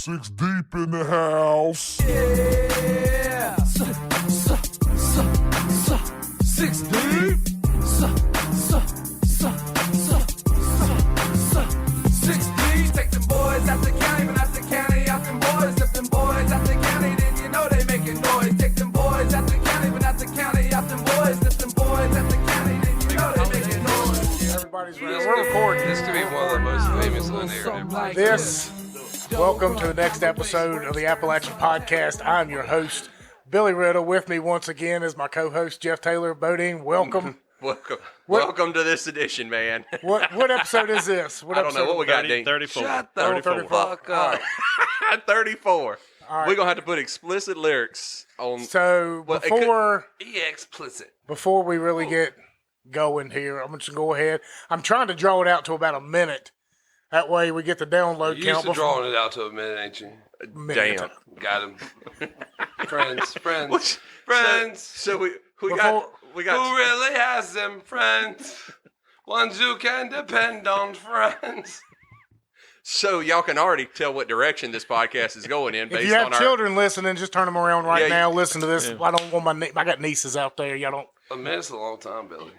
Six deep in the house. Yeah. Six deep. Six deep. Take them boys out the county, but not the county out them boys. If them boys out the county, then you know they making noise. Take them boys out the county, but not the county out them boys. If them boys out the county, then you know they making noise. Everybody's ready. We're recording. This could be one of the most famous narratives. Welcome to the next episode of the Appalachian Podcast. I'm your host, Billy Riddle. With me once again is my co-host, Jeff Taylor. Bodine, welcome. Welcome to this edition, man. What episode is this? I don't know what we got, Dean. 34. Shut the 34. fuck up. 34. All right. We're going to have to put explicit lyrics on. So explicit. before we really get going here, I'm just going to go ahead. I'm trying to draw it out to about a minute. That way we get the download You count. used to drawing it out to a minute, ain't you? Damn. Got him. friends. So we got. Who really has them friends? Ones who can depend on friends. So y'all can already tell what direction this podcast is going in. If based you have on our children listening, just turn them around right Yeah, now. Listen to this. I don't want I got nieces out there. Y'all don't. A minute's a long time, Billy.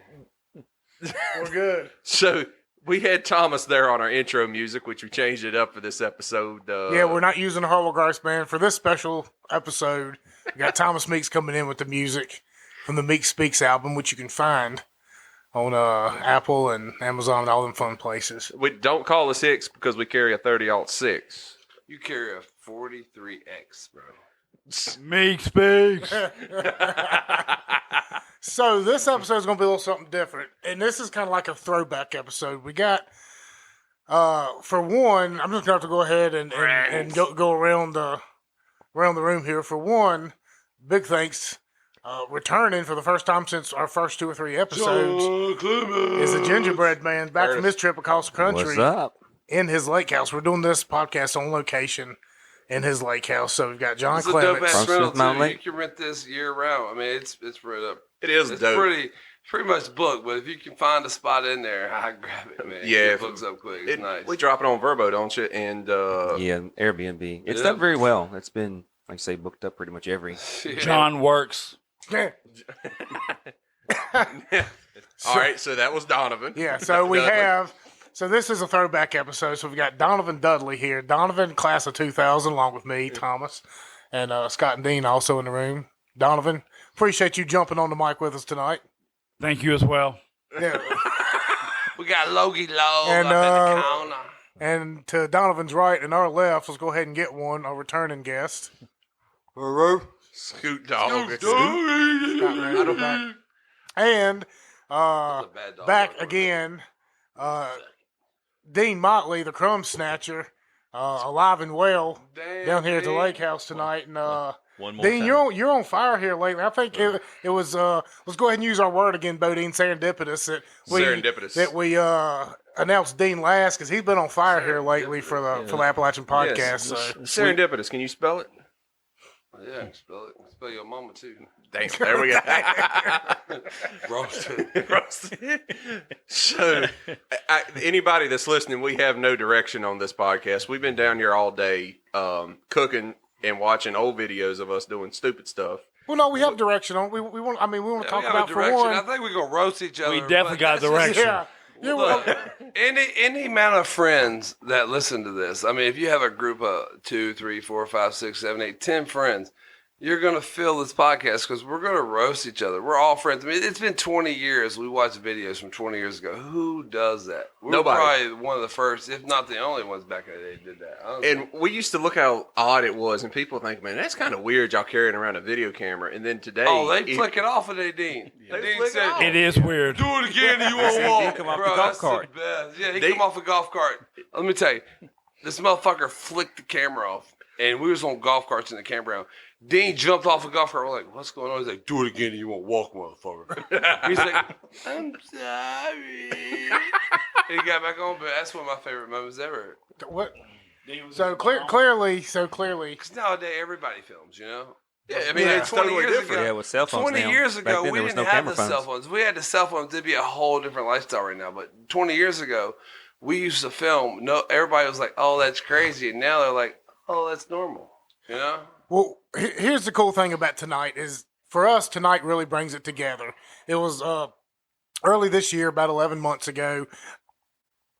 We're good. So we had Thomas there on our intro music, which we changed it up for this episode. Yeah, we're not using the Harwell Garth Band for this special episode. We got Thomas Meeks coming in with the music from the Meeks Speaks album, which you can find on Apple and Amazon and all them fun places. We don't call us Hicks because we carry a 30-06. You carry a 43X, bro. Meeks speaks. So this episode is going to be a little something different, and this is kind of like a throwback episode. We got, for one, I'm just going to have to go ahead and go around the room here. For one, big thanks. Returning for the first time since our first 2 or 3 episodes is the Gingerbread Man back from his trip across the country. What's up? In his Lakehouse. We're doing this podcast on location in his Lakehouse. So we've got John It's a dope Clements. ass From rental Smith Mountain too. You Lake? can rent this year round. I mean, it's right up. It is It's dope. pretty much booked, but if you can find a spot in there, I grab it, man. Yeah, It books up quick. It's nice. We drop it on Verbo, don't you? And Yeah, Airbnb. It's Yeah. done very well. It's been, like I say, booked up pretty much every. Yeah. John works. Yeah. all right, so that was Donovan. Yeah, so we Dudley. have, so this is a throwback episode. So we've got Donovan Dudley here. Donovan, class of 2000, along with me, Thomas, and Scott and Dean also in the room. Donovan, appreciate you jumping on the mic with us tonight. Thank you as well. Yeah. We got Logie Low And, up in the corner. And to Donovan's right and our left, let's go ahead and get one, a returning guest. Scoot dog. Scott Randall back. And That's a bad dog. back again, Dean Motley, the crumb snatcher, alive and well, Damn, down here at the Dean. Lake House tonight. And One more Dean, time. you're on fire here lately. I think it was. Let's go ahead and use our word again, Bodine. Serendipitous that we announced Dean last because he's been on fire here lately for the Appalachian Podcast. Yes. So Serendipitous. Can you spell it? Yeah, spell it. Spell your mama too. Damn, there we go. Roasted. So, anybody that's listening, we have no direction on this podcast. We've been down here all day cooking and watching old videos of us doing stupid stuff. well, no, we have direction on. We want. I mean, we want to talk about for I one. think we're gonna roast each other. We definitely but got that's just- direction. Yeah. Yeah, Look, well, any amount of friends that listen to this, I mean, if you have a group of 2, 3, 4, 5, 6, 7, 8, 10 friends, you're going to feel this podcast because we're going to roast each other. We're all friends. I mean, it's been 20 years. We watched videos from 20 years ago. Who does that? We're Nobody. probably one of the first, if not the only ones back in the day that did that. Honestly. And we used to look how odd it was, and people think, man, that's kind of weird y'all carrying around a video camera. And then today... they flick it off of their Dean. They Dean flick it said, off. It is weird. do it again and you See, won't walk. Dean come off the Bro, golf that's cart. the best. Yeah, he They- come off a golf cart. Let me tell you, this motherfucker flicked the camera off, and we was on golf carts in the campground. Dean jumped off a golf cart. We're like, what's going on? He's like, do it again and you won't walk, motherfucker. He's like, I'm sorry. And he got back on, but that's one of my favorite moments ever. what? So clearly. Because nowadays everybody films, you know? Yeah, I mean, it's 20 totally years different. ago. Yeah, with cell phones 20 now. years Back ago, then, we there was didn't no have the camera cell phones. phones. We had the cell phones. It'd be a whole different lifestyle right now. But 20 years ago, we used to film. No, everybody was like, "Oh, that's crazy," and now they're like, oh, that's normal. You know? Well, here's the cool thing about tonight is for us, tonight really brings it together. It was early this year, about 11 months ago.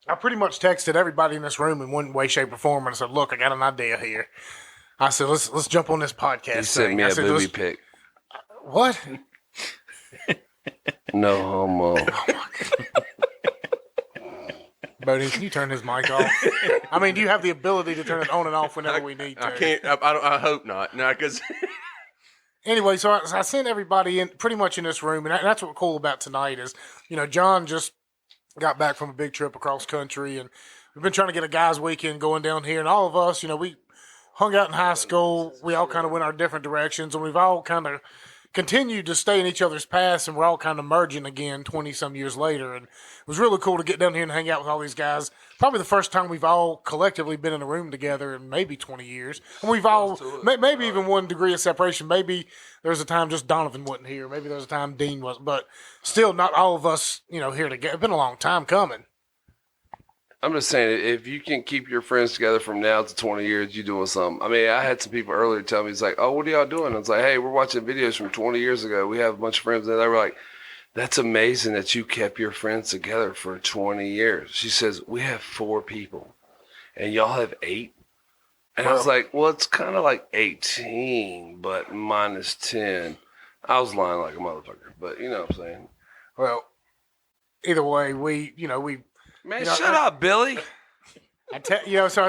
I pretty much texted everybody in this room in one way, shape, or form, and I said, "Look, I got an idea here." I said, "Let's jump on this podcast." He sent thing. me I a said, booby pic. What? No homo. Bodie, can you turn his mic off? I mean, do you have the ability to turn it on and off whenever we need to? I can't. I hope not. No, because Anyway, so I sent everybody in pretty much in this room, and that's what's cool about tonight is, John just got back from a big trip across country, and we've been trying to get a guys' weekend going down here, and all of us, we hung out in high school. We all kind of went our different directions, and we've all kind of continued to stay in each other's paths, and we're all kind of merging again 20-some years later. And it was really cool to get down here and hang out with all these guys. Probably the first time we've all collectively been in a room together in maybe 20 years. And we've all, maybe even 1 degree of separation. Maybe there was a time just Donovan wasn't here. Maybe there was a time Dean wasn't. But still, not all of us, here together. It's been a long time coming. I'm just saying, if you can keep your friends together from now to 20 years, you're doing something. I mean, I had some people earlier tell me, it's like, oh, what are y'all doing? I was like, hey, we're watching videos from 20 years ago. We have a bunch of friends, and they were like, that's amazing that you kept your friends together for 20 years. She says, we have 4 people, and y'all have 8? And I was like, well, it's kind of like 18, but minus 10. I was lying like a motherfucker, but you know what I'm saying. Well, either way, we Man, shut up, Billy. so I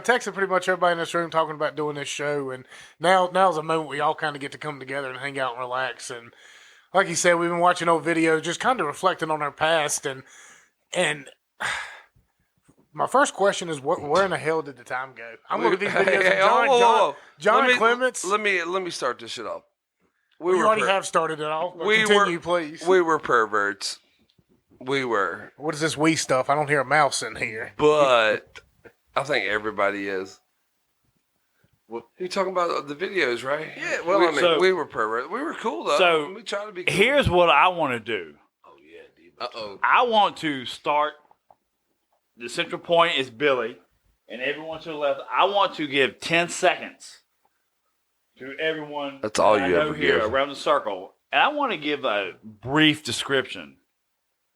texted pretty much everybody in this room talking about doing this show, and now's a moment we all kind of get to come together and hang out and relax. And like you said, we've been watching old videos, just kind of reflecting on our past. And my first question is, where in the hell did the time go? I'm looking at these videos of John Clements. Let me start this shit off. You already have started it all. Continue, please. We were perverts. We were. What is this we stuff? I don't hear a mouse in here. But I think everybody is. You're talking about the videos, right? Yeah, well, we were perverts. We were cool, though. So, we tried to be cool. here's what I want to do. Oh, yeah, dude. I want to start. The central point is Billy, and everyone to the left. I want to give 10 seconds to everyone. That's all that you I know ever here give. around the circle. And I want to give a brief description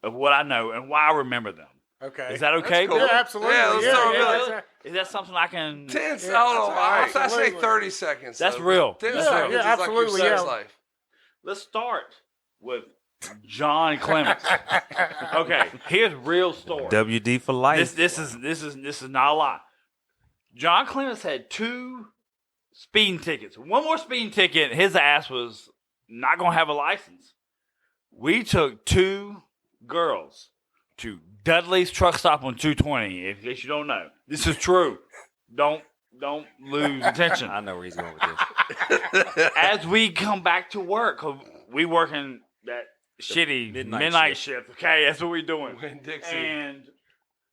of what I know and why I remember them. Okay. Is that okay? Cool. Yeah, absolutely. Yeah, let's start with Really? Billy. Is that something I can... 10 Yeah, hold on. I say absolutely. 30 seconds. That's though. real. 10 That's seconds real. is absolutely, like your sex yeah. life. Let's start with John Clements. Okay, here's real story. WD for life. This is not a lie. John Clements had 2 speeding tickets. One more speeding ticket, his ass was not gonna have a license. We took 2 girls to Dudley's truck stop on 220. In case you don't know, this is true. Don't lose attention. I know where he's going with this. As we come back to work, 'cause we working that shitty midnight shift. Okay, that's what we doing. And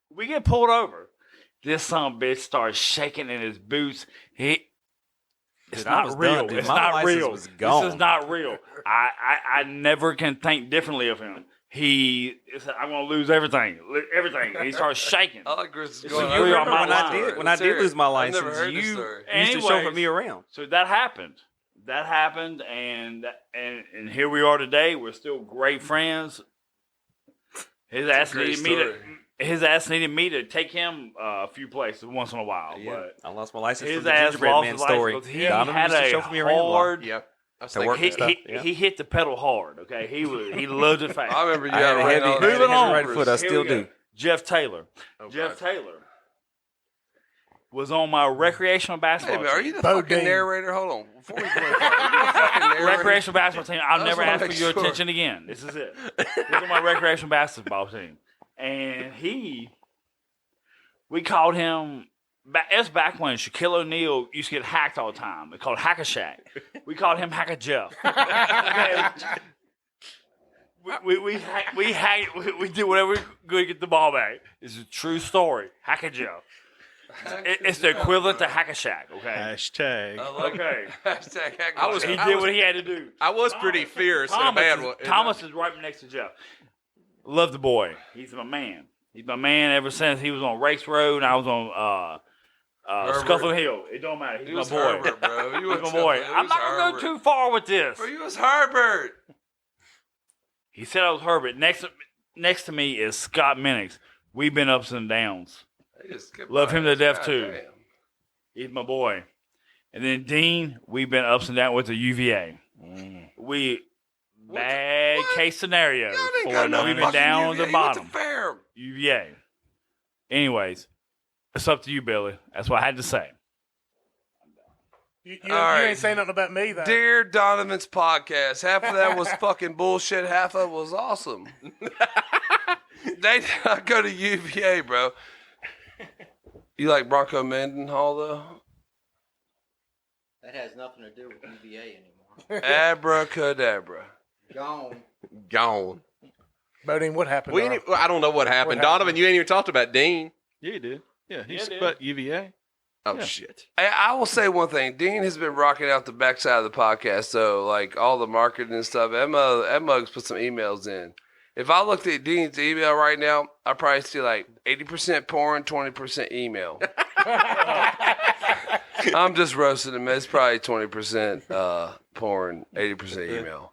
we get pulled over. This son of a bitch starts shaking in his boots. It's Dude, I not was real. done, dude. It's My not license real. was gone. This is not real. I never can think differently of him. He said, I'm gonna lose everything. Everything. He starts shaking. I like where this is It's going. a real remember on my this line. story. When I did lose my I've never license, heard this you story. used to chauffeur Anyways, me around. So that happened. That happened, and here we are today. We're still great friends. His ass great needed me to take him a few places once in a while. Yeah, But I lost my license his for the ass gingerbread lost man his story. license. He Donovan had used to a chauffeur me around the block. hard. Yep. I was To thinking work He, and stuff. he, Yeah. he hit the pedal hard. Okay, he loved it fast. I remember you I had a had heavy, right Moving on. right foot. I Here still we go. do. Jeff Taylor. Okay. Jeff Taylor was on my recreational Hey, basketball man, are team. you the Bo fucking Dean. narrator? Hold on. Before we go any further, are you the fucking narrator? Recreational basketball team. I'll I never just wanna ask for make your sure. attention again. This is it. He's on my recreational basketball team. And we called him, that's back when Shaquille O'Neal used to get hacked all the time. They called Hacker Shack. We called him Hacker Jeff. Okay. We did whatever we could to get the ball back. It's a true story. Hacker Jeff. It's the equivalent to Hacker Shack, okay? Hashtag. Okay. Hashtag hack I was- He my- did what he had to do. I was pretty fierce in a bad one. Thomas is right next to Jeff. Love the boy. He's my man. He's my man ever since he was on Race Road and I was on Scuffling Hill. It don't matter. He's You my was boy. Herbert, bro. You He's was my boy. Scuffling- you I'm was not gonna go Herbert. too far with this. Bro, you was Herbert. He said I was Herbert. Next to me is Scott Minix. We've been ups and downs. They just skip Love by him to us. death, God too. damn. He's my boy. And then Dean, we've been ups and downs with the UVA. Bad What? case scenario Y'all ain't for got it. no We've been fucking down UVA. the You went to bottom. Fair. UVA. Anyways, it's up to you, Billy. That's what I had to say. You All right. ain't saying nothing about me, though. Dear Donovan's podcast. Half of that was fucking bullshit. Half of it was awesome. They did not go to UVA, bro. You like Bronco Mendenhall, though? That has nothing to do with UVA anymore. Abracadabra. Gone. Gone. Bodine, what happened? I don't know what happened. What Donovan, happened? you ain't even talked about Dean. Yeah, he did. Yeah, he's Yeah, about UVA. Oh, Yeah. shit. I will say one thing. Dean has been rocking out the backside of the podcast, so like all the marketing and stuff. Muggs put some emails in. If I looked at Dean's email right now, I'd probably see like 80% porn, 20% email. I'm just roasting him. It's probably 20% porn, 80% email.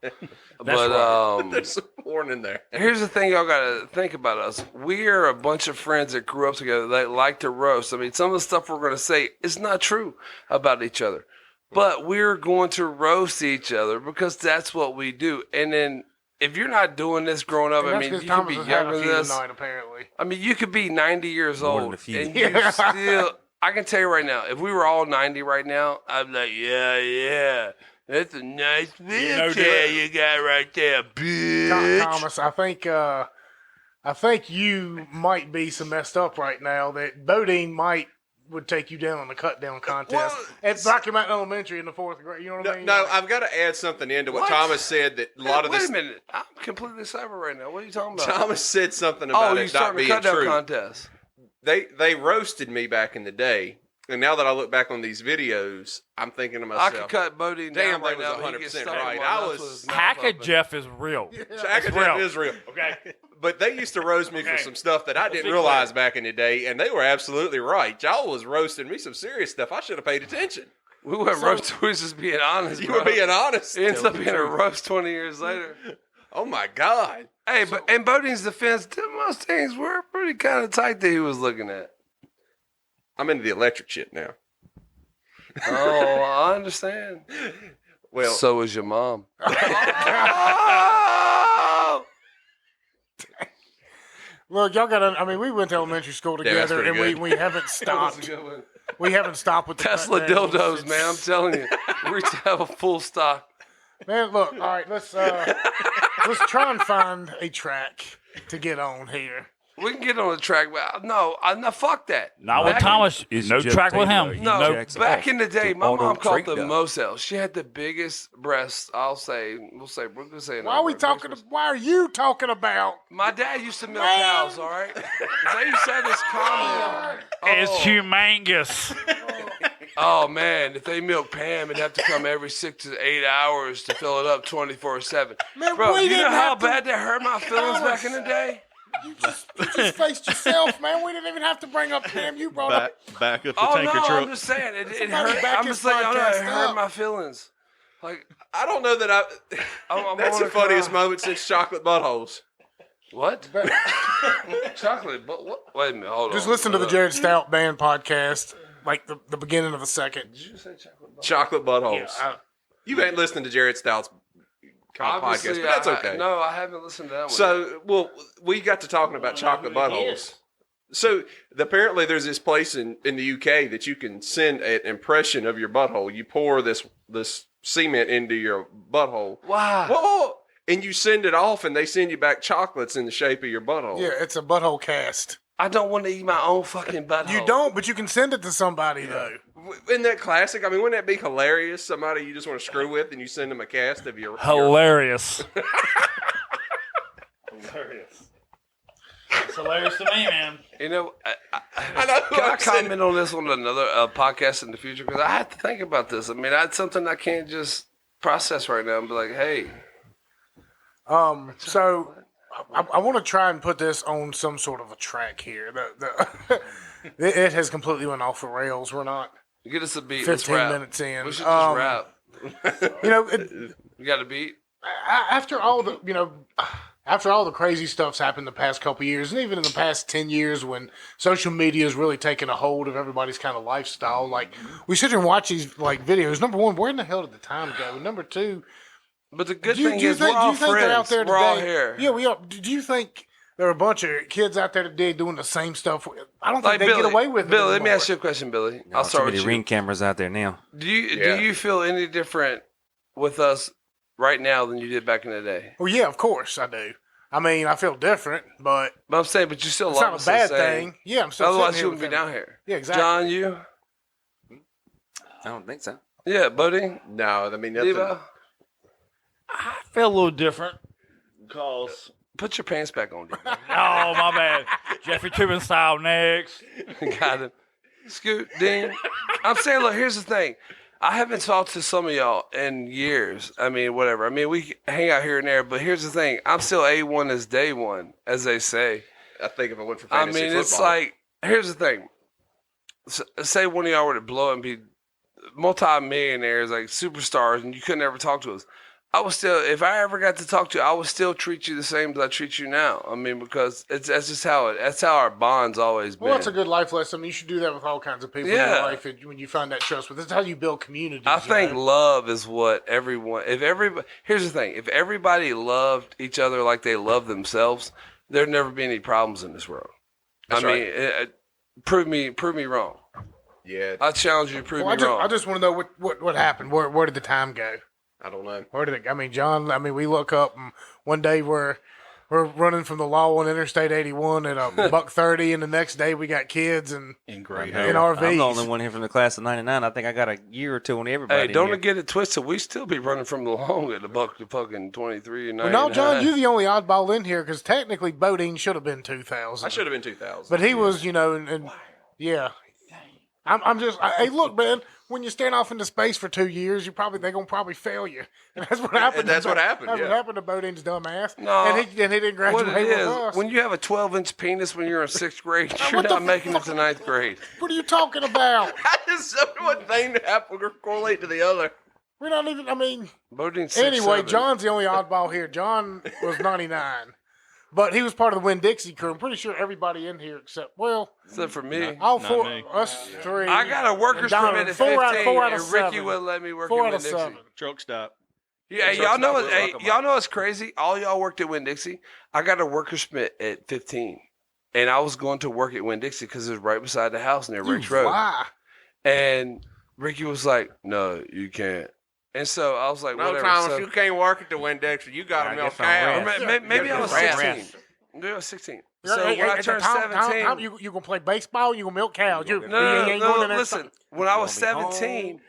But There's some porn in there. here's the thing y'all gotta think about us. We are a bunch of friends that grew up together that like to roast. I mean, some of the stuff we're gonna say is not true about each other. But we're going to roast each other because that's what we do. And then if you're not doing this growing up, I mean, you could be younger than us. tonight, apparently. I mean, you could be 90 years More than old a few. and you still. I can tell you right now, if we were all 90 right now, I'd be like, yeah, that's a nice wheelchair you got right there, bitch. Thomas, I think you might be so messed up right now that Bodine would take you down in the cut down contest Well, at Rocky Mountain Elementary in the 4th grade. You know what I mean? No, I've got to add something into what What? Thomas said. That a lot of Wait this. a minute, I'm completely sober right now. What are you talking about? Thomas said something Oh, about you it not starting a being cut down true. contest? They roasted me back in the day, and now that I look back on these videos, I'm thinking to I myself, could cut Bodine Damn, down right that was now. but he gets 100% stuck right. in my I nuts was- with his mouth Hacker open. Jeff is real. Jack and real. Jeff is real. Okay. But they used to roast me for Okay. some stuff that I Let's didn't be realize back in the day, and they were absolutely right. Y'all was roasting me some serious stuff. I should have paid attention. We weren't roasting. We was just being honest. You bro. were being honest. It ends up being a roast 20 years later. Oh my God. Hey, but in Bodine's defense, them Mustangs were pretty kind of tight that he was looking at. I'm into the electric shit now. Oh, I understand. Well, So is your mom. Look, y'all got. I mean, we went to elementary school Yeah, that's together, and pretty we haven't stopped. We haven't stopped with the Tesla cut downs. dildos, man. I'm telling you. We to have a full stock. Man, look. All right, let's try and find a track to get on here. We can get on the track, but no, fuck that. Not with Back in- Thomas. It's No Jeff track with Taylor. him. He No, jacks back off in the day, to my auto mom called trade them down. Moselle. She had the biggest breasts. We're gonna say. Why are we talking? Why are you talking about? My dad used to milk Man. cows. All right, they used to have this comment. It's humongous. Oh man, if they milk Pam, it'd have to come every 6 to 8 hours to fill it up 24/7. Man, Bro, we you know didn't how have to- bad that hurt my feelings back in the day? You just faced yourself, man. We didn't even have to bring up Pam. You brought up. Back up the Oh tanker no, truck. I'm just saying it Somebody hurt. back I'm his just letting y'all know it podcast hurt up. my feelings. Like I don't know that I'm that's the gonna funniest cry. moment since chocolate buttholes. What? Chocolate? But what? Wait a minute. Hold on. Just listen to the Jared Stout Band podcast, like the beginning of the second. Did you say chocolate? Chocolate buttholes. Yeah, You ain't listening to Jared Stout's podcast, Obviously, but that's okay. No, I haven't listened to that one. So, well, we got to talking about chocolate buttholes. So, apparently, there's this place in the UK that you can send an impression of your butthole. You pour this cement into your butthole. Why? Whoa! And you send it off, and they send you back chocolates in the shape of your butthole. yeah, it's a butthole cast. I don't want to eat my own fucking butthole. You don't, but you can send it to somebody though. Isn't that classic? I mean, wouldn't that be hilarious? Somebody you just want to screw with, and you send them a cast of your Hilarious. Hilarious. It's hilarious to me, man. You know, I know. can I I'm saying- comment on this on another podcast in the future? Because I have to think about this. I mean, that's something I can't just process right now and be like, hey. So I want to try and put this on some sort of a track here. it has completely went off the rails. We're not Get us a beat. Let's 15 rap. minutes in. We should just rap. You know, You got a beat? after all the crazy stuff's happened the past couple years, and even in the past 10 years when social media has really taken a hold of everybody's kind of lifestyle, like we sit here and watch these like videos. Number one, where in the hell did the time go? Number two, But the good thing is we're all they're out friends. there We're all today? here. Yeah, we are. Do you think there are a bunch of kids out there today doing the same stuff? I don't think Like they Billy, get away with it. Billy, let me anymore. ask you a question, Billy. No, I'll start too with many you. ring cameras out there now. Do you feel any different with us right now than you did back in the day? Well, yeah, of course I do. I mean, I feel different, but But I'm saying, but you still it's love not us a bad the same. thing. Yeah, I'm still. Otherwise, sitting you here wouldn't be with them. down here. Yeah, exactly. John, you? I don't think so. Yeah, Bodie? No, I mean nothing. Devo? I feel a little different because. Put your pants back on, Devo. Oh, my bad. Jeffrey Tubin style next. Got him. Scoot, Dean. I'm saying, look, here's the thing. I haven't talked to some of y'all in years. I mean, whatever. I mean, we hang out here and there, but here's the thing. I'm still A1 as day one, as they say. I think if I went for I fantasy mean, football, it's like, here's the thing. Say one of y'all were to blow up and be multi-millionaires, like superstars, and you couldn't ever talk to us. I would still, if I ever got to talk to you, I would still treat you the same as I treat you now. I mean, because that's just that's how our bond's always been. Well, that's a good life lesson. You should do that with all kinds of people in Yeah. your life when you find that trust. But that's how you build communities. I you think know? love is what everyone. Here's the thing: if everybody loved each other like they love themselves, there'd never be any problems in this world. That's I mean, prove me wrong. yeah, I challenge you to prove Well, me wrong. I just want to know what happened. Where did the time go? I don't know. Where did it? I mean, John. I mean, we look up and one day we're running from the law on Interstate 81 at $1.30, and the next day we got kids and In RVs. I'm the only one here from the class of '99. I think I got a year or two on everybody. Hey, in don't here. get it twisted. We still be running from the long at the buck to fucking 23 and 99. Well, no, John, you're the only oddball in here because technically Bodine should have been 2000. I should have been 2000. But he was, and yeah. I'm just, hey, look, man. When you stand off into space for 2 years, they're gonna probably fail you, and that's what happened. That's what happened, That's yeah. what happened to Bodine's dumb ass. No. and he didn't What graduate it with is, us. when you have a 12-inch penis when you're in 6th grade, you're what the not making it fuck? to 9th grade. What are you talking about? How does one thing happen correlate to the other? We're not even. I mean, Bodine's 6'7". anyway, John's the only oddball here. John was 99, but he was part of the Winn Dixie crew. I'm pretty sure everybody in here except Except for me. all Not four, me. us three. I got a worker's and Donovan. permit at 15, Four out of and Ricky seven. wouldn't let me work 4 at out of Winn-Dixie. 7. Truck stop. Yeah, Truck y'all know stop what? was Hey, welcome. y'all know what's crazy? All y'all worked at Winn-Dixie. I got a worker's permit at 15, and I was going to work at Winn-Dixie because it was right beside the house near Ricks Road. Why? And Ricky was like, "No, you can't." And so I was like, No, "Whatever." Thomas, So, you can't work at the Winn-Dixie. You got I to milk guess I'm cows. rest. maybe I was Rest. 16. Maybe I was 16. You're- So hey, when I hey, turned Tom, 17, you gonna play baseball? You gonna milk cows? You ain't no, going in there. listen. When I was gonna be 17,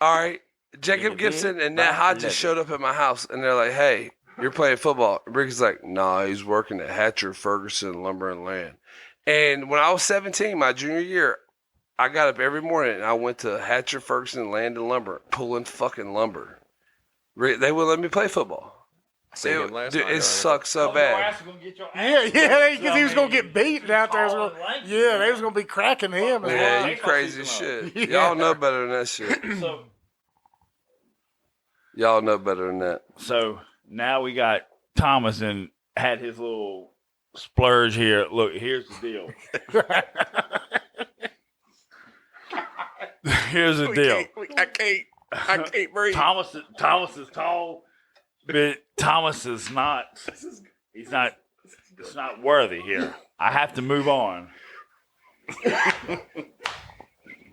all right, Jacob Gibson and Nat Hodges showed up at my house, and they're like, "Hey, you're playing football." And Ricky's like, "Nah, he's working at Hatcher Ferguson Lumber and Land." And when I was 17, my junior year, I got up every morning and I went to Hatcher Ferguson Land and Lumber, pulling fucking lumber. They wouldn't let me play football. Seen him last Dude, night, it sucked so bad. Yeah, because he was gonna get beaten out there. Yeah, they was gonna be cracking him. As Yeah, well. you crazy as shit. Yeah. Y'all know better than that shit. So, Y'all know better than that. so now we got Thomas and had his little splurge here. Look, here's the deal. Here's the deal. I can't breathe. Thomas is tall, but Thomas is not. He's not. It's not worthy here. I have to move on.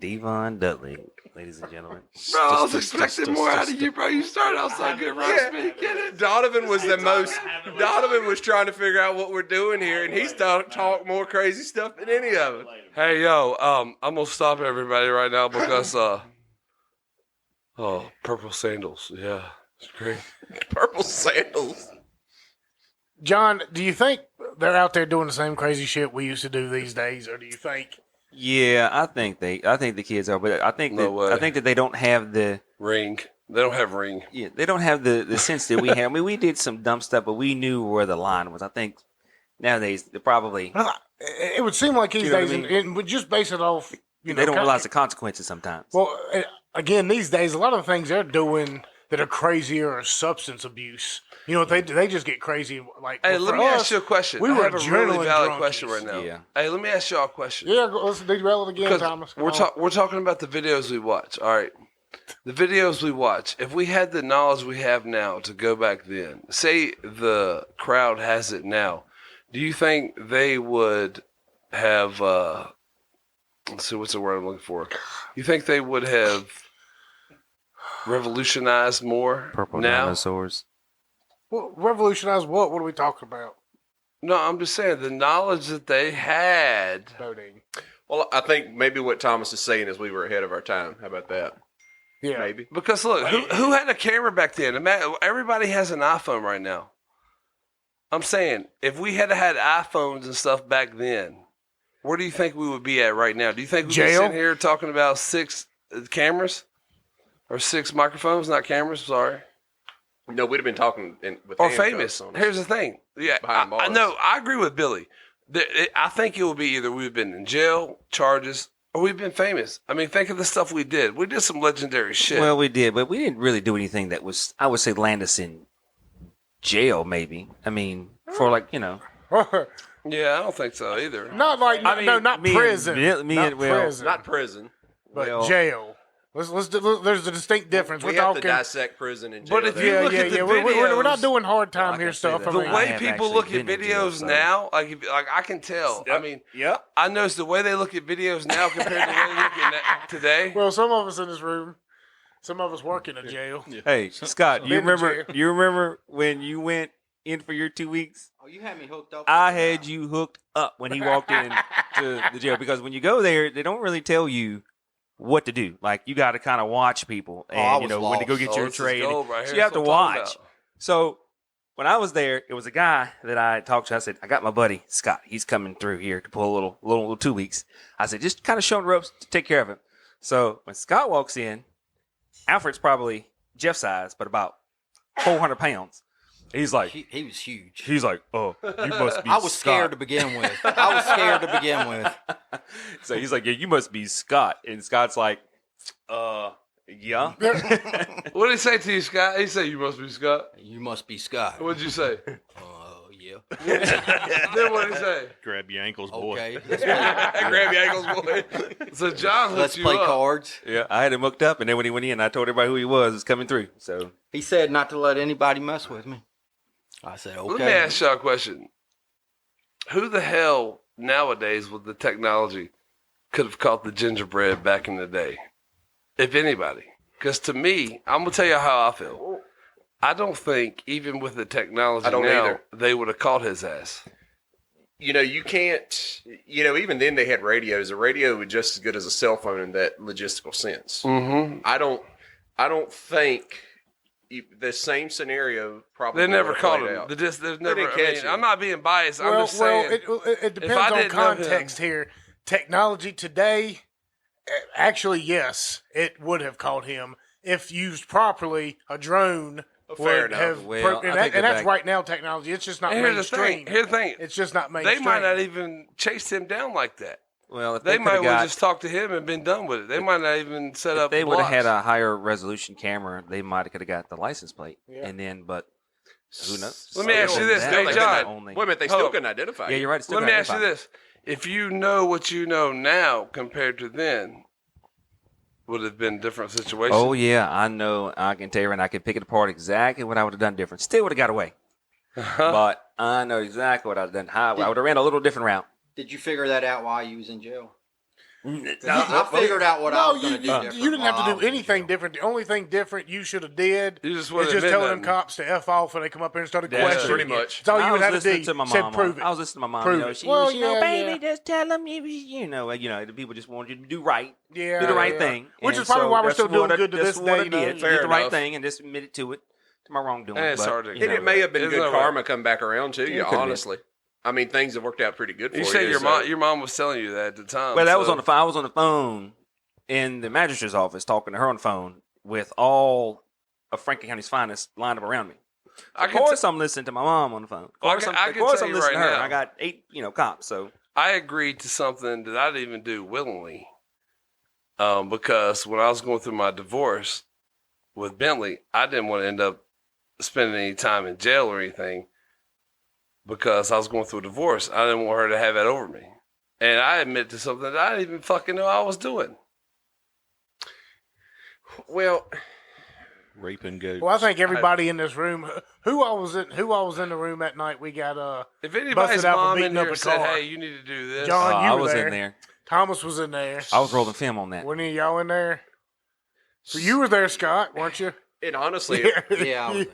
Devon Dudley, ladies and gentlemen. Bro, I was expecting more out of you, bro. You started out so good, right? Get it? Donovan was the most. Donovan was trying to figure out what we're doing here, and he's talk more crazy stuff than any of it. Hey, yo, I'm gonna stop everybody right now because purple sandals. Yeah, it's great. Purple sandals. John, do you think they're out there doing the same crazy shit we used to do these days, or do you think? Yeah, I think the kids are, but I think No way. that they don't have the Ring. They don't have ring. they don't have the sense that we have. I mean, we did some dumb stuff, but we knew where the line was. I think nowadays they probably It would seem like these You know what days, I mean? and we just base it off. You know, They don't realize the consequences sometimes. Well, again, these days, a lot of the things they're doing that are crazier are substance abuse. You know, they just get crazy. Like, Hey, for let me us, ask you a question. we I were have a really adrenaline valid junkies. question right now. Yeah. Hey, let me ask y'all a question. Yeah, let's derail it again, Because Thomas. Come we're on. we're talking about the videos we watch. All right, the videos we watch. If we had the knowledge we have now to go back then, say the crowd has it now, do you think they would have? Let's see, what's the word I'm looking for? You think they would have revolutionized more Purple now? dinosaurs. Well, revolutionize what? What are we talking about? No, I'm just saying the knowledge that they had. Voting. Well, I think maybe what Thomas is saying is we were ahead of our time. How about that? Yeah. Maybe. Because look, who had a camera back then? Everybody has an iPhone right now. I'm saying, if we had had iPhones and stuff back then, where do you think we would be at right now? Do you think we'd be Jail? sitting here talking about 6 cameras? Or 6 microphones, not cameras, sorry. No, we'd have been talking with Or handcuffs famous. on us. Here's the thing. Yeah, Behind bars. no, I agree with Billy. I think it would be either we've been in jail, charges, or we've been famous. I mean, think of the stuff we did. We did some legendary shit. Well, we did, but we didn't really do anything that was, I would say, land us in jail, maybe. I mean, for like, you know. yeah, I don't think so either. Not like I mean, no, not me and prison. Bill- me not and- well, prison. Not prison. but well- jail. There's a distinct difference. We We're have talking. to dissect prison and jail. But if you Yeah, look yeah, at the yeah. We're not videos- doing hard time Well, I here can say stuff. that. I The mean, I way have people actually look at been in jail, videos so- now, like I can tell. I mean, Yep. I noticed the way they look at videos now compared to the way they look at today. well, some of us in this room, some of us work in a jail. Hey, Scott, do you Been to remember? jail. You remember when you went in for your 2 weeks? Oh, you had me hooked up. I had you hooked up when he walked in to the jail because when you go there, they don't really tell you what to do. Like you got to kind of watch people, and I you know was when to go lost. get Oh, your this is tray. gold right So here. you have to That's what I'm talking watch. about. So when I was there, it was a guy that I talked to. I said, I got my buddy Scott. He's coming through here to pull a little 2 weeks. I said, just kind of show him the ropes to take care of him. So when Scott walks in, Alfred's probably Jeff's size, but about 400 pounds. He's like, He was huge. he's like, oh, you must be I was scared to Scott. begin with. I was scared to begin with. So he's like, yeah, you must be Scott. And Scott's like, yeah. What did he say to you, Scott? He said, "You must be Scott." You must be Scott. What'd you say? Yeah. Then what did he say? Grab your ankles, boy. Okay. Grab your ankles, boy. So John hooked Let's you play up. cards. Yeah, I had him hooked up, and then when he went in, I told everybody who he was coming through. So He said not to let anybody mess with me. I said, okay. Let me ask y'all a question. Who the hell nowadays with the technology could have caught the gingerbread back in the day? If anybody. Because to me, I'm going to tell you how I feel. I don't think, even with the technology I don't now, either. they would have caught his ass. You know, you can't, you know, even then they had radios. A radio was just as good as a cell phone in that logistical sense. Mm-hmm. I don't think the same scenario probably They never would've caught played him. out. There's didn't never, catch him. I'm not being biased. I'm Well, just saying. it depends I on didn't know him- context here. Technology today, actually, yes, it would have caught him if used properly. A drone Fair would enough. have, Well, and, I take it that's back. right now technology. It's just not And here's the mainstream. thing. Here's the thing. It's just not mainstream. They might not even chased him down like that. well, if They coulda might got, have just talked to him and been done with it. They might not even set if up. they would have had blocks. a higher resolution camera, they might have could have got the license plate, Yeah. and then but who knows? Let me ask you this, That hey, was John. only- Wait a minute, they Hold still on. couldn't identify Yeah, you. you're right. it's still Let me gonna ask you identify. this: if you know what you know now compared to then, would it have been a different situation? Oh yeah, I know. I can tell you, and I can pick it apart exactly what I would have done different. Still would have got away, but I know exactly what I'd have done. How I would have ran a little different route. Did you figure that out while you was in jail? No, I figured out what I No, was you, going to do you, different. you didn't while have I to do was in anything jail. different. The only thing different you should have did You just is wouldn't just admit telling them nothing. cops to F off when they come up here and started That's questioning. pretty you. much. That's all I you would was have to listening do. to my Said mom. prove it. I was listening to my mom. Prove you know, it. she Well, was, yeah, baby, yeah. just tell them you know, the people just wanted you to do right, Yeah, do the right yeah. thing, Which and is probably so why we're that's still doing what I- good to that's this what day. I You know? did. Fair Did the right enough. thing and just admitted to it, to my wrongdoing. And it's but, hard to you And know, it may have been It's good no karma come back around to you, could've been. honestly. I mean, things have worked out pretty good for you. You said your so- mom was telling you that at the time. Well, that was so- on the phone. I was on the phone in the magistrate's office talking to her on the phone with all of Franklin County's finest lined up around me. I Of can course, I'm listening to my mom on the phone. Of Well, I course, can- I'm, I of can course tell I'm you listening right to her. now. I got 8, cops. So I agreed to something that I didn't even do willingly. Because when I was going through my divorce with Bentley, I didn't want to end up spending any time in jail or anything because I was going through a divorce. I didn't want her to have that over me. And I admit to something that I didn't even fucking know I was doing. Well, Raping goats. Well, I think everybody in this room, who all was in the room that night, we got If anybody's busted out for mom in beating up here a said, car. hey, you need to do this. John, you I were was there. in there. Thomas was in there. I was rolling film on that. Weren't any of y'all in there? So you were there, Scott, weren't you? and honestly, Yeah, I was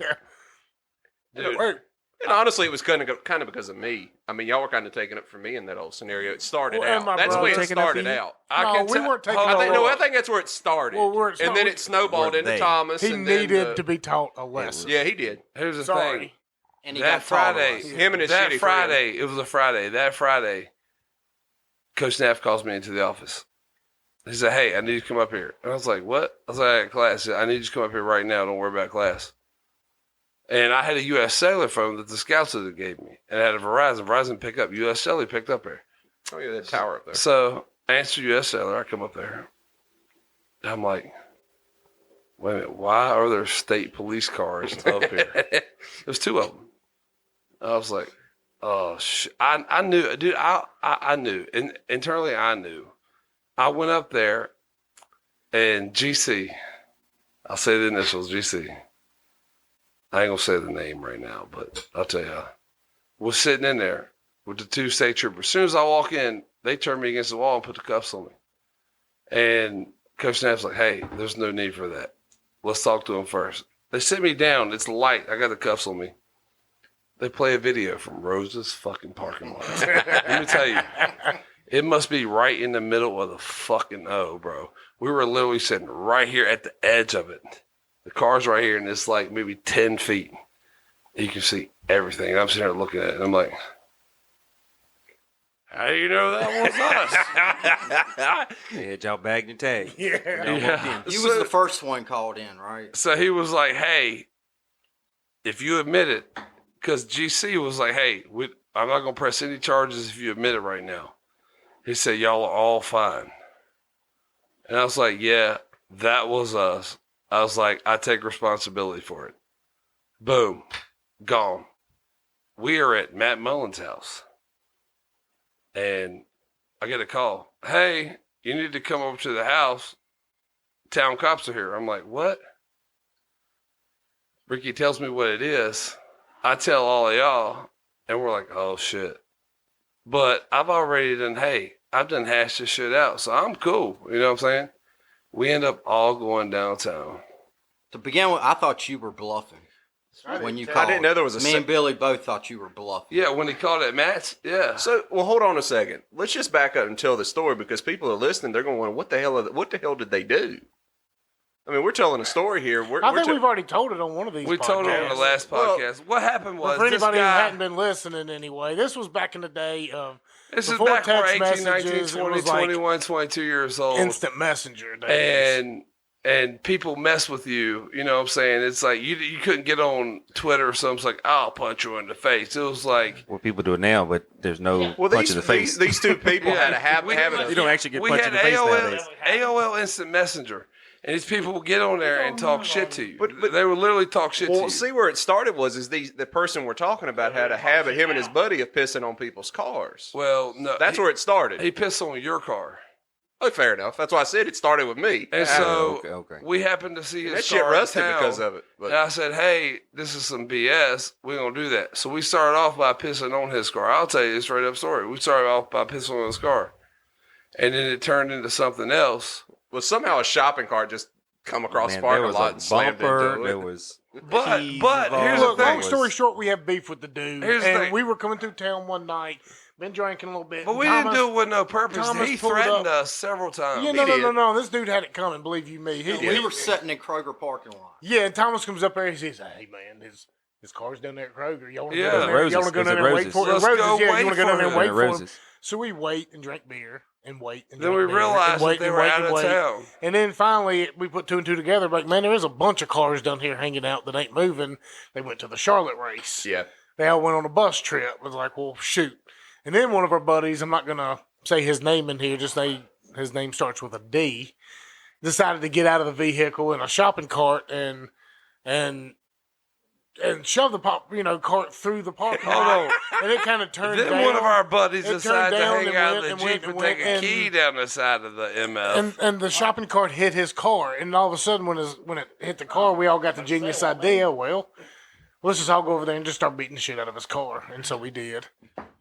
Dude, and honestly, it was kind of because of me. I mean, y'all were kind of taking it for me in that whole scenario. It started Well, and out. my That's the way it brother. Taking it for started you? out. No, we weren't taking hold it on. all. I think that's where it started. Well, where it and then started- it snowballed Were into they? Thomas. He and then needed to be taught a lesson. Yeah, he did. Here's the Sorry. thing. and he That got Friday. Friday, Him and his that shitty Friday, it was a Friday. That Friday, Coach Knapp calls me into the office. He said, hey, I need you to come up here. And I was like, what? I was like, I had class. He said, I need you to come up here right now. Don't worry about class. And I had a U.S. Cellular phone that the scouts had gave me. And I had a Verizon. Verizon picked up. U.S. Cellular picked up there. Oh yeah, that tower up there. So I answer U.S. Cellular. I come up there. I'm like, wait a minute. Why are there state police cars up here? There's two of them. I was like, oh, shit. I knew. Dude, I knew. And internally, I knew. I went up there and GC, I'll say the initials, GC. I ain't going to say the name right now, but I'll tell you. Was sitting in there with the two state troopers. As soon as I walk in, they turn me against the wall and put the cuffs on me. And Coach Knapp's like, hey, there's no need for that. Let's talk to him first. They sit me down. It's light. I got the cuffs on me. They play a video from Rose's fucking parking lot. Let me tell you, it must be right in the middle of the fucking O, bro. We were literally sitting right here at the edge of it. The car's right here, and it's like maybe 10 feet. You can see everything. And I'm sitting there looking at it, and I'm like, how do you know that was us? Yeah, y'all bagged your tag. Yeah. Y'all walked in. You was the first one called in, right? So he was like, hey, if you admit it, because GC was like, hey, I'm not going to press any charges if you admit it right now. He said, y'all are all fine. And I was like, yeah, that was us. I was like, I take responsibility for it. Boom. Gone. We are at Matt Mullen's house. And I get a call. Hey, you need to come over to the house. Town cops are here. I'm like, what? Ricky tells me what it is. I tell all of y'all, and we're like, oh, shit. But I've already I've done hashed this shit out, so I'm cool. You know what I'm saying? We end up all going downtown. To begin with, I thought you were bluffing when you called. I didn't know there was a Me and Billy both thought you were bluffing. Yeah, when he called at Matt's, yeah. So, well, hold on a second. Let's just back up and tell the story because people are listening. They're going to wonder, what the hell did they do? I mean, we're telling a story here. I think we've already told it on one of these We podcasts. told him on the last podcast. What happened was For this anybody who guy, hadn't been listening anyway, this was back in the day of this is before back when text 18, 19, messages, 20, it was like 21, 22 years old. instant messenger days. And people mess with you, you know what I'm saying? It's like you couldn't get on Twitter or something. It's like, I'll punch you in the face. It was like, What people do it now, but there's no Well, punch in the face. these two people had a habit of. You don't actually get we punched had in the face AOL, nowadays. AOL Instant Messenger. And these people would get on there and talk shit to you. But they would literally talk shit to Well, you. see where it started was the person we're talking about had a habit, him and his buddy, of pissing on people's cars. Well, no. That's where it started. he pissed on your car. Oh, fair enough. That's why I said it started with me. And so okay. we happened to see his That shit car in rusted town. because of it. But And I said, hey, this is some BS. We're going to do that. So we started off by pissing on his car. I'll tell you a straight up story. We started off by pissing on his car. And then it turned into something else. well, somehow a shopping cart just come across the Man, there parking was lot a and slammed bumper. into There it. was But keys here's the involved. Look, thing. long story short, we have beef with the dude. Here's the and thing. we were coming through town one night, been drinking a little bit. But and we didn't do it with no purpose. Thomas He pulled threatened up. us several times. Yeah, no. This dude had it coming, believe you me. We were sitting in Kroger parking lot. Yeah, and Thomas comes up there and he says, hey, man, his car's down there at Kroger. Y'all want to Yeah. go down there? Roses. Y'all want to go There's down a there and wait Roses. for it? Let's Roses, go yeah, wait you want to go for down there and it. wait Yeah, for him? Roses. So we wait and drink beer and wait and Then drink we beer realized and wait that they and were wait out and of wait. town. And then finally we put two and two together. Like, man, there is a bunch of cars down here hanging out that ain't moving. They went to the Charlotte race. Yeah. They all went on a bus trip. It was like, well, shoot. And then one of our buddies, I'm not gonna say his name in here, just say his name starts with a D, decided to get out of the vehicle in a shopping cart and shove the cart through the parking lot. And it kind of turned Then down. one of our buddies It decided to turned hang down out and in the went Jeep and and take a went key down the side of the MF. and the shopping cart hit his car. And all of a sudden, when it hit the car, we all got the genius idea. Well, let's just all go over there and just start beating the shit out of his car. And so we did.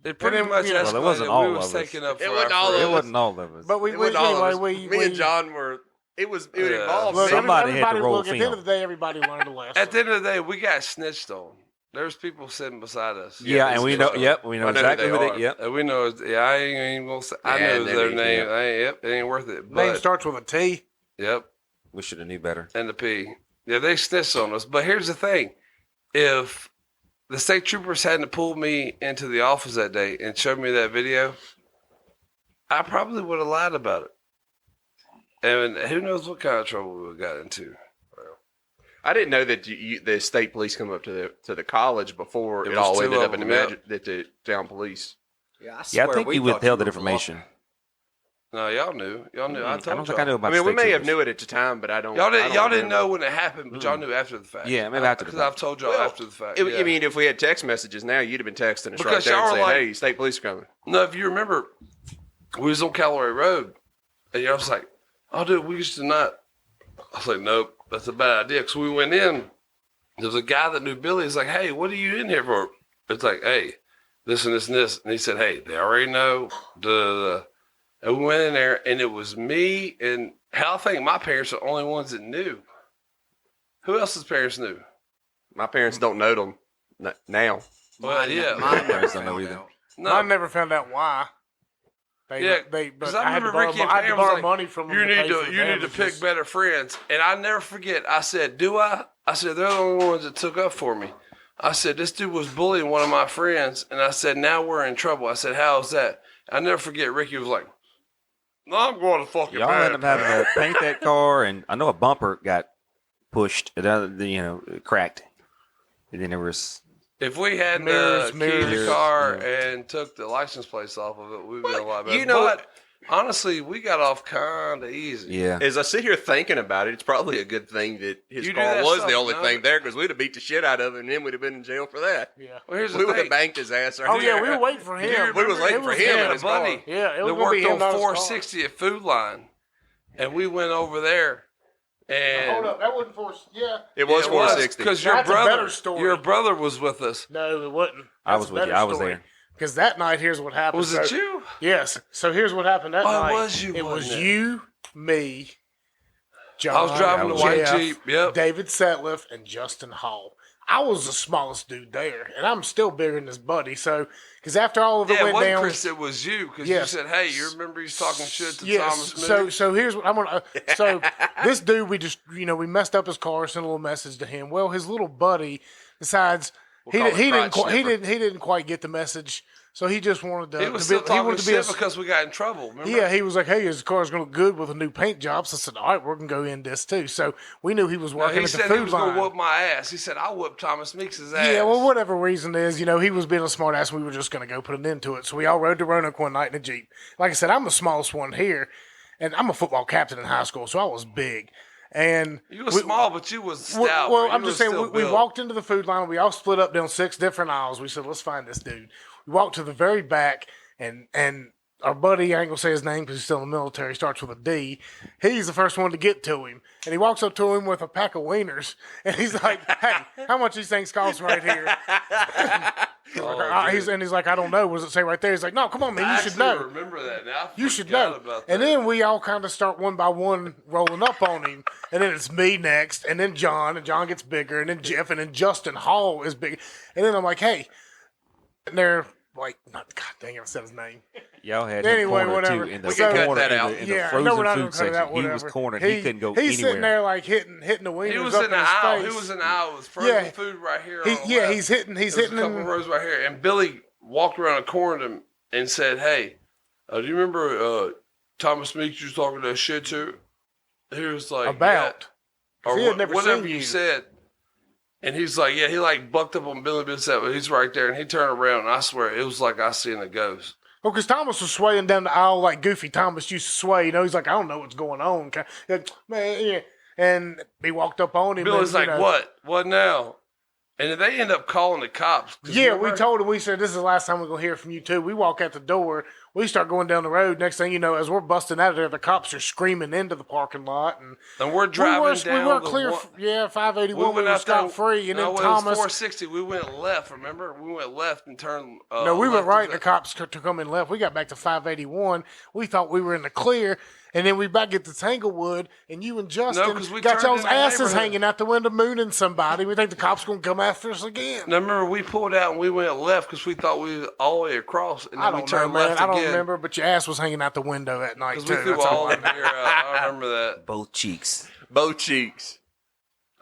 It pretty then, much you know- escalated. Well, it wasn't we all was of us. taking up for It wasn't our all of It friends. wasn't all of us. But we It wasn't all of anyway, us. Me and John were. It involved. Look, Somebody had to everybody, roll look, at the end film. of the day, everybody learned a lesson. At the end of the day, we got snitched on. There's people sitting beside us. Yeah, and we know. so. Yep, we know I know who exactly they who are. they. Yep. And we know. I ain't even gonna say. I Yeah, know their maybe, name. yeah. It ain't worth it. Name But starts with a T. yep, We should have knew better. and the P. Yeah, they snitched on us. But here's the thing: if the state troopers hadn't pulled me into the office that day and showed me that video, I probably would have lied about it. And who knows what kind of trouble we would have got into. I didn't know that the state police come up to the college before It it was all two ended of up in them, the town police. Yeah, Yeah, I think you withheld the information. No, y'all knew. Y'all knew. I I told don't y'all. think I knew I about. mean, we state may have troopers. knew it at the time, but I don't. Y'all I didn't. don't Y'all didn't remember. know when it happened, but y'all knew after the fact. Yeah, maybe after the Because fact. I've told y'all Well, after the fact. I yeah. mean, if we had text messages now, you'd have been texting us right Because there y'all and were saying, like- "Hey, state police are coming." No, if you remember, we was on Callaway Road, and y'all was like, "Oh, dude, we used to not." I was like, "Nope, that's a bad idea." Because we went in, there was a guy that knew Billy. He's like, "Hey, what are you in here for?" It's like, "Hey, this and this and this," and he said, "Hey, they already know." And we went in there, and it was me and hell, I think my parents are the only ones that knew. Who else's parents knew? My parents don't know them now. Well, yeah, Mine never Parents don't know found either. out. no. I never found out why. Yeah, But 'cause I had to remember borrow, Ricky and I had to Pam was borrow like, money from them. You to need pay to for the you need to damages. pick better friends. And I never forget. I said, "Do I?" I said, "They're the only ones that took up for me." I said, "This dude was bullying one of my friends," and I said, "Now we're in trouble." I said, "How's that?" I never forget. Ricky was like, "No, I'm going to fucking Y'all bed." ended up having to paint that car, and I know a bumper got pushed. It cracked. And then there was. If we had Mirrors, keyed the mirrors. car and took the license plates off of it, we'd be a lot better. you know but honestly, we got off kind of easy. Yeah. As I sit here thinking about it, it's probably a good thing that his You do car that was stuff, the only no? thing there because we'd have beat the shit out of him and then we'd have been in jail for that. Yeah. Well, here's the We would thing. have banked his ass right Oh yeah, there. we were waiting for Do you him. We was waiting It for was him He in had a his car. buddy Yeah, it was that gonna be worked him, on not his car. 460 at Food Line, and we went over there. And Hold up, that wasn't for. Yeah. It was It 460. because That's a better story. your brother was with us. No, it wasn't. I was with you. I was there. Because that night, here's what happened. Was it So- you? Yes. So here's what happened that Oh, it night. was you, It was wasn't it? you, me, John. I was driving the white Jeff, Jeep. Yep. David Setliff, and Justin Hall. I was the smallest dude there, and I'm still bigger than his buddy. So, because after all of it Yeah, it went wasn't down, Chris. It was you because Yes. you said, "Hey, you remember he's talking shit to yes. Thomas So, Meeks?" so here's what I'm gonna. So this dude, we just we messed up his car, sent a little message to him. Well, his little buddy decides he call it didn't crotch sniffer. he didn't quite get the message, so he just wanted to. he was to still be, he talking wanted to be a, shit because we got in trouble. Remember? Yeah, he was like, "Hey, his car's gonna look good with a new paint job." So I said, "All right, we're gonna go in this too." So we knew he was No, working he at the said he food was line. gonna whoop my ass. He said, "I'll whoop Thomas Meeks' ass." Yeah, well, whatever reason is, he was being a smart ass and we were just going to go put an end to it. So we all rode to Roanoke one night in a Jeep. Like I said, I'm the smallest one here, and I'm a football captain in high school, so I was big. And You were small, but you was stout. well, bro. You I'm was just saying, still we built. walked into the food line. We all split up down 6 different aisles. We said, let's find this dude. We walked to the very back, and our buddy, I ain't going to say his name because he's still in the military, starts with a D. He's the first one to get to him. And he walks up to him with a pack of wieners. And he's like, hey, how much these things cost right here? He's like, I don't know. What does it say right there? He's like, no, come on, man. I You should actually know. remember that now. I You should forgot know. about And that. then we all kind of start one by one rolling up on him. And then it's me next. And then John. And John gets bigger. And then Jeff. And then Justin Hall is big. And then I'm like, hey. And they're like, God dang it, I said his name. Y'all had Anyway, him cornered whatever. too in the We can cut corner that in out. the, in the Yeah, frozen no, we're not food gonna cut it section. out, He whatever. was cornered. He couldn't go He's anywhere. sitting there like hitting the wieners He was up in the his aisle. face. He was in the aisle. It was frozen Yeah. food right here. He- on the yeah, left. he's hitting There's a couple in- rows right here. And Billy walked around and cornered him and said, "Hey, do you remember Thomas Meeks you was talking that shit to?" He was like, about. yeah. or he had never whatever seen you you. said. And he's like, yeah, he like bucked up on Billy Bissett, but he's right there. And he turned around, and I swear, it was like I seen a ghost. Well, because Thomas was swaying down the aisle like Goofy Thomas used to sway. He's like, I don't know what's going on. Man, yeah. And he walked up on him. Billy's and, like, what? What now? And they end up calling the cops. Yeah, we told him, we said, this is the last time we're going to hear from you, too. We walk out the door. We start going down the road. Next thing you know, as we're busting out of there, the cops are screaming into the parking lot. And we're driving down. We were clear. 581. We were scot-free. And then it Thomas. was 460. We went left, remember? We went left and turned. No, we went right, and the cops to come in left. We got back to 581. We thought we were in the clear. And then we back at the Tanglewood, and you and Justin got y'all's asses hanging out the window mooning somebody. We think the cops going to come after us again. Now, remember, we pulled out and we went left because we thought we were all the way across. And then we turned left again. I don't remember, but your ass was hanging out the window that night, too. Because we threw all the beer out. I remember that. Both cheeks.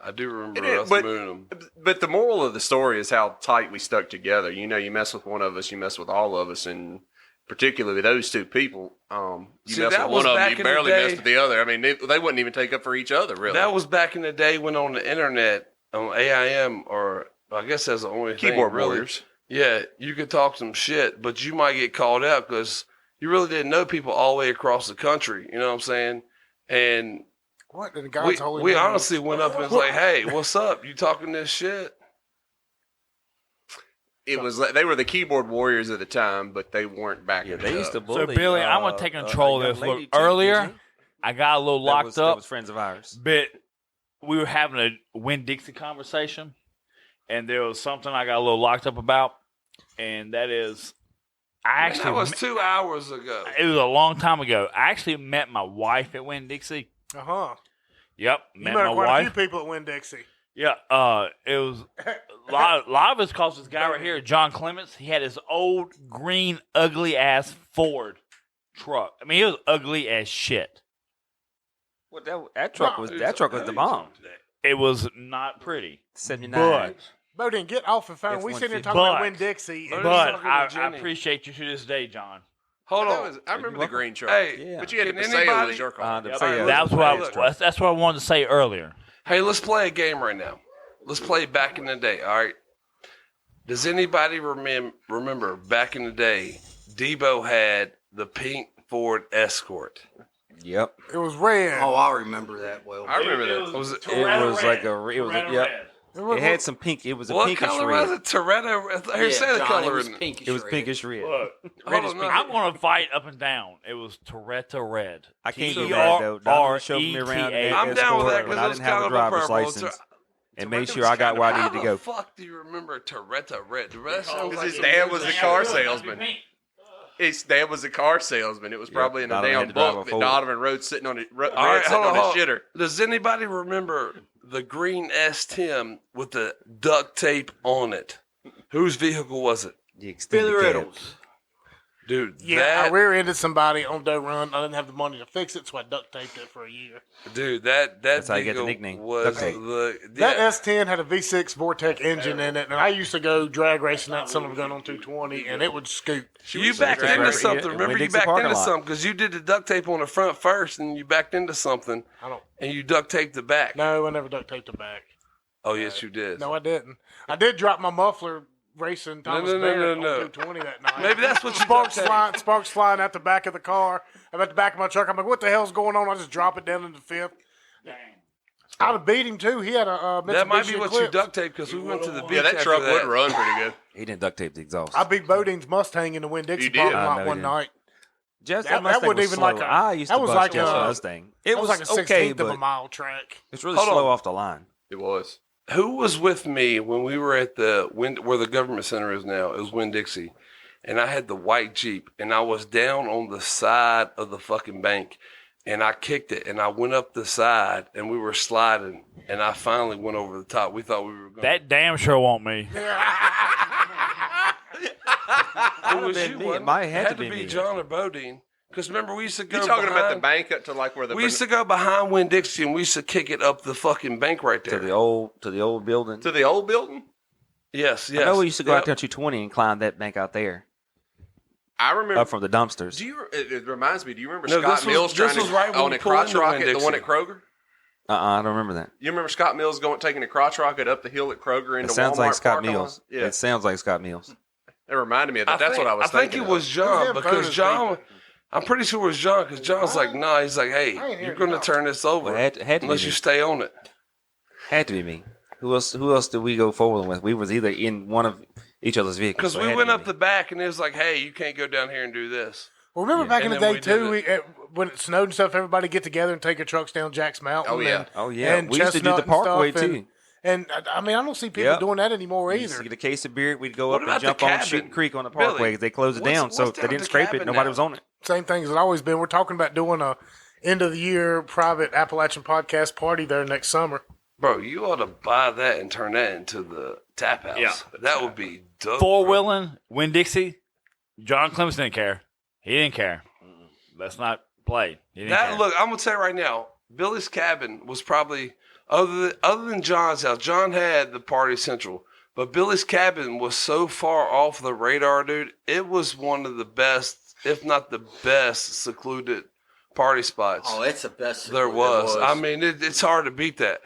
I do remember us mooning them. But the moral of the story is how tight we stuck together. You mess with one of us, you mess with all of us, and particularly those two people. You mess with one of them, you barely mess with the other. I mean, they wouldn't even take up for each other, really. That was back in the day when on the internet, on AIM, or I guess that's the only Keyboard thing, really. warriors. Yeah, you could talk some shit, but you might get called out because you really didn't know people all the way across the country. You know what I'm saying? And what? And the guy told we honestly went up and was like, hey, what's up? You talking this shit? It was they were the keyboard warriors at the time, but they weren't back. Yeah, they used to bully. So Billy, I'm gonna take control of this. Look, earlier I got a little locked up. That was friends of ours. But we were having a Winn-Dixie conversation, and there was something I got a little locked up about, and that is, that was 2 hours ago. It was a long time ago. I actually met my wife at Winn-Dixie. Yep, met my wife. Quite a few people at Winn-Dixie. Yeah, it was a lot of it's because this guy right here, John Clements, he had his old green ugly ass Ford truck. I mean, he was ugly as shit. What that truck was the bomb. It was not pretty. 79. Bowden, get off the phone. We sitting here talking about Winn-Dixie. But I appreciate you to this day, John. Hold on. I remember the green truck. Hey, but you had to say it was your car. That's what I wanted to say earlier. Hey, let's play a game right now. Let's play back in the day, all right? Does anybody remember back in the day, Debo had the pink Ford Escort? Yep. It was red. Oh, I remember that well. I remember that. It had some pink. It was a what pinkish color red. was it? Toretto? Say the color. It was pinkish It was red. pinkish red. I'm going to fight up and down. It was Toretto red. I can't get mad though. Donovan showed me around. I'm down with that when I because didn't have a driver's license, and made sure I got where I needed to go. How the fuck do you remember Toretto red? Because his dad was a car salesman. His dad was a car salesman. It was probably in a damn book that Donovan wrote sitting on his shitter. Does anybody remember the green S10 with the duct tape on it? Whose vehicle was it? The extended cab. Dude, I rear-ended somebody on Doe Run. I didn't have the money to fix it, so I duct taped it for a year. Dude, that's how you get the nickname. Was that S10 had a V6 Vortec engine in it, and I used to go drag racing that son of a gun on 220, and it would scoot. You backed into something. Remember, you backed into something because you did the duct tape on the front first, and you backed into something, and you duct taped the back. No, I never duct taped the back. Oh, yes, you did. No, I didn't. I did drop my muffler racing Thomas Barrett on 220 that night. Maybe that's what you sparks flying out the back of the car. I'm at the back of my truck. I'm like, what the hell's going on? I just drop it down in the fifth. Dang. I'd have beat him too. He had a Mitsubishi That might be what Eclipse. you duct taped because we went to the beach. Yeah, that truck would run pretty good. He didn't duct tape the exhaust. I beat Bodine's Mustang in the Winn-Dixie parking lot one night. Just that Mustang wasn't was even slow. like I used to bust like a Mustang. It was like a 16th of a mile track. It's really slow off the line. It was. Who was with me when we were at where the government center is now? It was Winn-Dixie. And I had the white Jeep, and I was down on the side of the fucking bank, and I kicked it, and I went up the side, and we were sliding, and I finally went over the top. We thought we were going. That damn sure won't me. It was you. It might have had to be John or Bodine. Because remember, we used to go. You talking about the bank up to like where the we used to go behind Winn-Dixie, and we used to kick it up the fucking bank right there to the old building. To the old building. Yes. I know we used to go out there on 220 and climb that bank out there. I remember up from the dumpsters. It reminds me. Do you remember Scott Mills trying to own a crotch rocket, the one at Kroger? I don't remember that. You remember Scott Mills taking a crotch rocket up the hill at Kroger into It sounds Walmart like Scott parking lot? Mills. Yeah, It sounds like Scott Mills. it reminded me of that. That's what I was thinking. I think it of. was John Who's because them John. photos, I'm pretty sure it was John because John's like, nah. He's like, hey, I ain't you're hearing going to no. turn this over Well, had to unless be you me. stay on it. Had to be me. Who else did we go forward with? We was either in one of each other's vehicles. Because so it we had went to up be the me. back and it was like, hey, you can't go down here and do this. Well, remember back in And the then day we did too, when it snowed and stuff, everybody get together and take their trucks down Jack's Mountain. Oh, yeah. and, Oh yeah, and we used to do the Chestnut and Parkway stuff, too. And I mean, I don't see people Yep. doing that anymore We used to either. get a case of beer. We'd go What up and about the jump on cabin? Shooting Creek on the Billy, Parkway because they closed it what's- down, so what's they down didn't the scrape it. cabin Nobody now? was on it. Same thing as it always been. We're talking about doing a end of the year private Appalachian podcast party there next summer. Bro, you ought to buy that and turn that into the tap house. Yeah. That would be dope. Four bro. wheeling, Win Dixie. John Clements didn't care. He didn't care. Let's not play. He didn't That care. look, I'm gonna tell you right now. Billy's cabin was probably other than John's house. John had the party central, but Billy's cabin was so far off the radar, dude. It was one of the best, if not the best, secluded party spots Oh, it's the best. there was. It I mean, it's hard to beat that.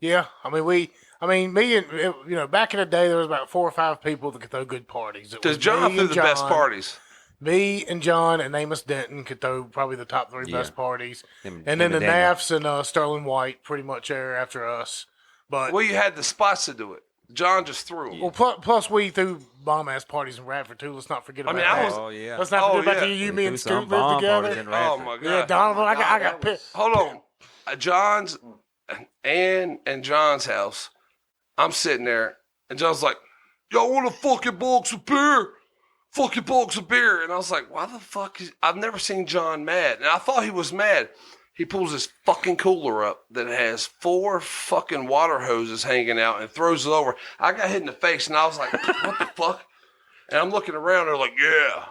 Yeah, me and back in the day there was about 4 or 5 people that could throw good parties. It Because was John me threw and the best John. parties. Me and John and Amos Denton could throw probably the top 3 Yeah. best parties, Him and then the Daniel. Naffs and Sterling White pretty much are after us. But Well, you had the spots to do it. John just threw 'em. well, plus we threw bomb ass parties in Radford too. Let's not forget I about mean, I that. was- Oh yeah. Let's not forget Oh, about yeah. you, We me, threw and some Scoot lived bomb parties together. in Oh Radford. my god! Yeah, Donovan, I got pissed. Hold on. John's and John's house. I'm sitting there, and John's like, "Y'all want a fucking box of beer? Fucking box of beer." And I was like, "Why the fuck is?" I've never seen John mad, and I thought he was mad. He pulls his fucking cooler up that has 4 fucking water hoses hanging out and throws it over. I got hit in the face, and I was like, "What the fuck?" And I'm looking around. They're like, "Yeah."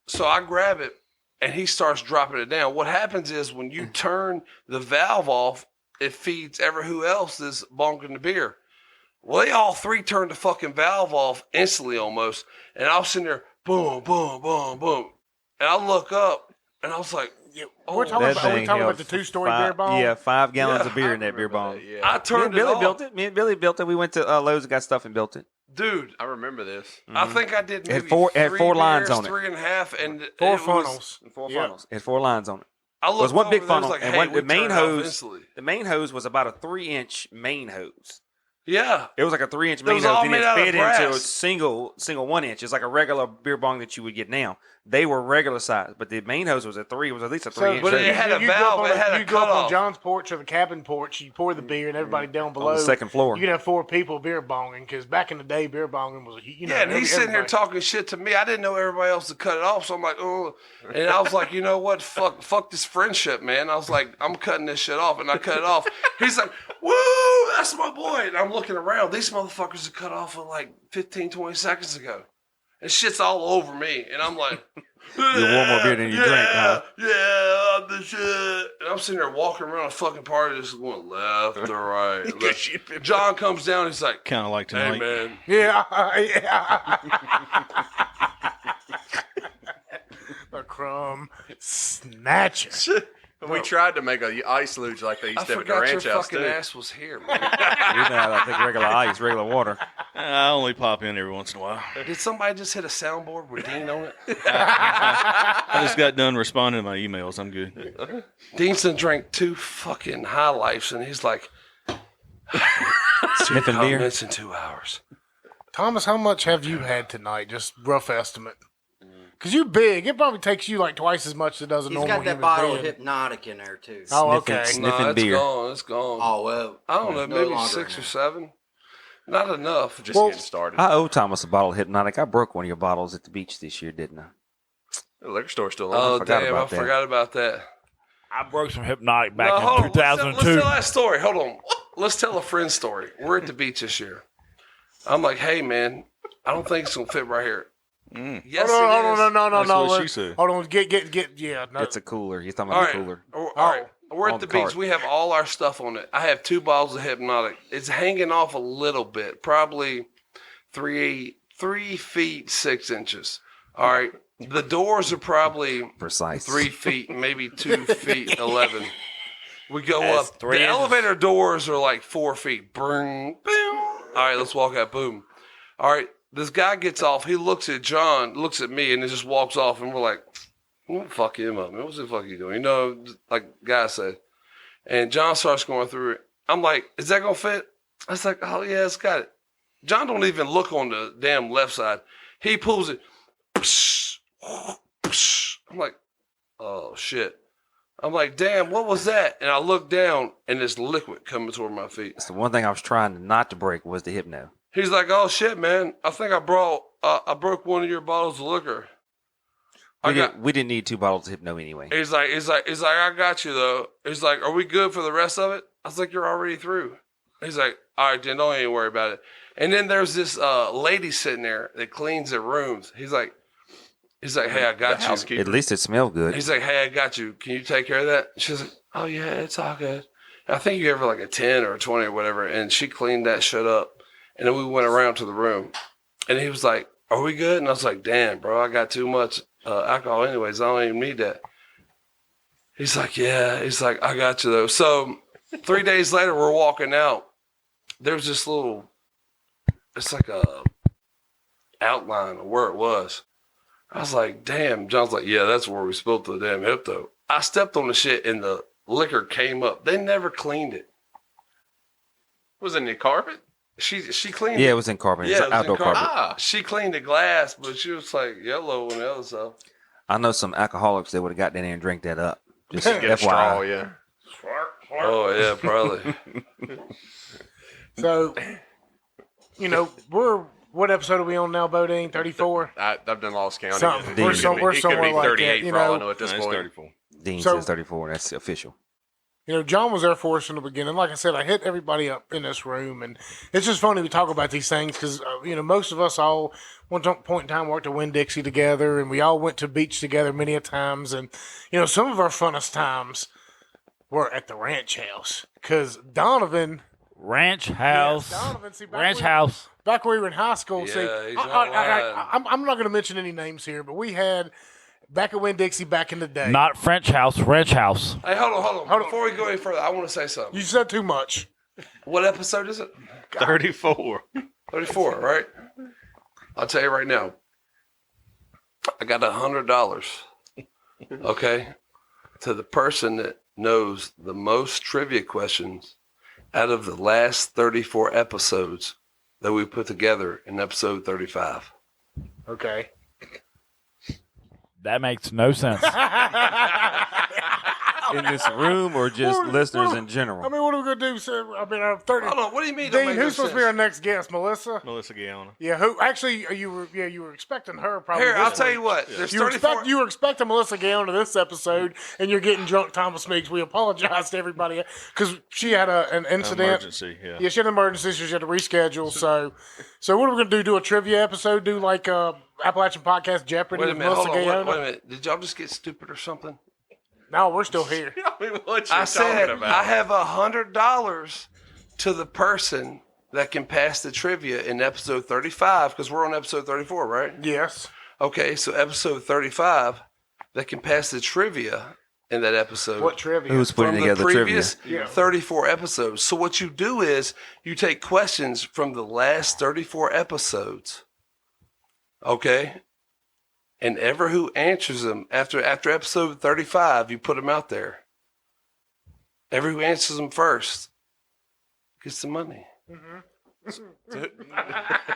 So I grab it, and he starts dropping it down. What happens is when you turn the valve off, it feeds every who else is bonking the beer. Well, they all 3 turned the fucking valve off instantly almost. And I was sitting there, boom, boom, boom, boom. And I look up, and I was like, We're talking That about, are we thing talking held about the 2-story five- beer bong? Yeah, 5 gallons Yeah, of beer I in that beer Remember bong. that, yeah. I Me and turned it Billy off. built it. Me and Billy built it. We went to Lowe's and got stuff and built it. Dude, I remember this. I think I did It had maybe four- it had 3 4 lines beers, on it. 3.5, and 4 it was- funnels. And 4 Yeah. funnels. It had 4 lines on it. I It was looked one over, big there, it funnel, was like, and hey, one, we the main turned it off hose. instantly. The main hose was about a 3-inch main hose. Yeah. It was like a 3-inch It main was hose. all Then made it out of fit into a brass. single 1-inch. It's like a regular beer bong that you would get now. They were regular size, but the main hose was a 3. It was at least a 3-inch. But hose. it had a you go up valve, on it had a you go up on cutoff. John's porch or the cabin porch, you pour the beer, and everybody down below. on the second floor. You could have 4 people beer bonging, because back in the day, beer bonging was, Yeah, and he's sitting here everybody- talking shit to me. I didn't know everybody else to cut it off, so I'm like, oh. And I was like, you know what? Fuck this friendship, man. I was like, I'm cutting this shit off, and I cut it off. He's like, woo, that's my boy. And I'm looking around. These motherfuckers are cut off like 15, 20 seconds ago. And shit's all over me. And I'm like, You want more beer than you drink, huh? Yeah, I'm the shit. And I'm sitting there walking around a fucking party just going left or right. left. John comes down. He's like, Kind of like hey, tonight. man. Yeah, yeah. The crumb snatcher. We tried to make a ice luge like they used I to have at the forgot your ranch house fucking too. ass was here, man. We didn't have, I think, regular ice, regular water. I only pop in every once in a while. Did somebody just hit a soundboard with Dean on it? I just got done responding to my emails. I'm good. Deanson drank 2 fucking High Lifes, and he's like, Sniffing beer. comments in 2 hours. Thomas, how much have you had tonight? Just rough estimate. Because you're big. It probably takes you like twice as much as it does a He's normal got that human bottle being. of Hypnotic in there too. Oh, Sniffing- okay. sniffing Nah, it's beer. gone. It's gone. Oh well. I don't know, No maybe longer 6 in or there. 7. Not enough. Just Well, getting started. I owe Thomas a bottle of Hypnotic. I broke one of your bottles at the beach this year, didn't I? The liquor store's still Oh, on. forgot damn, I about that. forgot about that. I broke some Hypnotic back No, hold in on. 2002. Let's tell that story. Hold on. Let's tell a friend story. We're at the beach this year. I'm like, hey, man, I don't think it's going to fit right here. Yes, Hold on, it hold is. on, no. That's what let- she said. Hold on, get, yeah. No. It's a cooler. You're talking All about right. the cooler. All right. We're On at the the beach. cart. We have all our stuff on it. I have 2 bottles of Hypnotic. It's hanging off a little bit, probably 3 feet 6 inches. All right. The doors are probably Precise. 3 feet, maybe 2 feet 11. We go That's up. 3 The inches. elevator doors are like 4 feet. Boom, boom. All right, let's walk out. Boom. All right, this guy gets off. He looks at John, looks at me, and then just walks off. And we're like, "What fuck him up, man? What's the fuck you doing?" You know, like guy said. And John starts going through it. I'm like, "Is that gonna fit?" I was like, "Oh yeah, it's got it." John don't even look on the damn left side. He pulls it. I'm like, "Oh shit." I'm like, "Damn, what was that?" And I look down, and there's liquid coming toward my feet. That's the one thing I was trying not to break was the hypno. He's like, "Oh shit, man! I think I broke one of your bottles of liquor." We didn't need 2 bottles of hypno anyway. He's like, "I got you though." He's like, "Are we good for the rest of it?" I was like, "You're already through." He's like, "All right, then don't even worry about it." And then there's this lady sitting there that cleans their rooms. He's like, "Hey, I got you." Housekeeper. At least it smelled good. He's like, "Hey, I got you. Can you take care of that?" She's like, "Oh yeah, it's all good." And I think you gave her like a 10 or a 20 or whatever, and she cleaned that shit up. And then we went around to the room, and he was like, "Are we good?" And I was like, "Damn, bro, I got too much alcohol anyways. I don't even need that." He's like, "Yeah." He's like, "I got you though." So 3 days later, we're walking out. There's this little, it's like a outline of where it was. I was like, "Damn." John's like, "Yeah, that's where we spilled the damn hypno." I stepped on the shit and the liquor came up. They never cleaned it. Was it in the carpet? She cleaned Yeah, it. it was in carpet. Yeah, It's it was in outdoor carpet. carpet. She cleaned the glass, but she was like yellow on the other side. I know some alcoholics that would have got in there and drank that up. Just Get a FYI. straw, yeah. Oh yeah, probably. So, what episode are we on now, Bodine? 34? I've done lost count. Something. It We're could be- somewhere it could be like that, 38 for all I know at this That's point. 34. Dean So- says 34. That's official. John was there for us in the beginning. Like I said, I hit everybody up in this room, and it's just funny we talk about these things because, most of us all, one point in time, worked at Winn-Dixie together, and we all went to beach together many a times. And, some of our funnest times were at the ranch house because Donovan, Ranch house. Donovan, see, back Ranch when- house. back when we were in high school, Yeah, see, he's not lying. I'm not going to mention any names here, but we had back at Winn-Dixie back in the day. Not French house. Ranch house. Hey, hold on. Before we go any further, I want to say something. You said too much. What episode is it? 34. 34, right? I'll tell you right now. I got $100. Okay, to the person that knows the most trivia questions out of the last 34 episodes that we put together in episode 35. Okay. That makes no sense. In this room or just listeners in general? I mean, what are we going to do? So, I mean, 30. Hold on, what do you mean? don't Dean, make no who's supposed to be sense? our next guest? Melissa? Melissa Guyana. Yeah, who? Actually, you were expecting her probably. Here, this I'll tell week. you what. There's You were, 34. you were expecting Melissa Gale to this episode, and you're getting drunk Thomas Meeks. We apologize to everybody because she had an incident. Emergency, yeah. Yeah, she had an emergency, so she had to reschedule. So what are we going to do? Do a trivia episode? Do like Appalachian Podcast Jeopardy Wait a with minute. Melissa Hold on. Gale? Wait a minute. Did y'all just get stupid or something? No, we're still here. I mean, what you I said talking about? I have $100 to the person that can pass the trivia in episode 35 because we're on episode 34, right? Yes. Okay, so episode 35 that can pass the trivia in that episode. What trivia? Who's putting from together the trivia? previous 34 episodes. So what you do is you take questions from the last 34 episodes, okay? And ever who answers them after episode 35, you put them out there. Ever who answers them first gets the money.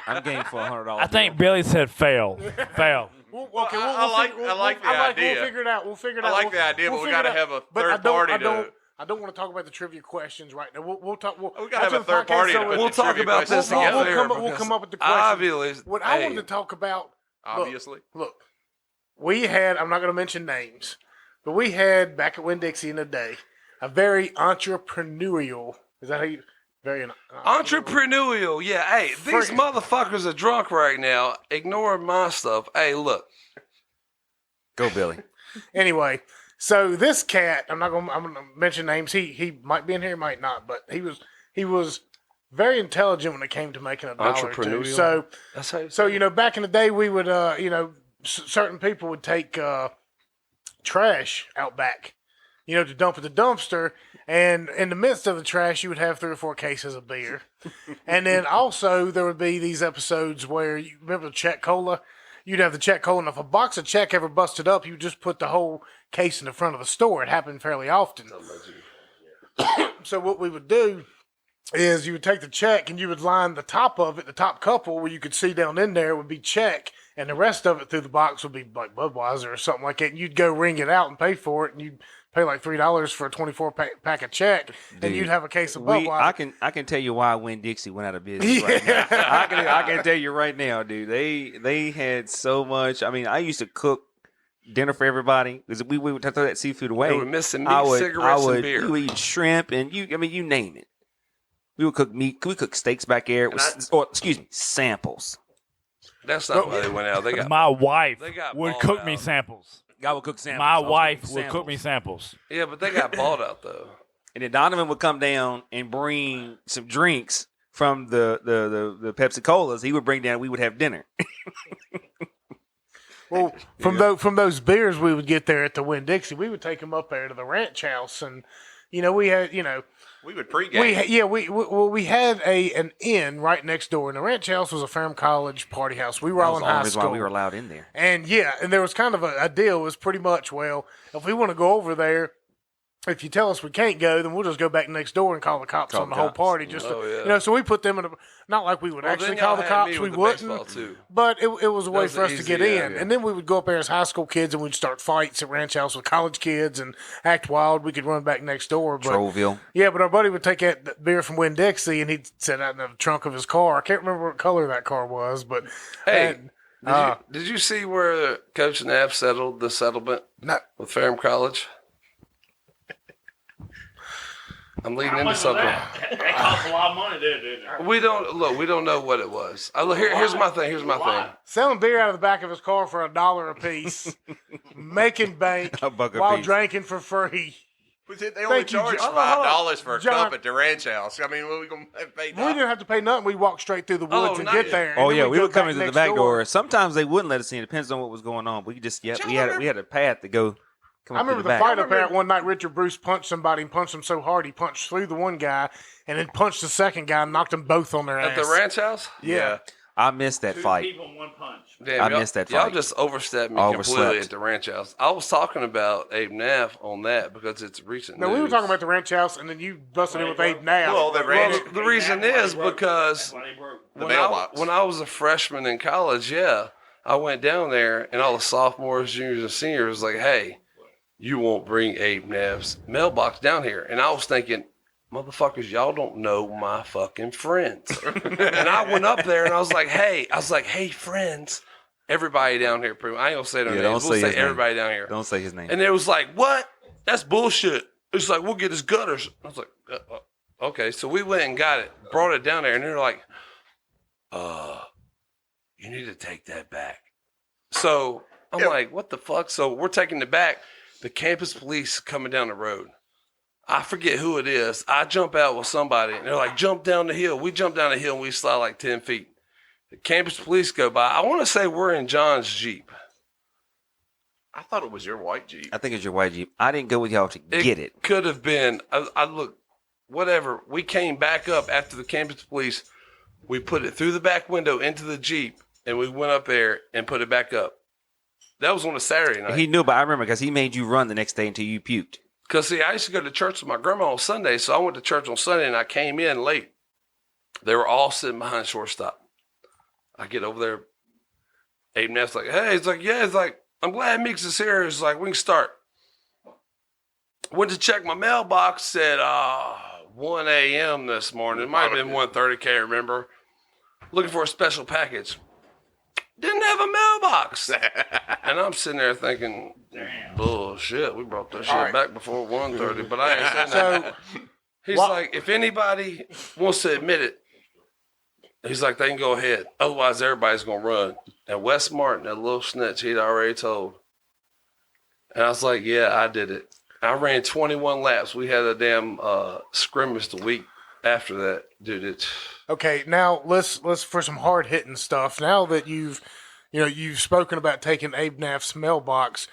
I'm game for $100. I think Billy said fail. Fail. Okay, I like the idea. We'll figure it out. We'll figure it I out. like the idea, but we figure gotta it out. have a But third party to- I don't want to talk about the trivia questions right now. We'll talk. We gotta have a third party to put We'll the talk trivia about questions this off together. air we'll because come up with the questions. obviously, What I hey, wanted to talk about. Obviously. Look, we had. I'm not going to mention names, but we had back at Winn-Dixie in the day a very entrepreneurial. Is that how you? Very entrepreneurial. Yeah, hey, these Freaking- motherfuckers are drunk right now, ignoring my stuff. Hey, look. Go, Billy. Anyway, so this cat, I'm gonna mention names. He might be in here, he might not, but he was very intelligent when it came to making a dollar or two. Entrepreneurial? That's how you So back in the day, we would certain people would take trash out back to dump at the dumpster. And in the midst of the trash, you would have 3 or 4 cases of beer. And then also there would be these episodes where you remember the Czech Cola? You'd have the Czech Cola, and if a box of Czech ever busted up, you would just put the whole case in the front of the store. It happened fairly often. So what we would do is you would take the Czech and you would line the top of it, the top couple where you could see down in there would be Czech, and the rest of it through the box would be like Budweiser or something like that. And you'd go ring it out and pay for it, and you'd pay like $3 for a 24 pack of Czech, and you'd have a case of Budweiser. I can tell you why Winn-Dixie went out of business right now. I can tell you right now, dude. They had so much. I mean, I used to cook dinner for everybody because we would throw that seafood away. They were missing meat, cigarettes, and beer. We would eat shrimp, and you name it. We would cook meat. We cook steaks back there. Samples. That's not why they went out. They got My wife they got would balled cook me out. samples. God would cook samples. My wife would cook me samples. Yeah, but they got balled out though. And then Donovan would come down and bring some drinks from the Pepsi Colas. He would bring down. We would have dinner. Well, from those beers we would get there at the Winn-Dixie, we would take them up there to the ranch house, and we had We would pregame. we had an inn right next door, and the ranch house was a Ferrum College party house. We were all in high That's school. why we were allowed in there. And there was kind of a deal. It was pretty much, well, if we want to go over there, if you tell us we can't go, then we'll just go back next door and call the cops on the whole party. So we put them in not like we would actually call the cops. We wouldn't. But it was a way for us to get in. Yeah. And then we would go up there as high school kids and we'd start fights at ranch house with college kids and act wild. We could run back next door. But, Trollville. yeah, but our buddy would take that beer from Winn-Dixie and he'd sit out in the trunk of his car. I can't remember what color that car was, but Hey, did you see where Coach Knapp settled the settlement with Ferrum College? I'm leading into something. That costs a lot of money, didn't it? We don't know what it was. Here's my thing. selling beer out of the back of his car for $1 a piece, making bank $1 a while piece. drinking for free. They only Thank you, charge John. $5 for a John. cup at the ranch house. I mean, what are we going to pay? We didn't have to pay nothing. We walked straight through the woods and not get yet. there. Oh And yeah, then we go would come back into the next back door. door. Sometimes they wouldn't let us in. It depends on what was going on. We just we had a path to go. Come I up to remember the back. fight up there one night. Richard Bruce punched somebody and punched him so hard he punched through the one guy and then punched the second guy and knocked them both on their At ass. the ranch house? Yeah. I missed that fight. People in one punch. Damn, I y'all- missed that Y'all fight. just overstepped me Overslept. completely at the ranch house. I was talking about Abe Naff on that because it's recent No, news. we were talking about the ranch house, and then you busted in with Abe now. Well, the ranch, The reason is because the mailbox. when I was a freshman in college, I went down there and all the sophomores, juniors, and seniors was like, hey, you won't bring Abe Naff's mailbox down here. And I was thinking, motherfuckers, y'all don't know my fucking friends. And I went up there and I was like, hey, friends. Everybody down here, I ain't gonna say their Yeah, names. don't We'll say say his name. everybody down here. Don't say his name. And it was like, what? That's bullshit. It's like, we'll get his gutters. I was like, okay. So we went and got it, brought it down there, and they're like, you need to take that back. So I'm like, what the fuck? So we're taking it back. The campus police coming down the road. I forget who it is. I jump out with somebody, and they're like, jump down the hill. We jump down the hill, and we slide like 10 feet. The campus police go by. I want to say we're in John's Jeep. I thought it was your white Jeep. I think it's your white Jeep. I didn't go with y'all to get it. Could have been. I look, whatever. We came back up after the campus police. We put it through the back window into the Jeep, and we went up there and put it back up. That was on a Saturday night. He knew, but I remember because he made you run the next day until you puked. Because, see, I used to go to church with my grandma on Sunday, so I went to church on Sunday, and I came in late. They were all sitting behind shortstop. I get over there. Abe Neff's like, hey. He's like, yeah. He's like, I'm glad Meeks is here. He's like, we can start. Went to check my mailbox at 1 a.m. this morning. It might have been 1:30, can't remember. Looking for a special package. Didn't have a mailbox. And I'm sitting there thinking, bullshit, we brought that shit back before 1:30, but I ain't saying that. He's like, if anybody wants to admit it, he's like, they can go ahead. Otherwise, everybody's going to run. And Wes Martin, that little snitch, he'd already told. And I was like, yeah, I did it. I ran 21 laps. We had a damn scrimmage the week after that. Dude, Okay, now let's for some hard hitting stuff. Now that you've spoken about taking Abe Naff's mailbox,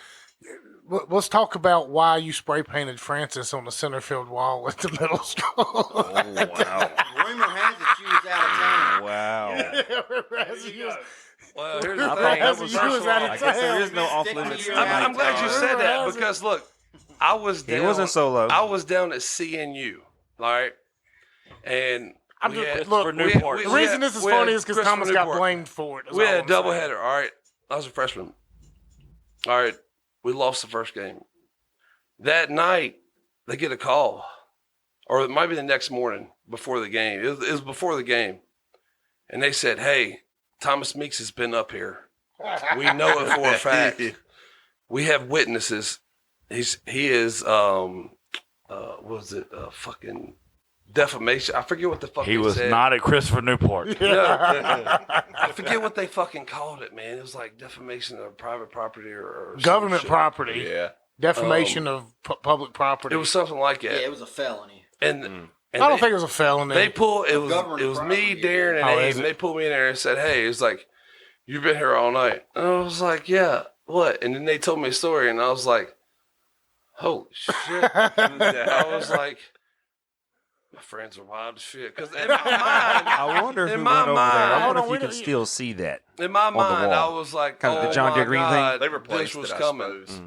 let's talk about why you spray painted Francis on the center field wall at the middle school. Oh, wow. Rumor has it you was out of town. Wow. Well, here's the I thing. thought that was- You was out of I guess there town. is no off limits. I'm glad you said that because look, I was He down. wasn't solo. I was down at CNU, all right, and I'm we just, had- look, for Newport. the reason this is we had funny is because Chris Thomas from got Newport. blamed for it. is We all had a I'm saying. doubleheader. All right, I was a freshman. All right, we lost the first game. That night, they get a call, or it might be the next morning before the game. It was before the game, and they said, "Hey, Thomas Meeks has been up here. We know it for a fact. We have witnesses. He is what was it? Fucking defamation. I forget what the fuck He they was said. not at Christopher Newport. I forget what they fucking called it, man. It was like defamation of private property or some Government shit. property, Yeah. defamation of public property. It was something like Yeah, that. it was a felony. And, I don't think it was a felony. they pulled it was Government me, property. Darren, and Oh, Abe, is and it? they pulled me in there and said, "Hey," it was like, "You've been here all night." And I was like, "Yeah, what?" And then they told me a story, and I was like, "Holy shit!" I was like, "My friends are wild as shit." Because in my mind, I wonder if In we my went over there. mind- I Hold wonder on, if you we can don't- still see that. in my the mind, I wall. was like, Kind of "Oh the John my Deere Green thing? God, They replaced this was it, I coming." suppose.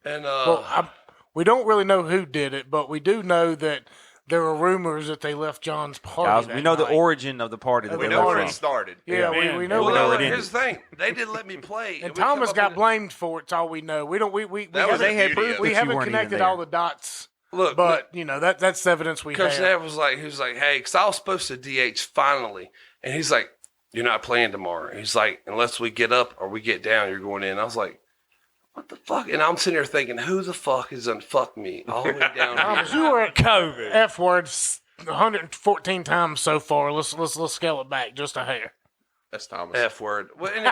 And well, we don't really know who did it, but we do know that there were rumors that they left John's party. Guys, that we know the night. origin of the party that We they We know left where it from. started. Yeah, we know. well, know where it it ended. here's the thing: they didn't let me play, And we come Thomas up got in- blamed for it. It's all we know. We don't. We That was haven't, the beauty of it. we That you haven't weren't even connected there. all the dots. Look, But you know that's evidence we Coach have. Nav was like, "Hey," because I was supposed to DH finally, and he's like, "You're not playing tomorrow." He's like, "Unless we get up or we get down, you're going in." I was like, "What the fuck?" And I'm sitting there thinking, "Who the fuck is gonna fuck me all the way down Thomas, here?" you were at COVID. F words 114 times so far. Let's scale it back just a hair. That's Thomas. F word. Well, anyway,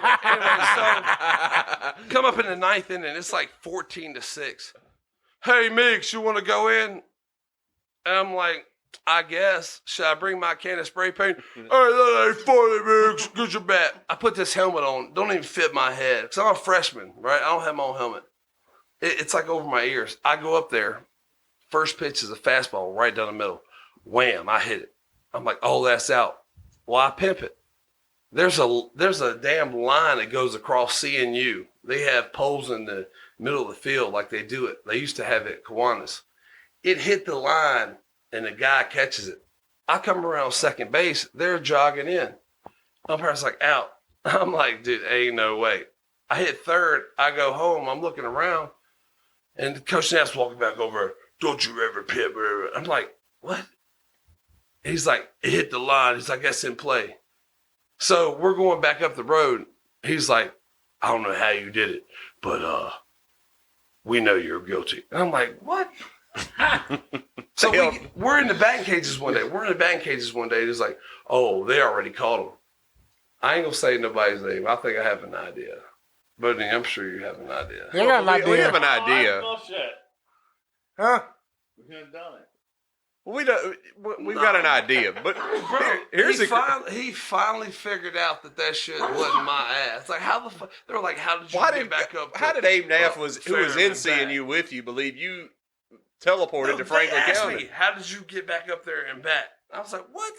so come up in the ninth inning, it's like 14-6. Hey, Meeks, you want to go in? And I'm like, I guess. Should I bring my can of spray paint? Hey, that ain't funny, Meeks. Get your bat. I put this helmet on. Don't even fit my head. Because I'm a freshman, right? I don't have my own helmet. It's like over my ears. I go up there. First pitch is a fastball right down the middle. Wham, I hit it. I'm like, oh, that's out. Well, I pimp it. There's a damn line that goes across CNU. They have poles in the middle of the field like they do it. They used to have it at Kiwanis. It hit the line, and the guy catches it. I come around second base. They're jogging in. Umpire's like, out. I'm like, dude, ain't no way. I hit third. I go home. I'm looking around, and Coach Knapp's walking back over. Don't you ever pip. I'm like, what? He's like, it hit the line. He's like, that's in play. So we're going back up the road. He's like, I don't know how you did it, but we know you're guilty. And I'm like, what? So we're in the batting cages one day. He's like, oh, they already caught him. I ain't gonna say nobody's name. I think I have an idea. But I'm sure you have an idea. They got an idea. We have an idea. Huh? We could have done it. We don't. We've got an idea, but here's he finally figured out that shit wasn't my ass. Like, how the fuck? They were like, how did you get back up? How did Abe Naff who was in seeing CNU with you believe you teleported to Franklin they asked County? me, how did you get back up there and back? I was like, what?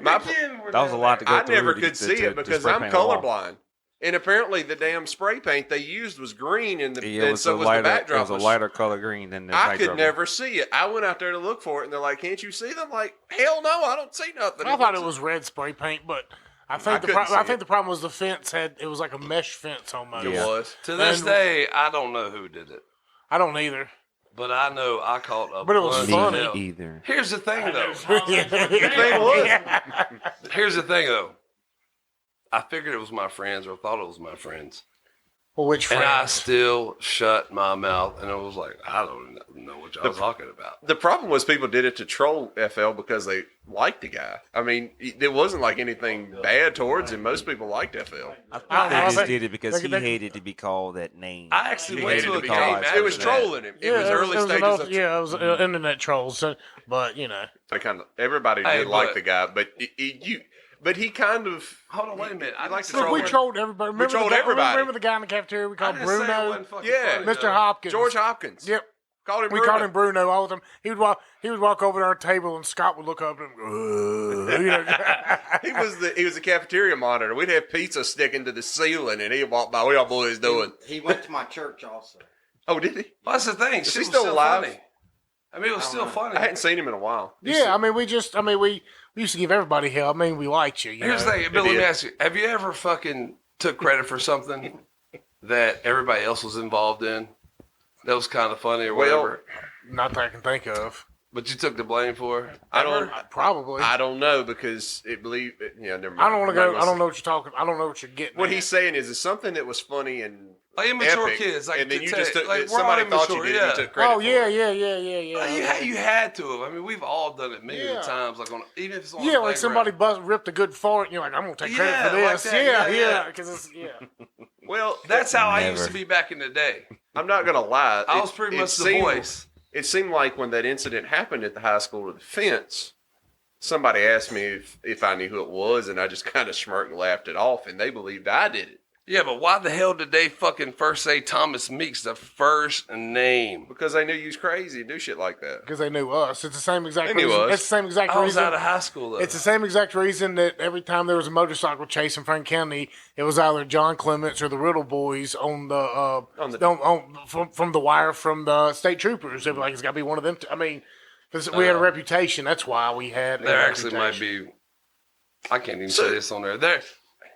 My- That was a lot to go I through. never to could get see to it because spray I'm paint the wall. colorblind. And apparently the damn spray paint they used was green, and Yeah, it was so a was lighter. the backdrop. It was a lighter color green than the I backdrop. could never see it. I went out there to look for it, and they're like, "Can't you see them?" I'm like, hell no, I don't see nothing. I thought it was red spray paint, but I think couldn't see the problem was the fence it was like a mesh fence almost. It was. To this And- day, I don't know who did it, I don't either. but I know I caught a But it was bunch Me of funny. hell. either. Here's the thing, though. Yeah. Here's the thing, though. I figured it was my friends, or thought it was my friends. Well, which And I friends? still shut my mouth, and I was like, I don't know what y'all talking about. The problem was people did it to troll FL because they liked the guy. I mean, it wasn't like anything bad towards him. Most people liked FL. I think I they think- just did it because they- he hated to be called that name. I actually He went hated to to a be game called. after It was that. trolling him. It was Yeah, early it was stages an, of yeah, it was internet trolls. So, but you know, they kind of everybody Hey, did like but- the guy, but But he kind of Hold on, wait a minute. I like to didn't say troll We one- trolled everybody. Remember trolled the guy, everybody. Remember the guy in the cafeteria we I called didn't say it Bruno? wasn't fucking Yeah. funny, Mr. though. Hopkins. George Hopkins. Yep. Called him We Bruno. called him Bruno all the time. He would walk over to our table and Scott would look up at him. You know. He was the cafeteria monitor. We'd have pizza sticking to the ceiling, and he'd walk by. What y'all boys doing? He went to my church also. Oh, did he? Well, that's the thing. Is Shit he was still alive? Funny. I mean, it was still funny. I hadn't seen him in a while. Yeah, I mean, we used to give everybody hell. I mean, we liked you. Here's know? the thing, Bill. Let me did. ask you: have you ever fucking took credit for something that everybody else was involved in? That was kind of funny or Well, whatever, Not that I can think of. but you took the blame for it? I don't. Probably. I don't know because never mind. I don't want to go. I'm not I don't gonna know what you're talking. I don't know what you're getting. What at. he's saying is it's something that was funny and Like immature epic, kids, like and then to you tell just you, took like, we're somebody all thought you immature, did it. yeah. You took credit. Oh for yeah, it. yeah. You had to have. I mean, we've all done it millions Yeah. of times. Like on even if it's on Yeah, a like somebody ripped a good fart, and you're like, I'm gonna take credit for Yeah, this. like that. Yeah, Yeah. because it's Well, That's how I Never. used to be back in the day. I'm not gonna lie. I was pretty much the seemed- voice. It seemed like when that incident happened at the high school defense, somebody asked me if I knew who it was, and I just kind of smirked and laughed it off, and they believed I did it. Yeah, but why the hell did they fucking first say Thomas Meeks, the first name? Because they knew you was crazy and do shit like that. because they knew us. It's the same exact They knew reason. us. It's the same exact I was reason. out of high school though. It's the same exact reason that every time there was a motorcycle chase in Frank County, it was either John Clements or the Riddle Boys on the from the wire from the state troopers. They were like, it's got to be one of them. I mean, 'cause we had a reputation. That's why we had. There a actually might reputation. be. I can't even say this on there. There.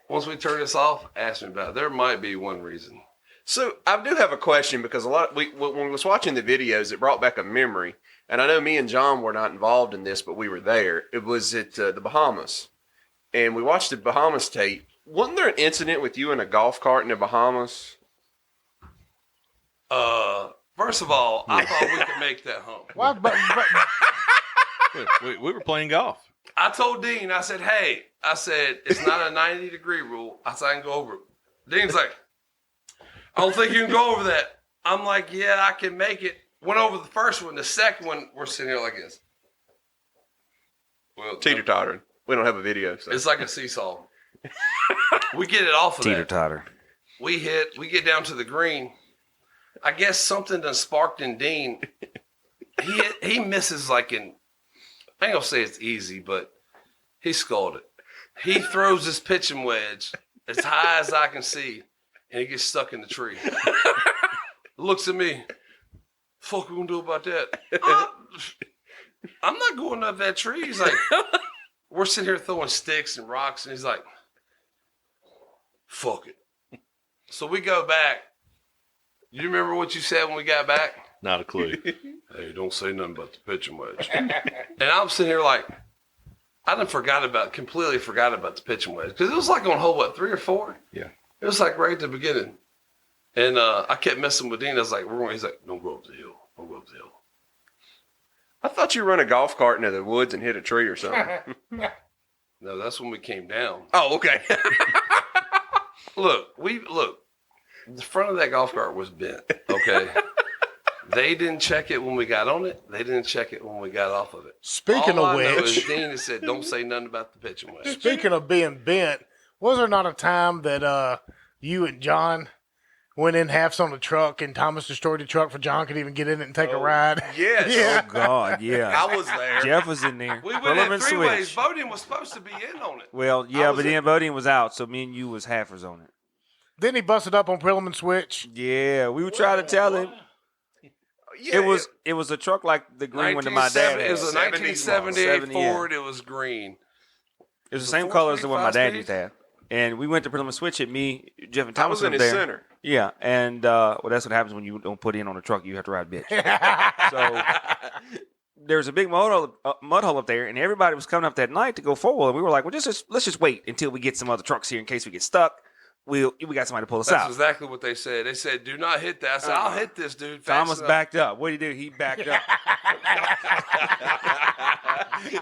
Once we turn this off, ask me about it. There might be one reason. So I do have a question because when we was watching the videos, it brought back a memory. And I know me and John were not involved in this, but we were there. It was at the Bahamas, and we watched the Bahamas tape. Wasn't there an incident with you in a golf cart in the Bahamas? First of all, I thought we could make that hump. Well, but We were playing golf. I told Dean, I said, hey, it's not a 90-degree rule. I said, I can go over it. Dean's like, I don't think you can go over that. I'm like, yeah, I can make it. Went over the first one. The second one, we're sitting here like this. Well, Teeter-tottering. We don't have a video. So. it's like a seesaw. We get it off of Teeter that. totter. We get down to the green. I guess something done sparked in Dean. He misses like in, I ain't gonna say it's easy, but he scored it. He throws this pitching wedge as high as I can see, and he gets stuck in the tree. Looks at me. Fuck we gonna do about that? I'm not going up that tree. He's like, we're sitting here throwing sticks and rocks, and he's like, fuck it. So we go back. You remember what you said when we got back? Not a clue. Hey, don't say nothing about the pitching wedge. And I'm sitting here like, I completely forgot about the pitching wedge. Because it was like on hole, 3 or 4? Yeah. It was like right at the beginning. And I kept messing with Dean. I was like, he's like, don't go up the hill. Don't go up the hill. I thought you run a golf cart into the woods and hit a tree or something. No, that's when we came down. Oh, okay. Look, the front of that golf cart was bent, okay? They didn't check it when we got on it. They didn't check it when we got off of it. speaking All of I know is which, Dean has said, don't say nothing about the pitching wedge. speaking of being bent, was there not a time that you and John went in halves on the truck and Thomas destroyed the truck for John could even get in it and take a ride? Yes. Yeah. Oh God, yeah. I was there. Jeff was in there. We went Pull him in and 3 ways. switch. Bowden was supposed to be in on it. Well, I yeah, was but then Bodine was out, so me and you was halfers on it. Then he busted up on Pull and Switch. Yeah, we were trying to tell him. Yeah, It was a truck like the green one that my dad It had. was a 70s 1978 model. 70, yeah. Ford. It was green. It was the same four color as speed, the one my five dad speed? used to have. And we went to Preliminary Switch at me, Jeff and I Thomas was in were his there. center. Yeah, and well, that's what happens when you don't put in on a truck. You have to ride bitch. So there was a big mud hole up there, and everybody was coming up that night to go forward. And we were like, well, let's just wait until we get some other trucks here in case we get stuck. We got somebody to pull us That's out. exactly what they said. They said, do not hit that. I said, I'll hit this dude. fast Thomas enough." backed up. What did he do? He backed up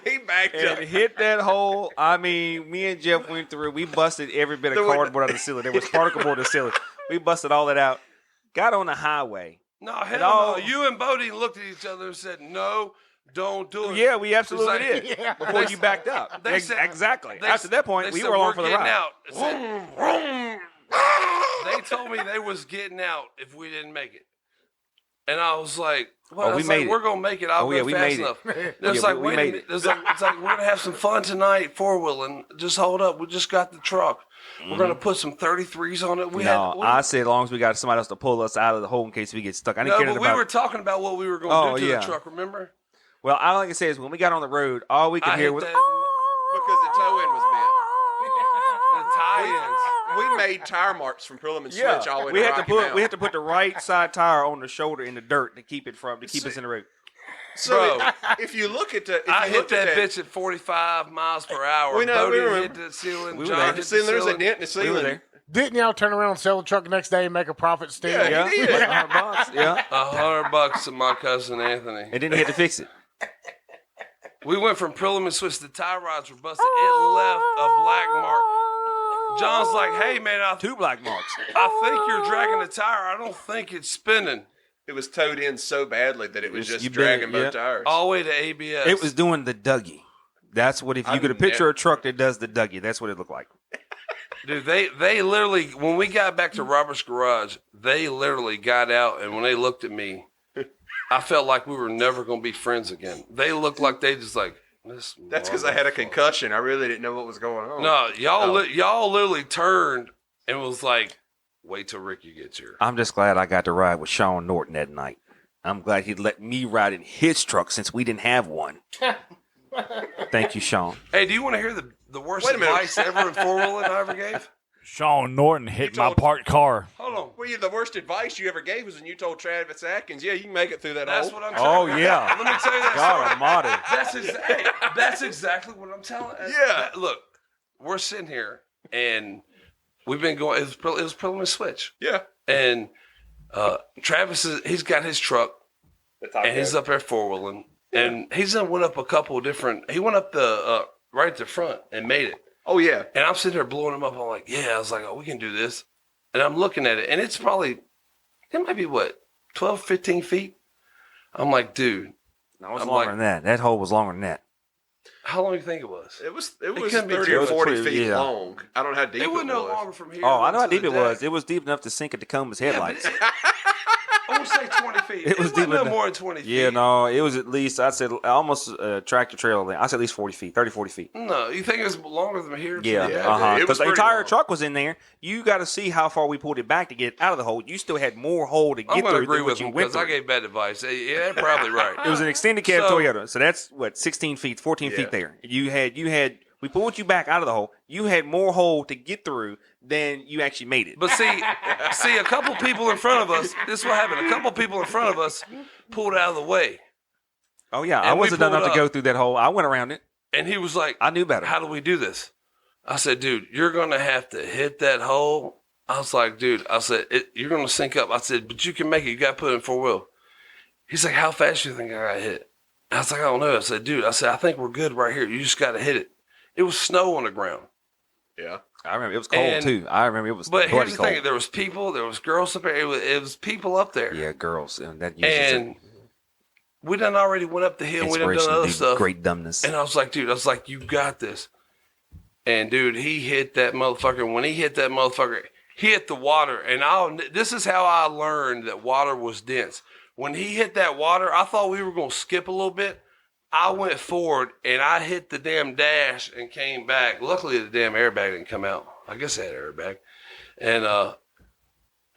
He backed up. and hit that hole. I mean, me and Jeff went through. We busted every bit of There was- cardboard out of the ceiling. There was particle board in the ceiling. We busted all that out. Got on the highway. No, hell all- no. You and Bodie looked at each other and said, no, don't do it. Yeah, we absolutely It's like- did. Yeah. Before you backed up. They said- Exactly. They After that point, they we said, were along "We're for the getting ride. out." It said- they told me they was getting out if we didn't make it. And I was like, well, Oh, we it's like, made it. we're going to make it. I'll Oh, go yeah, we fast made it. enough. It's Yeah, like, we wait a made minute. it. It's like, we're going to have some fun tonight, four-wheeling. Just hold up. We just got the truck. We're going to put some 33s on it. I said as long as we got somebody else to pull us out of the hole in case we get stuck. I didn't No, care but nothing we about were talking about what we were going Oh, to do to yeah. the truck, remember? Well, all I can say is when we got on the road, all we could I hear hit was that, Because the toe end was bent. the tie-ins. We made tire marks from Prillam and yeah. Switch all the way We to had to Rocky put Mount. we had to put the right side tire on the shoulder in the dirt to keep us in the road. So Bro. if you look at the, I hit that bitch at 45 miles per hour. We know, we Bodie remember. hit the ceiling. We were John there. hit the There's a ceiling. dent in the We were ceiling. there. Didn't y'all turn around and sell the truck the next day and make a profit still? Yeah. Yeah, did. like $100. Yeah, $100 to my cousin Anthony. and then he had to fix it. We went from Prillam and Switch. The tie rods were busted. It left a black mark. John's like, hey, man, I 2 black marks. think you're dragging the tire. I don't think it's spinning. It was towed in so badly that it was You just bet, dragging both yeah. tires. All the way to ABS. It was doing the Dougie. That's what if you I've get a picture never- of a truck that does the Dougie, that's what it looked like. Dude, they literally, when we got back to Robert's garage, they literally got out, and when they looked at me, I felt like we were never going to be friends again. They looked like they just like, this That's because I had a motherfucker. concussion. I really didn't know what was going on. No, y'all, Oh. y'all literally turned and was like, wait till Ricky gets here. I'm just glad I got to ride with Sean Norton that night. I'm glad he let me ride in his truck since we didn't have one. Thank you, Sean. Hey, do you want to hear the worst Wait a minute. advice ever in four-wheeling I ever gave? Sean Norton hit my told- parked car. Hold on. Well, the worst advice you ever gave was when you told Travis Atkins, yeah, you can make it through that That's hole. what I'm Oh, telling you. yeah. Let me tell you that God story. almighty. That's exactly what I'm telling. Yeah. Look, we're sitting here and we've been going. It was Prillam and Switch, Yeah. and Travis he's got his truck and he's up there four-wheeling, and he's done went up a couple of different. He went up the right at the front and made it. Oh, yeah. And I'm sitting there blowing him up. I'm like, yeah. I was like, oh, we can do this. And I'm looking at it, and it's probably, it might be what, 12, 15 feet? I'm like, dude, No, it was I'm longer like- than that. That hole was longer than that. how long do you think it was? It was couldn't be 30 too- or 40 it was- feet yeah. long. I don't know how deep It it wasn't no was. longer from here. Oh, I know how to deep the it was. deck. It was deep enough to sink a Tacoma's Yeah, but headlights. I would say 20 feet. It was wasn't deep no enough. more than 20 feet. Yeah, no, it was at least, I'd say almost a tractor trailer length. I'd say at least 40 feet, 30, 40 feet. No, you think it was longer than here? to Yeah, the deck? it because was the pretty entire long. truck was in there. You got to see how far we pulled it back to get it out of the hole. You still had more hole to I'm get going to through agree than with what you him went because I through. gave bad advice. Yeah, they're probably right. It was an extended cab So- Toyota, so that's what 16 feet, 14 Yeah. feet there. You had. We pulled you back out of the hole. You had more hole to get through than you actually made it. But see, a couple people in front of us, this is what happened. A couple people in front of us pulled out of the way. Oh yeah, And I we wasn't done pulled enough to up. go through that hole. I went around it. And he was like, I knew better. how do we do this? I said, dude, you're going to have to hit that hole. I was like, dude, I said, you're going to sink up. I said, but you can make it. You got to put it in four wheel. He's like, how fast do you think I got to hit? I was like, I don't know. I said, dude, I think we're good right here. You just got to hit it. It was snow on the ground. Yeah. I remember it was cold And- too. I remember it was But bloody here's the cold. thing. There was people. There was girls up there. It was people up there. Yeah, girls, and that uses And we done already went up the hill. We done inspiration done to other do stuff. great dumbness. And I was like, dude, you got this. And dude, he hit that motherfucker. When he hit that motherfucker, he hit the water. And this is how I learned that water was dense. When he hit that water, I thought we were going to skip a little bit. I went forward and I hit the damn dash and came back. Luckily, the damn airbag didn't come out. I guess it had an airbag. And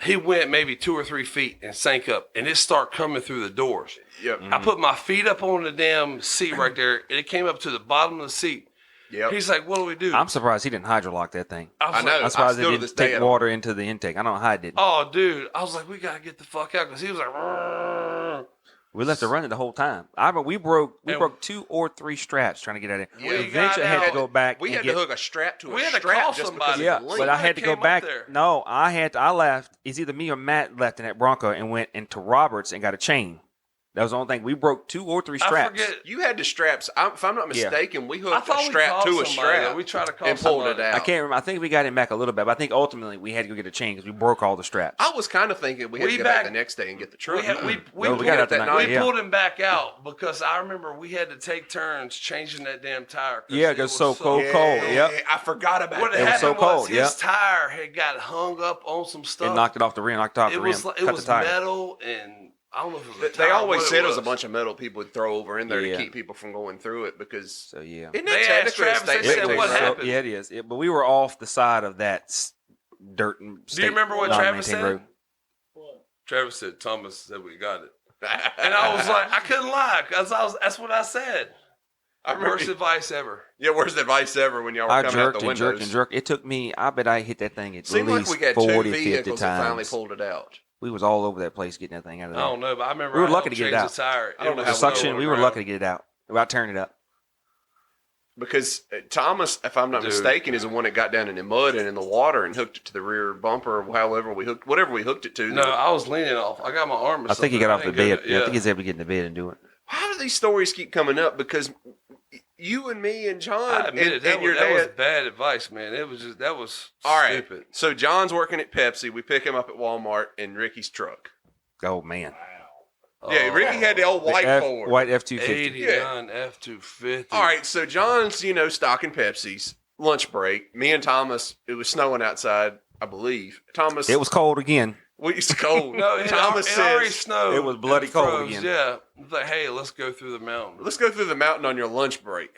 he went maybe 2 or 3 feet and sank up. And it started coming through the doors. Yep. I put my feet up on the damn seat right there, and it came up to the bottom of the seat. Yep. He's like, "What do we do?" I'm surprised he didn't hydrolock that thing. was I know. like, I'm surprised still it to this didn't day, I take don't- water into the intake. I don't know how it did. "Oh, dude!" I was like, "We gotta get the fuck out," because he was like, "Rrrr." We left it running the whole time. I remember we broke And- 2 or 3 straps trying to get at it. We Eventually, got I had to out. go back. We and had get, to hook a strap to a We had to strap call just somebody. because Yeah, of the link. but I had to go Came up back. there. No, I left. It's either me or Matt left in that Bronco and went into Roberts and got a chain. That was the only thing. We broke 2 or 3 I straps. forget. You had the straps. If I'm not mistaken, we I hooked a thought we strap called to a somebody. strap. We tried to call and pulled somebody. it out. I can't remember. I think we got him back a little bit, but I think ultimately we had to go get a chain because we broke all the straps. I was kind of thinking we had We to go back back- the next day and get the truck. We No, we got out that night. We Yeah. pulled him back out because I remember we had to take turns changing that damn tire. Yeah, it because was so cold. Yep. I forgot about What that. had was so happened was cold, his yep. tire had got hung up on some stuff. It knocked it off the rim. Knocked it off the It rim. was like, it cut was the tire. metal, and I don't know if it was. A They tire, always what said it was a bunch of metal people would throw over in there Yeah. to keep people from going through it because So yeah. isn't They it asked technically a Travis, state they said, highway what road? happened? Yeah, it is. But we were off the side of that dirt and Do you remember what Travis non-maintained said? road. Travis said Thomas said we got it, and I was like, I couldn't lie because that's what I said. I remember. Worst advice ever. Yeah, worst advice ever when y'all were I coming out jerked the and jerked windows. and jerked. It took me, I bet I hit that thing at Seemed like least we got 40, 2 50 vehicles that finally times. pulled it out. We was all over that place getting that thing out of I there. don't know, but I remember We were I lucky helped to get it change out. the tire. I don't know It how was The we suction, on the we were ground. lucky to get it out. About turning it up. Because Thomas, if I'm not Dude. mistaken, is the one that got down in the mud and in the water and hooked it to the rear bumper or whatever we hooked it to. No, I was leaning off. I got my arm. Or I think he something. got off the didn't get bed. it. Yeah, I think he's able to get in the bed and do it. How do these stories keep coming up? Because you and me and John I admit and, it. That, and your was, that was dad. bad advice, man. It was just that was All right. stupid. So John's working at Pepsi. We pick him up at Walmart in Ricky's truck. Oh man, Yeah, Ricky had the old white Ford. white F-250. 89 F-250. All right, so John's, stocking Pepsi's. Lunch break. Me and Thomas, it was snowing outside, I believe. Thomas, It was cold again. it's cold. No, Thomas it already says, snowed. It was bloody It cold froze, again. Yeah. It's like, hey, let's go through the mountain. let's go through the mountain on your lunch break.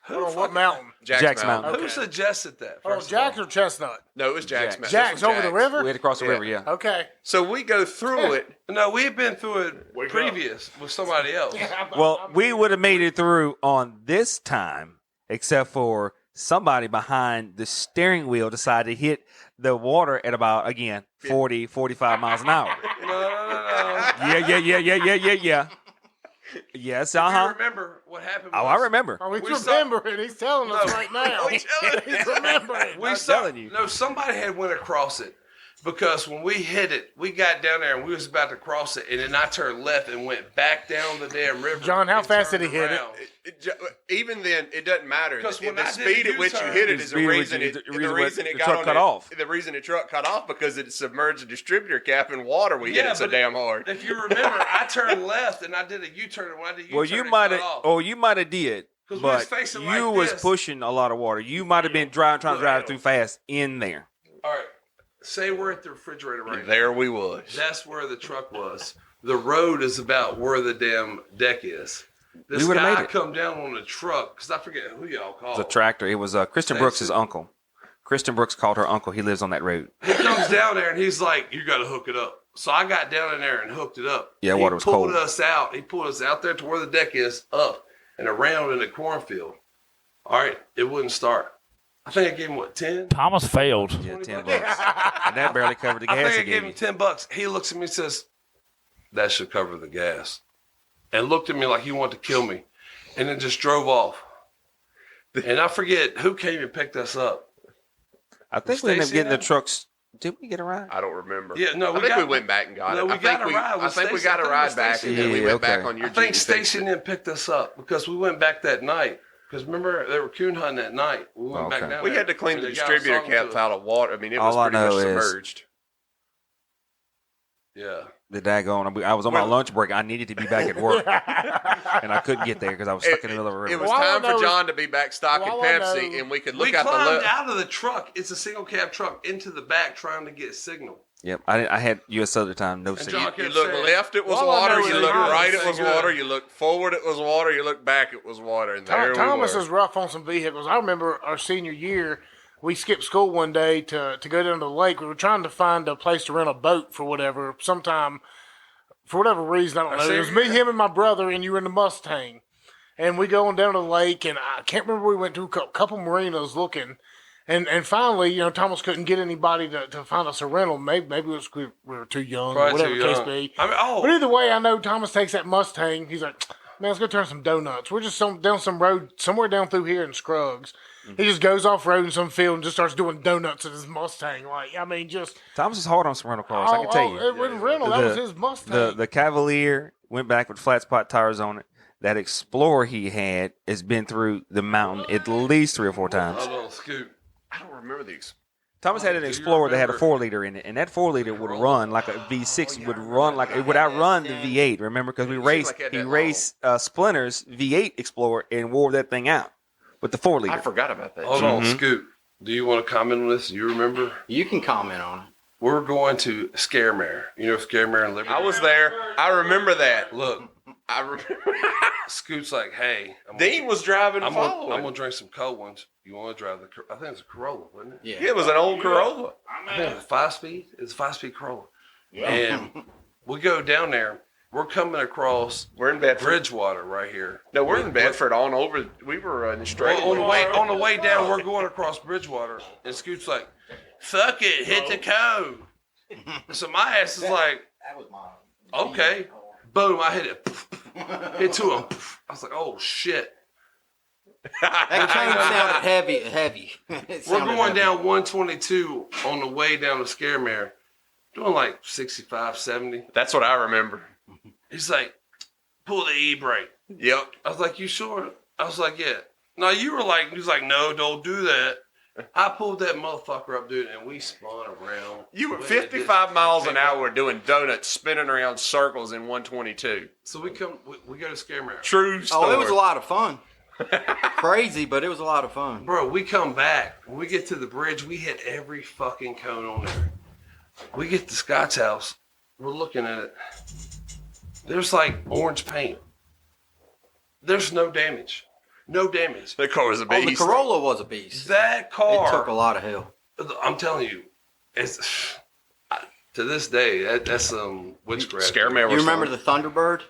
Hold on, what mountain? Jack's Mountain. Who suggested that? Oh, first of Jack's all? or Chestnut? No, it was Jack's Jack's. mountain. Jack's This was over the Jack's. river? We had to cross the Yeah. river. Yeah. Okay. So we go through it. No, we've been through it previous with somebody else. Well, we would have made it through on this time, except for somebody behind the steering wheel decided to hit the water at about, again, 40, 45 miles an hour. No. Yeah. Yes, You uh-huh. remember what happened? Oh, was I remember. Oh, he's We saw- remembering. He's telling us No. right now. He's telling He's remembering. We I'm saw, telling you. No, somebody had went across it because when we hit it, we got down there and we was about to cross it, and then I turned left and went back down the damn river. John, how and fast turned did he hit it? around. Even then, it doesn't matter. Because The when I did speed the at which you U-turn- hit it The is the speed at reason which it, the the reason reason the it got truck on cut it- off. The reason the truck cut off because it submerged the distributor cap in water. We hit Yeah, it so but damn hard. If you remember, I turned left and I did a U-turn. And when I did a U-turn, Well, you it might cut have, off. or you might have did, 'Cause we was but facing you like was this. pushing a lot of water. You might have been trying to drive through fast in there. All right, say we're at the refrigerator right now. There we was. That's where the truck was. The road is about where the damn deck is. This We would've guy made it. come down on the truck because I forget who y'all called. It was a tractor. It was Kristen That's Brooks' it. uncle. Kristen Brooks called her uncle. He lives on that road. He comes down there and he's like, "You got to hook it up." So I got down in there and hooked it up. Yeah, he water was pulled cold. us out. He pulled us out there to where the deck is, up and around in the cornfield. All right, it wouldn't start. I think I gave him what 10. Thomas failed. Yeah, 20 $10. bucks. And that barely covered the I gas think I he gave gave him you. $10. He looks at me and says, "That should cover the gas," and looked at me like he wanted to kill me, and then just drove off. And I forget who came and picked us up. I think we ended up Stacy getting the and trucks. Did we get a ride? I don't remember. Yeah, no, I think we went back and got no, it. we I got think a ride I with think we Stacy. got I a think it ride was back, Stacy and then and we them. went Yeah, back okay. on your I think Jeep and fixed Stacy it. then picked us up because we went back that night. Because remember, they were coon hunting that night. We went Okay. back down We there, had to clean and the they got us distributor onto caps it. out of water. I mean, it All was I pretty much know is- submerged. Yeah. The daggone. I was on my lunch break. I needed to be back at work. And I couldn't get there because I was stuck in the middle of a It river. was Well, all I time know for is- John to be back stocking well, all I know- Pepsi, and we could look We out the climbed left. out of the truck. It's a single cab truck into the back trying to get signal. Yep. I had U.S. Southern time. No And signal. John You kept look saying, left, it was All I water. know You is look Thomas right, it said was good. water. You look forward, it was water. You look back, it was water. And there Thomas we were. is rough on some vehicles. I remember our senior year, we skipped school one day to go down to the lake. We were trying to find a place to rent a boat for whatever, sometime, for whatever reason, I don't know. It was me, him, and my brother, and you were in the Mustang. And we going down to the lake, and I can't remember, we went to a couple marinas looking. And finally, Thomas couldn't get anybody to find us a rental. Maybe it was we were too young, or Probably whatever too the case young. be. I mean, But either way, I know Thomas takes that Mustang. He's like, Man, let's go turn some donuts. We're just down some road, somewhere down through here in Scruggs. He just goes off road in some field and just starts doing donuts in his Mustang. Like, I mean, just. Thomas is hard on some rental cars. I can tell you. It wasn't rental. That was his Mustang. The Cavalier went back with flat spot tires on it. That Explorer he had has been through the mountain at least 3 or 4 times. Hold on, Scoot. I don't remember these. Thomas had an Explorer that had a 4-liter in it, and that 4-liter would run like a V6. Would run like it would outrun the V8. Remember, because he raced Splinter's V8 Explorer and wore that thing out with the 4-liter. I forgot about that. Hold on, Scoot. Do you want to comment on this? Do you remember? You can comment on it. We're going to Scaremare. You know Scaremare in Liberty? I was there. I remember that. Look, I remember. Scoot's like, hey. Dean was driving I'm and following. going to drink some cold ones. You want to drive I think it's a Corolla, wasn't it? Yeah, it was an old Corolla. I think it's a 5-speed. It's a 5-speed Corolla. And we go down there. We're coming across. We're in Bedford. Bridgewater right here. No, we're in Bedford on over. We were in the straight. Well, on the way down, we're going across Bridgewater. And Scoot's like, fuck it, hit the code. So my ass is like, okay. Boom, I hit it. Hit 2 of them. I was like, oh, shit. That chain sounded heavy. We're going down 122 on the way down to Scaremare, doing like 65, 70. That's what I remember. He's like, pull the E-brake. Yep. I was like, you sure? I was like, yeah. No, you were like, he was like, no, don't do that. I pulled that motherfucker up, dude, and we spun around. You were 55 miles an hour doing donuts, spinning around circles in 122. So we go to Scaremare. True story. Oh, it was a lot of fun. Crazy, but it was a lot of fun. Bro, we come back. When we get to the bridge, we hit every fucking cone on there. We get to Scott's house. We're looking at it. There's like orange paint. There's no damage. No damage. That car was a Oh, the beast. Corolla was a beast. That car. It took a lot of hell. I'm telling you, it's to this day that's some witchcraft. Scaremare was You remember fun. the Thunderbird?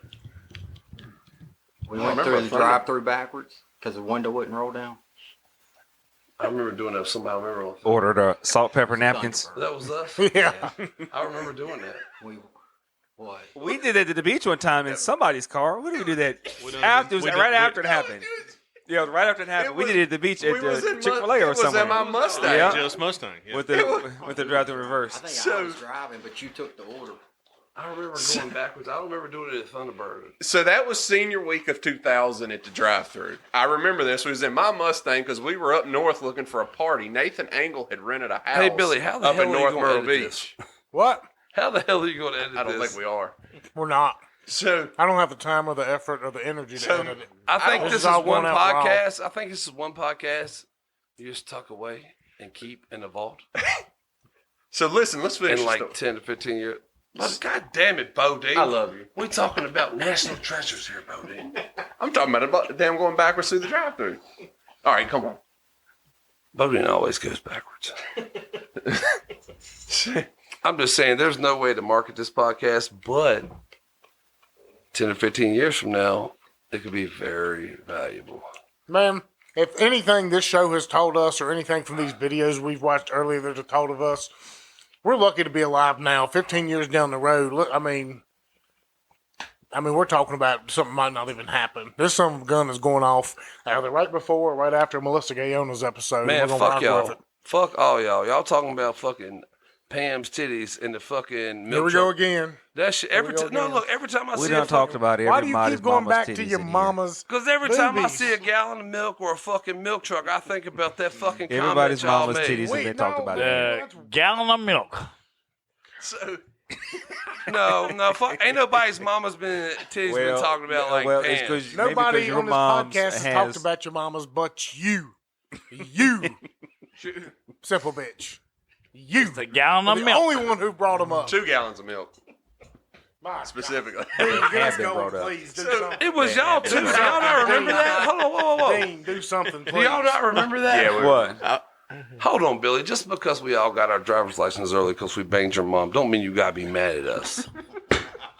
We went remember through the Thunder. drive-through backwards because the window wouldn't roll down. I remember doing that with somebody. I remember Ordered salt, pepper napkins. that was us. Yeah. I remember doing that. What? We did that at the beach one time in somebody's car. When did we do that? After it happened. Yeah, right after it happened. We did it at the beach at Chick-fil-A or somewhere. It was in my Mustang. Yeah. Joe's Mustang. Yeah. With the drive-through reverse. I think I was driving, but you took the order. I remember going backwards. I don't remember doing it at Thunderbird. So that was senior week of 2000 at the drive-thru. I remember this. It was in my Mustang because we were up north looking for a party. Nathan Angle had rented a house. Hey, Billy, how the up hell in are you North gonna Myrtle edit Beach. this? What? How the hell are you going to edit I don't this? think we are. We're not. So I don't have the time or the effort or the energy to edit it. I think This this is is all one going out raw. podcast. I think this is one podcast you just tuck away and keep in the vault listen, let's finish in like this 10 to 15 years. But God damn it, Bodine. I love you. We're talking about national treasures here, Bodine. I'm talking about them going backwards through the drive-thru. All right, come on. Bodine always goes backwards. I'm just saying, there's no way to market this podcast, but 10 to 15 years from now, it could be very valuable. Man, if anything this show has told us or anything from these videos we've watched earlier that have told of us, we're lucky to be alive now. 15 years down the road, look, I mean, we're talking about something might not even happen. There's some gun that's going off either right before or right after Melissa Gayona's episode. Man, We're gonna fuck rock y'all. with it. Fuck all y'all. Y'all talking about fucking Pam's titties in the fucking milk Here we go truck. again. That shit, Here we go no, again. look, every time I We see done talked about Why do you everybody's keep going mama's back to titties your in here. mama's? because every time I boobies? see a gallon of milk or a fucking milk truck, I think about that fucking Everybody's comment y'all mama's made. titties have Wait, been talked no, about. but- in here. Gallon of milk. So, no, fuck, ain't nobody's mama's titties been talking about like well, Pam. it's 'cause- maybe 'cause Nobody your on this mom's podcast has talked about your mamas but you. You. Simple bitch. You. It's a gallon of The milk. only one who brought them up. 2 gallons of milk, My specifically. Dean, get us been going, brought up. please. Do something. It was y'all too. Do y'all not remember that? Hold on, whoa. Dean, do something, Do please. y'all not remember that? Yeah, What? Hold on, Billy. Just because we all got our driver's license early because we banged your mom, don't mean you gotta be mad at us.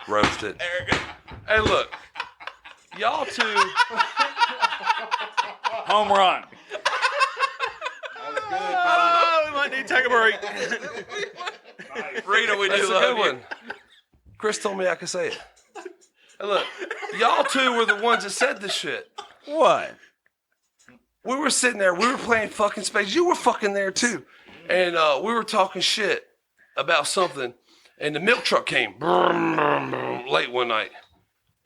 Roasted. Hey, look. Y'all two. Home run. Oh, we might need to take a break. Rita, we That's do a good love you. one. Chris told me I could say it. Hey, look. Y'all two were the ones that said this shit. What? We were sitting there. We were playing fucking space. You were fucking there too. And we were talking shit about something. And the milk truck came brum, brum, brum, late one night.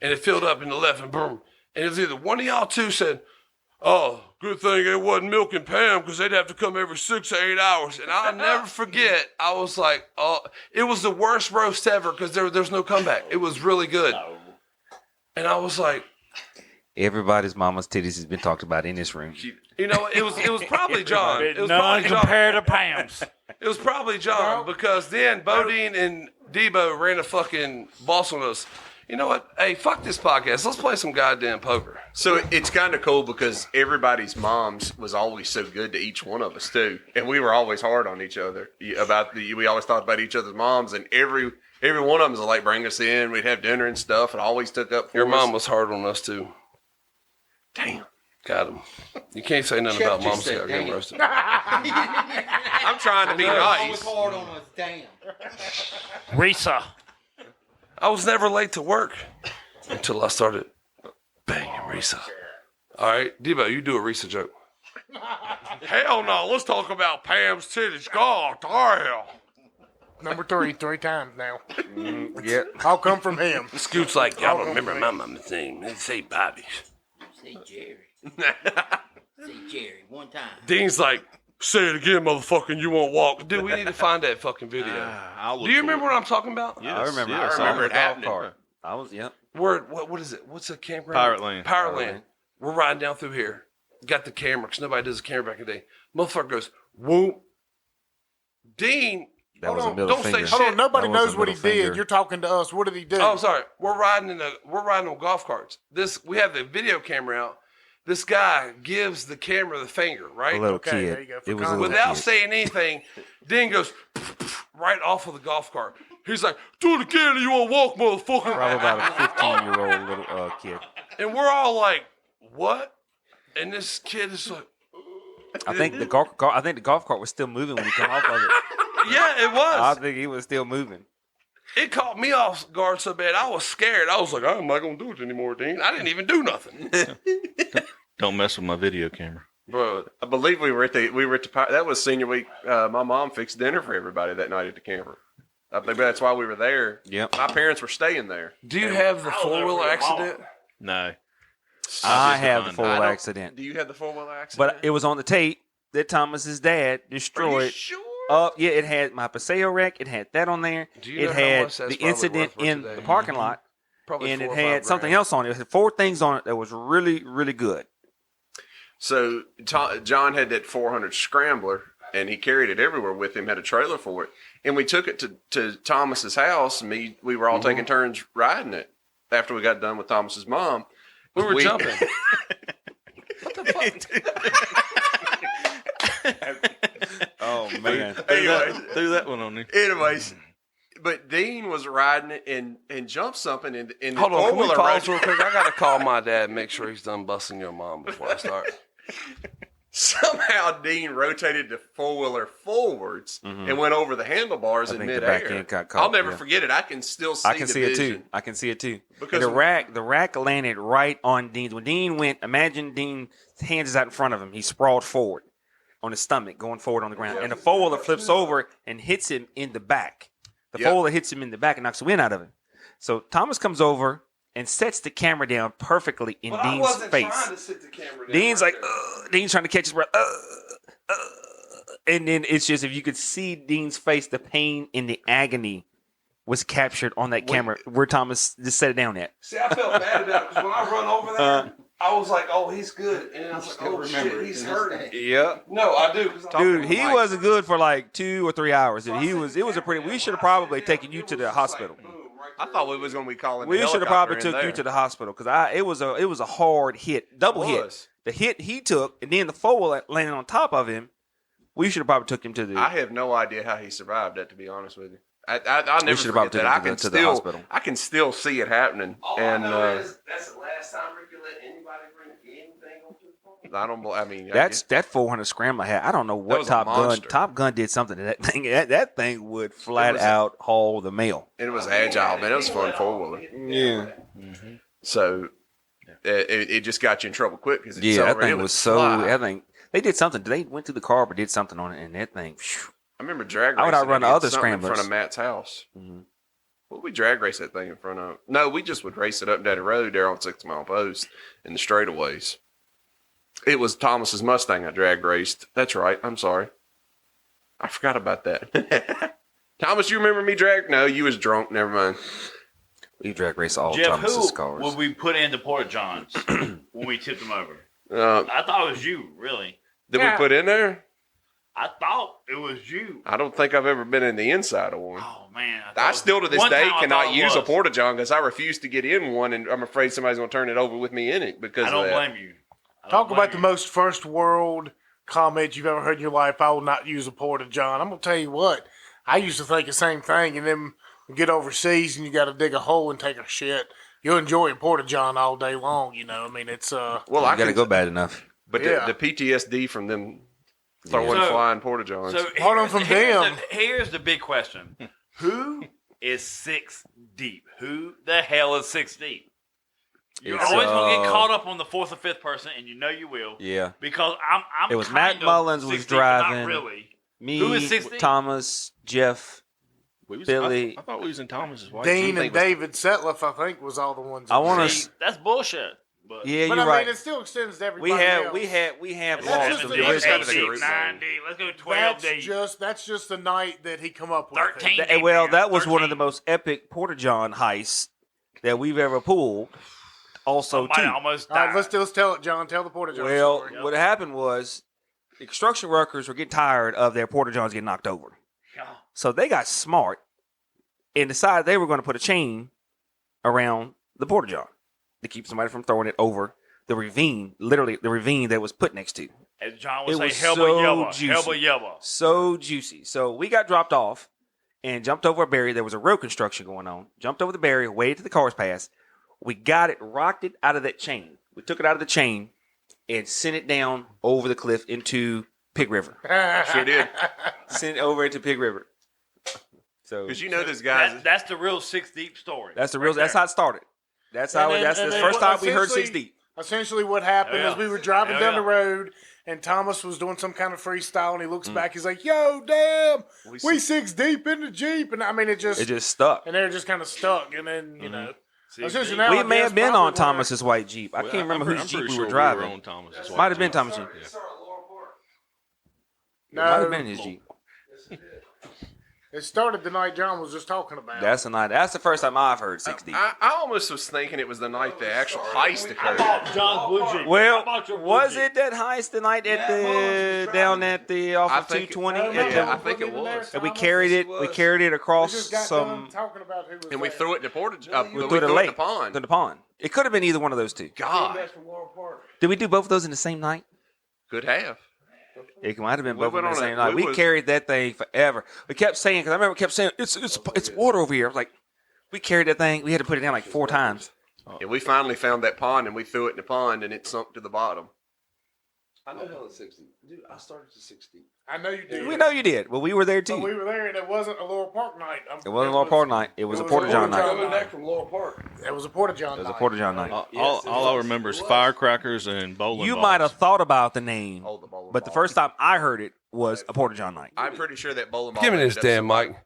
And it filled up in the left and boom. And it was either one of y'all two said, oh, good thing it wasn't Milk and Pam because they'd have to come every 6 or 8 hours. And I'll never forget, I was like, oh, it was the worst roast ever because there's no comeback. It was really good. And I was like, Everybody's mama's titties has been talked about in this room. you know, it was probably John. It was None probably John. compared to Pam's. It was probably John because then Bodine and Debo ran a fucking boss on us. You know what? Hey, fuck this podcast. Let's play some goddamn poker. So it's kind of cool because everybody's moms was always so good to each one of us too, and we were always hard on each other we always thought about each other's moms, and every one of them was like bring us in. We'd have dinner and stuff, and always took up for Your us. mom was hard on us too. Damn. Got him. You can't say nothing about moms that are getting roasted. I'm trying to be nice. hard on us, damn. Risa. I was never late to work until I started banging Risa. All right, Debo, you do a Risa joke. Hell no, let's talk about Pam's titties. God, hell. Number 3 times now. Yeah. I'll come from him. Scoot's like, y'all don't remember my mama's name. They say Bobby. Say Jerry. Say Jerry one time. Dean's like, say it again, motherfucker, and you won't walk. Dude, we need to find that fucking video. Do you remember what I'm talking about? Yes, I remember. yes, I remember it golf happening. cart. I was, yep. What is it? What's the campground? Pirate Land. Pirate Land. We're riding down through here. Got the camera, because nobody does a camera back in the day. Motherfucker goes, whoop. Dean, That was a hold on, middle don't say finger. shit. Hold on, nobody That was knows a what he middle finger. did. You're talking to us. What did he do? Oh, sorry. We're riding on golf carts. We have the video camera out. This guy gives the camera the finger, right? A little Okay, kid. there you go. For It was a context. little Without kid. saying anything, Dean goes right off of the golf cart. He's like, do it again or you won't walk, motherfucker. Probably about a 15-year-old little kid. And we're all like, what? And this kid is like, I think the golf cart was still moving when he came off of it. yeah, it I was. think he was still moving. It caught me off guard so bad. I was scared. I was like, I'm not going to do it anymore, Dean. I didn't even do nothing. Don't mess with my video camera. Bro, I believe we were at the that was senior week. My mom fixed dinner for everybody that night at the camper. I think that's why we were there. Yep. My parents were staying there. do you have the four-wheeler accident? No. I just have the behind. full I don't- accident. Do you have the 4-wheeler accident? But it was on the tape that Thomas's dad Are destroyed. you sure? Yeah, it had my Paseo wreck. It had that on there. Do you know It how had much that's the probably incident worth in today? the parking lot, Probably and $4 it or had $5 something grand. else on it. It had 4 things on it that was really, really good. So John had that 400 Scrambler, and he carried it everywhere with him. Had a trailer for it, and we took it to Thomas's house. And we were all taking turns riding it. After we got done with Thomas's mom, We were jumping. What the fuck? Oh man! Threw that one on there. anyways, but Dean was riding it and jumped something, and the Hold on, can we 4-wheeler pause right- real quick? I got to call my dad and make sure he's done busting your mom before I start. Somehow Dean rotated the 4-wheeler forwards and went over the handlebars in think the midair. back end got caught, I'll never yeah. forget it. I can still see I can the see it vision. too. I can see it too. Because- And the rack landed right on Dean's. When Dean went, imagine Dean's hands is out in front of him. He sprawled forward on his stomach, going forward on the ground. And the 4-wheeler flips over and hits him in the back. The Yep. 4-wheeler hits him in the back and knocks the wind out of him. So Thomas comes over and sets the camera down perfectly in Dean's face. sit the camera down. Dean's like, Dean's trying to catch his breath. And then it's just, if you could see Dean's face, the pain and the agony was captured on that camera where Thomas just set it down at. See, I felt bad about it because when I run over there, I was like, oh, he's good. And I was like, oh, shit, he's hurting. Yeah. No, I do. 'cause Dude, he wasn't good for like 2 or 3 hours. It was a pretty, we should have probably taken you to the hospital. I thought we was going to be calling. We the should have helicopter probably in took you there. to the hospital because it was a hard hit, double It hit. was. The hit he took, and then the 4-wheeler landing on top of him. We should have probably took him to the. I have no idea how he survived that. To be honest with you, I'll never should forget have that. taken him to the hospital. I can still see it happening, and that's the last time we could let anybody bring anything onto the phone. I don't. I mean, that 400 Scrambler had. I don't know what was a Top Gun. monster. Top Gun did something to that thing. That thing would flat was out haul the mail. it was agile, man. It was a fun 4-wheeler. Yeah. So it just got you in trouble quick because that thing was so. I think they did something. They went through the car, but did something on it, and that thing. Whew. I remember drag racing. I would outrun the other something scramblers in front of Matt's house. Mm-hmm. What we drag race that thing in front of? No, we just would race it up and down the road there on 6 Mile Post in the straightaways. It was Thomas's Mustang I drag raced. That's right. I'm sorry. I forgot about that. Thomas, you remember me drag? No, you was drunk. Never mind. We drag race all Jeff, Thomas's who cars. would we put into Porta Johns when we tipped them over? I I thought it was you, really. Did we put in there? I thought it was you. I don't think I've ever been in the inside of one. Oh, man. I still to this one day time I cannot thought it use a was. porta john because I refuse to get in one, and I'm afraid somebody's going to turn it over with me in it because I don't of that. blame you. I don't Talk blame about the you. most first world comment you've ever heard in your life. I will not use a porta john. I'm gonna tell you what. I used to think the same thing, and then you get overseas and you got to dig a hole and take a shit. You'll enjoy a porta john all day long. You know, I mean, it's Well, you I got to can go bad enough. But Yeah. the PTSD from them throwing So- flying porta johns. So Hold on from them. Here's the big question: Who is 6 deep? Who the hell is 6 deep? You're It's, always gonna get caught up on the 4th or 5th person, and you know you will. Yeah. Because I'm. It was kind Matt of Mullins 6 was deep, but not driving. really. Me, Who is 6 deep? Thomas, Jeff, We was, Billy. I thought we was in Thomas's wife. Dean and David Setliff. I think was all the ones. I want See, to. that's bullshit. But Yeah, But you're I right. mean, it still extends to We everybody have, else. we have That's lost just some the- good that's eight just the deep, group 9 thing. deep. Let's go 12 deep. That's just the night that he come up with. 13. It. deep, Well, man. that was one of the 13. most epic porta john heists that we've ever pulled. Also, Somebody too. almost All right, died. let's tell it, John. Tell the porta john Well, story. what happened was the construction workers were getting tired of their porta johns getting knocked over. So they got smart and decided they were going to put a chain around the porta john to keep somebody from throwing it over the ravine, literally the ravine that was put next to. As John would It say, was Helba so Yubba. juicy. Helba Yubba. So juicy. So we got dropped off and jumped over a barrier. There was a road construction going on. Jumped over the barrier, waited till the cars passed. We got it, rocked it out of that chain. We took it out of the chain and sent it down over the cliff into Pig River. Sure did. Sent it over into Pig River. So Because you know this guy. That's the real 6 deep story. that's the real. Right That's there. how it started. That's how. And then- That's and the then first time we heard essentially- 6 deep. Essentially, what happened Yeah. is we were driving Yeah, down yeah. the road, and Thomas was doing some kind of freestyle, and he looks back. He's like, "Yo, damn, we 6 deep in the Jeep," and I mean, it just stuck. and they're just kind of stuck, and then you know, See, essentially now We I may guess have been probably on where- Thomas's white Jeep. I can't remember whose Jeep we were driving. on Thomas's Might have been Thomas' Jeep. No, Might have been his Jeep. it started the night John was just talking about. That's the night. That's the first time I've heard 6 deep. I almost was thinking it was the night the actual heist I occurred. bought John's blue Jeep. I Well, bought your blue was Jeep. it that heist the night at the down at the off I of think- 220? No, at no, Yeah, I the, think it was. and we carried it. We carried it We across just got some. done talking about who was And we there. threw it in the porta. We we threw it in the lake, in the pond. to the pond. It could have been either one of those two. God, Did we do both of those in the same night? could have. It might have been We both of them went in the on same a- night. we We was- carried that thing forever. We kept saying, because I remember we kept saying, it's water over here. I was like, we carried that thing. We had to put it down like 4 times. And we finally found that pond, and we threw it in the pond, and it sunk to the bottom. I know hell is 60. Dude, I started to 60. I know you did. We know you did. Well, we were there But we too. were there, and it wasn't a Laurel Park night. It wasn't a Laurel Park night. It was a Porta John night. Coming back from Laurel Park. It was a porta john. It was a night. Porta John night. All I remember is firecrackers and bowling You balls. might have thought about the name, Oh, the bowling but the ball. first time I heard it was a Porta John night. I'm pretty sure that bowling ball. Give me this, ended up damn somewhere. Mike.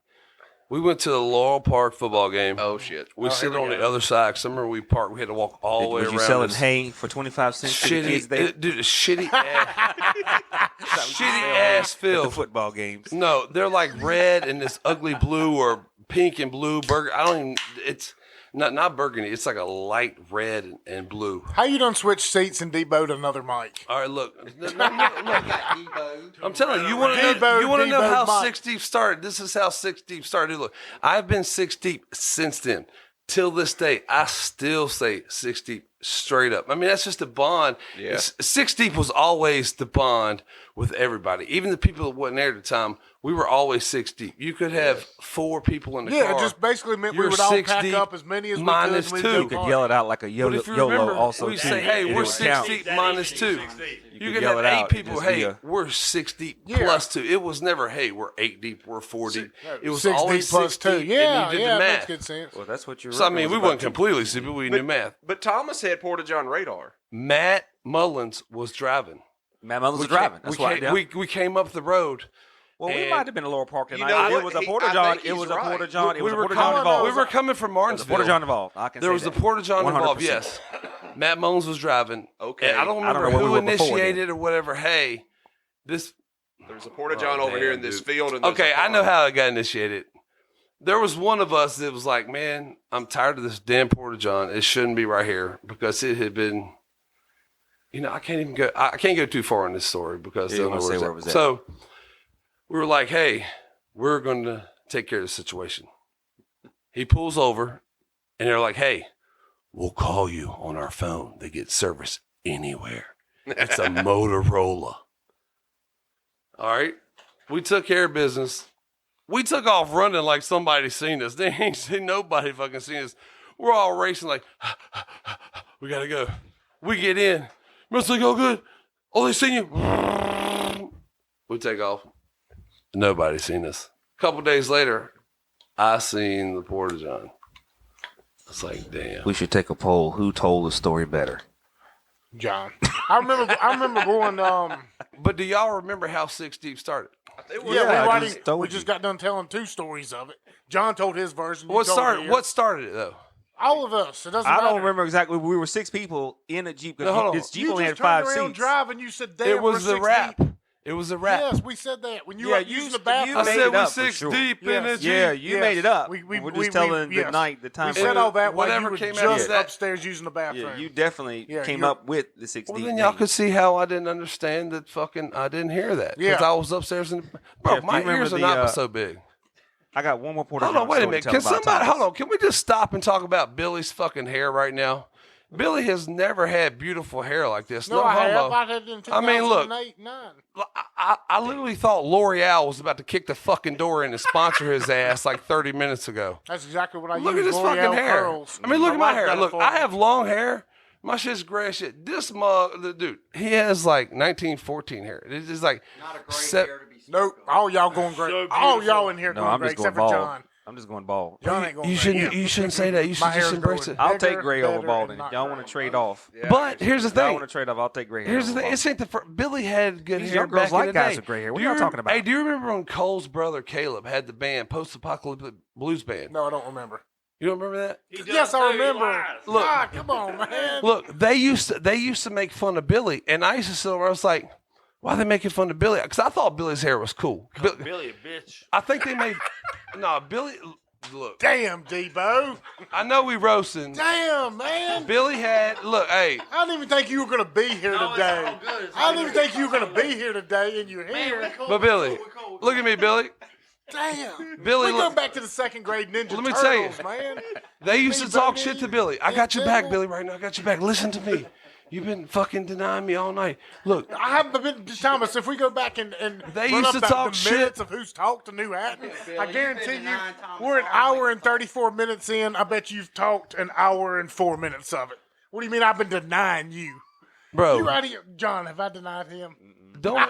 We went to the Laurel Park football game. Oh shit! We sit on the other side. 'Cause I remember we parked. We had to walk all the way Was around. you selling this hay for 25 cents to the kids shitty, there? dude, a shitty ass, shitty ass The field. football games. No, they're like red and this ugly blue or pink and blue burger. I don't even. It's not burgundy. It's like a light red and blue. How you done switch seats and deboed another mic? All right, look. No, I'm telling you, you want to know. Debo, You want to know Debo how Mike. 6 deep started. This is how 6 deep started. Look, I've been 6 deep since then. Till this day, I still say 6 deep straight up. I mean, that's just a bond. Yeah. Six Deep was always the bond with everybody. Even the people that wasn't there at the time, we were always 6 deep. You could have 4 people in the car. It just basically meant we You're would all 6 pack deep up as many as we minus could. 2. You could yell it out like a But YOLO, if you remember, also. we too. say, hey, And it we're would 6 count. deep minus 2. You could yell have it 8 out and people. just Hey, be a- we're 6 deep Yeah. plus 2. It was never, hey, we're 8 deep, we're 4 deep. It was 6 always deep plus 6 2. deep, Yeah, and you did yeah, the that makes math. good sense. Well, that's what you're. So, I mean, we weren't completely stupid. We knew math. But Thomas had Porta John radar. Matt Mullins was driving. Matt Mullins was driving. That's why. Yeah. We came up the road. Well, we and- might have been a lower park You tonight. know It what? was a I Porta think John. It he's was a right. Porta John. It was a were Porta John coming, involved. we were coming from It was a Martinsville. Porta John involved. I can There say was a that. Porta John involved, 100%. yes. Matt Mullins was driving. Okay. And I don't remember know where who we were before initiated or whatever. Hey, this. There's a Porta John over here in this dude. field. And there's Okay, a I know car. how it got initiated. There was one of us that was like, man, I'm tired of this damn Porta John. It shouldn't be right here because it had been. I can't even go. I can't go too far in this story because You they'll wanna know say it's where at. it was at. So we were like, hey, we're going to take care of the situation. He pulls over, and they're like, hey, we'll call you on our phone. They get service anywhere. It's a Motorola. All right. We took care of business. We took off running like somebody seen us. They ain't seen nobody fucking seen us. We're all racing like, we got to go. We get in. Must go good. Oh, they seen you. We take off. Nobody seen us. A couple days later, I seen the Porta John. It's like, damn. We should take a poll. Who told the story better? John. I remember going. But do y'all remember how 6 Deep started? I We just got done telling 2 stories of it. John told his version. you What told started? yours. What started it though? All of us. It doesn't I matter. don't remember exactly. We were 6 people in a Jeep. No, hold on. This Jeep You only just had 5 turned around seats. driving. You said, "Damn, It was we're the 6 rap. deep." It was the rap. Yes, we said that when you Yeah, were you- using the you bathroom. I made said it we up for 6 sure. deep in the Yes. Jeep. Yeah, you Yes. made it up. We We're just telling the yes. night, the time. We said all that while Whatever you were came just after that. upstairs using the bathroom. Yeah, you definitely Yeah, came you're- up with the 6 Well, deep. then y'all name. could see how I didn't understand that fucking. I didn't hear that because Yeah. I was upstairs and bro, Jeff, do my you remember ears are the, not so big. I got one more Porta Hold John on, wait a story minute. to Can tell about somebody Thomas. hold on? Can we just stop and talk about Billy's fucking hair right now? Billy has never had beautiful hair like this. No, No I have. homo. I had it in I mean, look. 2008, 9. I literally thought L'Oreal was about to kick the fucking door in and sponsor his ass like 30 minutes ago. That's exactly what I Look at use. this L'Oreal fucking hair. curls. I mean, look at my like hair. that Look, for I me. have long hair. My shit's gray as shit. This mug, the dude, he has like 1914 hair. It's just like Not a great se- hair to be Nope. All y'all going great. So all y'all beautiful. in here No, going I'm great, just going except for bald. John. I'm just going bald. John ain't going You great. shouldn't. You shouldn't say that. You should My just hair's embrace going it. I'll bigger, take gray over better, bald. and And not y'all want to gray. trade off? But here's the Y'all thing. want to trade off? I'll take gray hair. Here's the over thing. bald. This ain't the first. Billy had good These hair young girls back like in the guys day. with gray hair. What Do y'all you talking about? Hey, do you remember when Cole's brother Caleb had the band Post Apocalyptic Blues Band? No, I don't remember. You don't remember that? Yes, I remember. Look. God, come on, man. Look, they used to make fun of Billy, and I used to sit there. I was like, why are they making fun of Billy? Because I thought Billy's hair was cool. Billy a bitch. I think they made no Billy. Look, Damn, Debo. I know we roasting. Damn, man. Billy had look. Hey, I didn't even think you were going to be here No, it's today. all good. It's I all didn't even good. think you were going to be here today, and you're here. but Billy, look at me, Billy. Damn. Billy, We look- go back to the second grade Ninja Let me Turtles, tell you. man. They used to Me, talk baby, shit to Billy. I got your yeah, back, man. Billy. Right now, I got your back. Listen to me. You've been fucking denying me all night. Look, I haven't been, Thomas, if we go back and They run used up to talk the shit. minutes of who's talked and who hadn't, I guarantee you, 9 times we're an all hour and 34 minutes in. I bet you've talked an hour and 4 minutes of it. What do you mean I've been denying you? bro, You out of here. John, have I denied him? don't.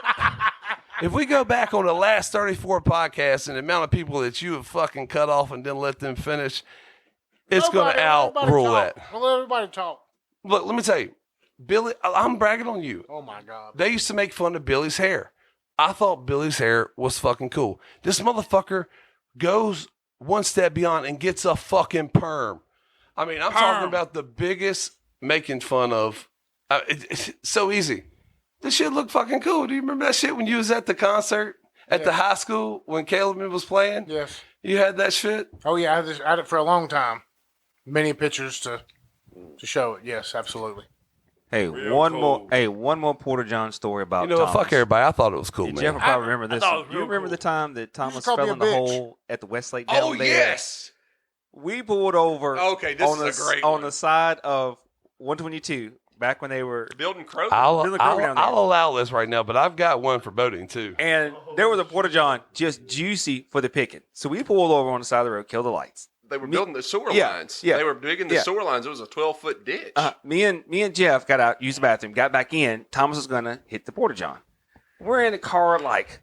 If we go back on the last 34 podcasts and the amount of people that you have fucking cut off and didn't let them finish, it's going to Everybody outrule talk. that. Well, let everybody talk. Look, let me tell you, Billy, I'm bragging on you. Oh, my God. They used to make fun of Billy's hair. I thought Billy's hair was fucking cool. This motherfucker goes one step beyond and gets a fucking perm. I mean, I'm talking about the biggest making fun of. It's so easy. This shit looked fucking cool. Do you remember that shit when you was at the concert at the high school when Caleb was playing? Yes. You had that shit? Oh, yeah, I had it for a long time. Many pictures to show it. Yes, absolutely. Hey, one more Porta John story about. You know what? Thomas. Fuck everybody. I thought it was cool, Yeah, man. Jeff will probably remember this. thought it was You real remember cool. the time that Thomas called me fell a in the bitch. hole at the Westlake down Oh there? yes. We pulled over. Okay, this on is a the, great on one. the side of 122, back when they were Building Kroger. I'll Building Kroger down there. allow this right now, but I've got one for boating too. And there was a Porta John just juicy for the picking. So we pulled over on the side of the road, killed the lights. They were building the sewer Yeah, lines. yeah. They were digging the Yeah. sewer lines. It was a 12-foot ditch. Me and Jeff got out, used the bathroom, got back in. Thomas was gonna hit the Porta John. We're in the car like,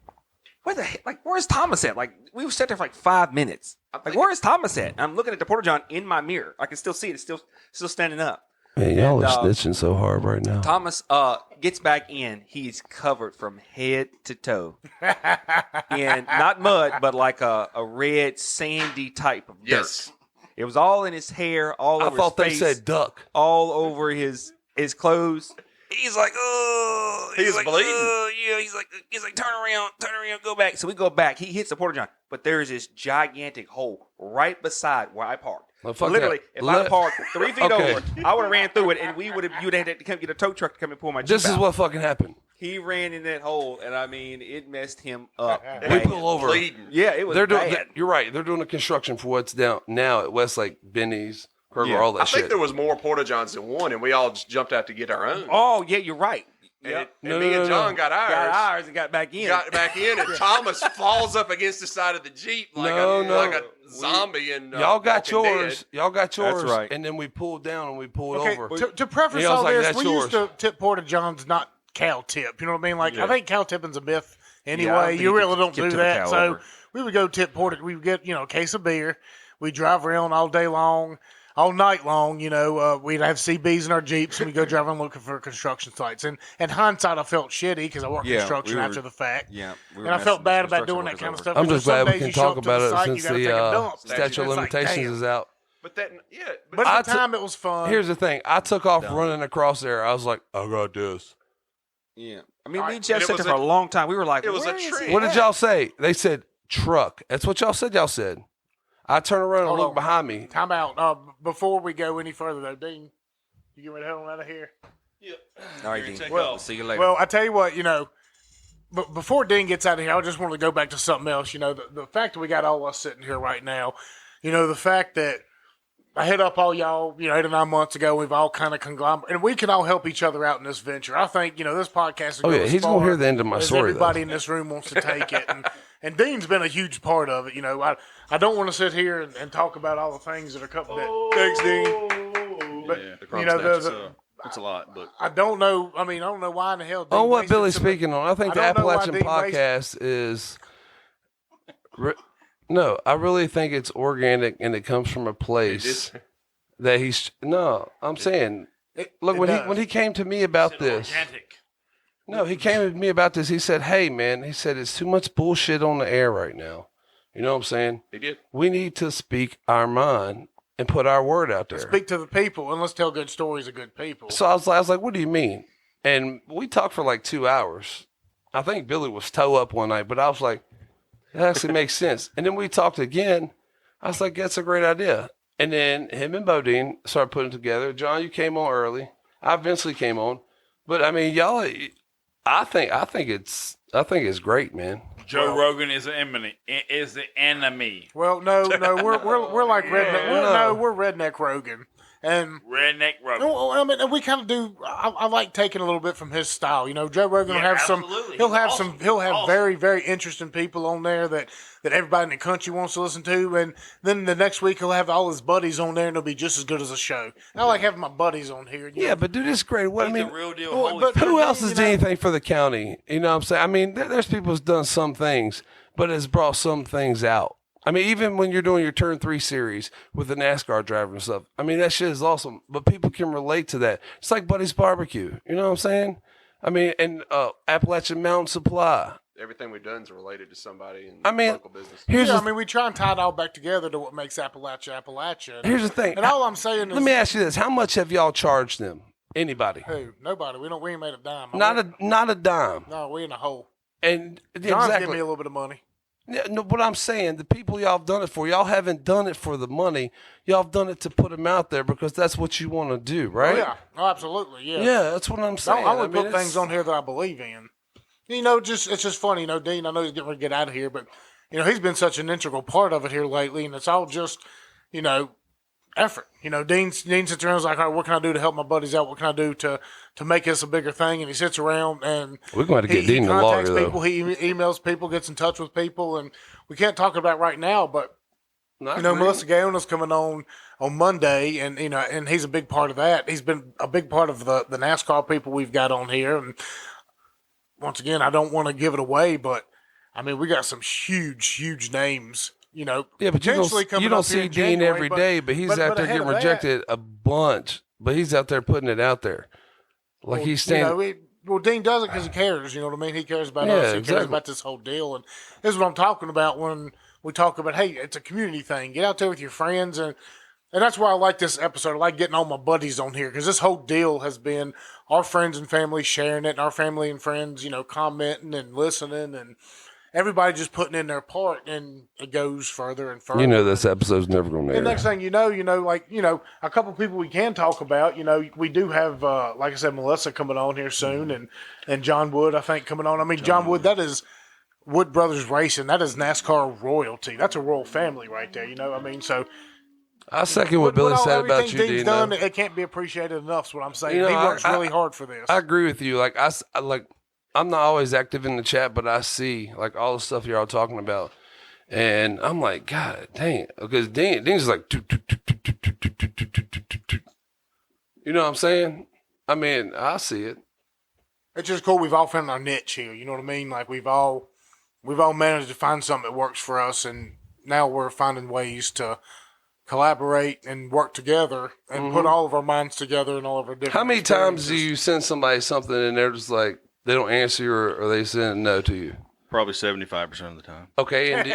where the heck? Like, where's Thomas at? Like, we were sat there for like 5 minutes. Like, where's Thomas at? I'm looking at the Porta John in my mirror. I can still see it. It's still standing up. Man, y'all And, are snitching so hard right now. Thomas gets back in. He's covered from head to toe. And not mud, but like a red, sandy type of dirt. Yes. It was all in his hair, all I over thought his they face, said duck. all over his clothes. He's like, oh, He was like, bleeding. oh, yeah. He's like, turn around, go back. So we go back. He hits the Porta John, but there is this gigantic hole right beside where I parked. Well, fuck Literally, that. if I parked 3 feet Okay. over, I would have ran through it, and you'd have had to come get a tow truck to come and pull my Jeep This is out. what fucking happened. He ran in that hole, and I mean, it messed him up. We bad. pull over. Bleeding. Yeah, it was They're doing. bad. You're right. They're doing the construction for what's down now at Westlake, Benny's, Kroger, Yeah. all that I think shit. there was more Porta Johns than one, and we all just jumped out to get our own. Oh, yeah, you're right. And, Yep. and me and John got ours. Got ours and got back in. Got back in, and Thomas falls up against the side of the Jeep like No, like a zombie. And Y'all got Walking yours. Dead. Y'all got yours. right. And then we pulled down and we pulled Okay, over. to preface Yeah, I was all like, this, that's we yours. used to tip Porta Johns, not cow tip. You know what I mean? Like, I think cow tipping's a myth Yeah, I anyway. don't think You you really can don't tip do to the that. cow So over. we would go tip Porta. We would get, a case of beer. We'd drive around all day long, all night long. We'd have CBs in our Jeeps, and we'd go driving looking for construction sites. And in hindsight, I felt shitty because I worked Yeah, construction we were- after the fact. Yeah. we were And I messing felt with bad about construction doing that workers kind of over. stuff. I'm because just glad some we days can you show talk up to the about it site, you since gotta take a the dump. statute of It's like, limitations damn. is out. But that, yeah. But I at the took- time, it was fun. Here's the thing. I took off running across there. I was like, I got this. Yeah. I mean, All me right, and Jeff and it sat was there for a- a long time. We were like, it was a where is trick. he What did at? y'all say? They said truck. That's what y'all said. Y'all said. I turn around and Hold look on. behind me. Time out. Before we go any further, though, Dean, you get me the hell out of here. All right, Dean. Well, We'll see you later. Well, I tell you what, but before Dean gets out of here, I just want to go back to something else. The fact that we got all us sitting here right now, the fact that I hit up all y'all, 8 or 9 months ago, we've all kind of conglomerated, and we can all help each other out in this venture. I think, this podcast is Oh, going yeah. as He's going to far hear the end of my as story, everybody though. in this room wants to take it. And Dean's been a huge part of it. I don't want to sit here and talk about all the things that are coming. Thanks, Dean. But, Yeah, the crime it's a lot, but I don't know. I mean, I don't know why in the hell. Dean On what wasted Billy's some- speaking on, I think the I don't know why Appalachian Dean wasted- podcast is. No, I really think it's organic and it comes from a place that he's. No, I'm saying. Look, it when does. he came to me about this. Organic. No, he came to me about this. He said, "Hey, man," he said, "it's too much bullshit on the air right now." You know what I'm saying? He did. We need to speak our mind and put our word out there. Speak to the people and let's tell good stories of good people. So I was like, "What do you mean?" And we talked for like 2 hours. I think Billy was toe up one night, but I was like, "It actually makes sense." And then we talked again. I was like, "That's a great idea." And then him and Bodine started putting it together. John, you came on early. I eventually came on, but I mean, y'all. I think it's great, man. Joe Rogan is the enemy. Well, no, we're like redneck. We're redneck Rogan, and Redneck Rogan. well, I mean, we kind of do. I like taking a little bit from his style. Joe Rogan will have some. absolutely. He'll have He's some. awesome. He'll have Awesome. very, very interesting people on there that everybody in the country wants to listen to. And then the next week he'll have all his buddies on there, and it'll be just as good as a show. I like having my buddies on here. Yeah, but dude, it's great. What I He's mean, the real deal. well, Holy but- who else has you done know- anything for the county? You know what I'm saying? I mean, there's people who's done some things, but has brought some things out. I mean, even when you're doing your Turn 3 series with the NASCAR driver and stuff, I mean, that shit is awesome, but people can relate to that. It's like Buddy's Barbecue. You know what I'm saying? I mean, and Appalachian Mountain Supply. Everything we've done is related to somebody in I mean, local business. here's Yeah, the, I mean, we try and tie it all back together to what makes Appalachia. here's the thing. And all I'm saying is, Let me ask you this: how much have y'all charged them? Anybody? who? Nobody. We ain't made a dime. Not a dime. No, we in a hole. And John's exactly. giving me a little bit of money. Yeah, no, what I'm saying, the people y'all have done it for, y'all haven't done it for the money. Y'all have done it to put them out there because that's what you want to do, right? Oh, yeah. Oh, absolutely. Yeah. Yeah, that's what I'm saying. I only mean, put things on here that I believe in. It's just funny, Dean. I know he's getting ready to get out of here, but he's been such an integral part of it here lately, and it's all just, kind effort. You know, Dean sits around and is like, all right, what can I do to help my buddies out? What can I do to make this a bigger thing? And he sits around and We're going to get Dean the lawyer, contacts people, though. he emails people, gets in touch with people, and we can't talk about it right now, but Melissa Gayona's coming on Monday, and and he's a big part of that. He's been a big part of the NASCAR people we've got on here. And once again, I don't want to give it away, but I mean, we got some huge names. Yeah, but you don't see Dean every day, but he's out there getting rejected a bunch. But he's out there putting it out there, like he's standing. Dean does it because he cares. You know what I mean? He cares about us. He cares about this whole deal, and this is what I'm talking about when we talk about, hey, it's a community thing. Get out there with your friends, and that's why I like this episode. I like getting all my buddies on here because this whole deal has been our friends and family sharing it, and our family and friends, commenting and listening, and everybody just putting in their part, and it goes further and further. This episode's never going to air. The next thing a couple people we can talk about, we do have, like I said, Melissa coming on here soon, and John Wood, I think, coming on. I mean, John Wood, that is Wood Brothers Racing. That is NASCAR royalty. That's a royal family right there, so. I second what Billy said about you, Dean's Dean. done, it can't be appreciated enough is what I'm saying. He works really hard for this. I agree with you. I'm not always active in the chat, but I see all the stuff you're all talking about, and I'm like, God dang, because Dean's like, you know what I'm saying? I mean, I see it. It's just cool. We've all found our niche here. You know what I mean? Like we've all managed to find something that works for us, and now we're finding ways to collaborate and work together and put all of our minds together and all of our different. How many times do you send somebody something and they're just like, they don't answer you or they send no to you? Probably 75% of the time. Okay. And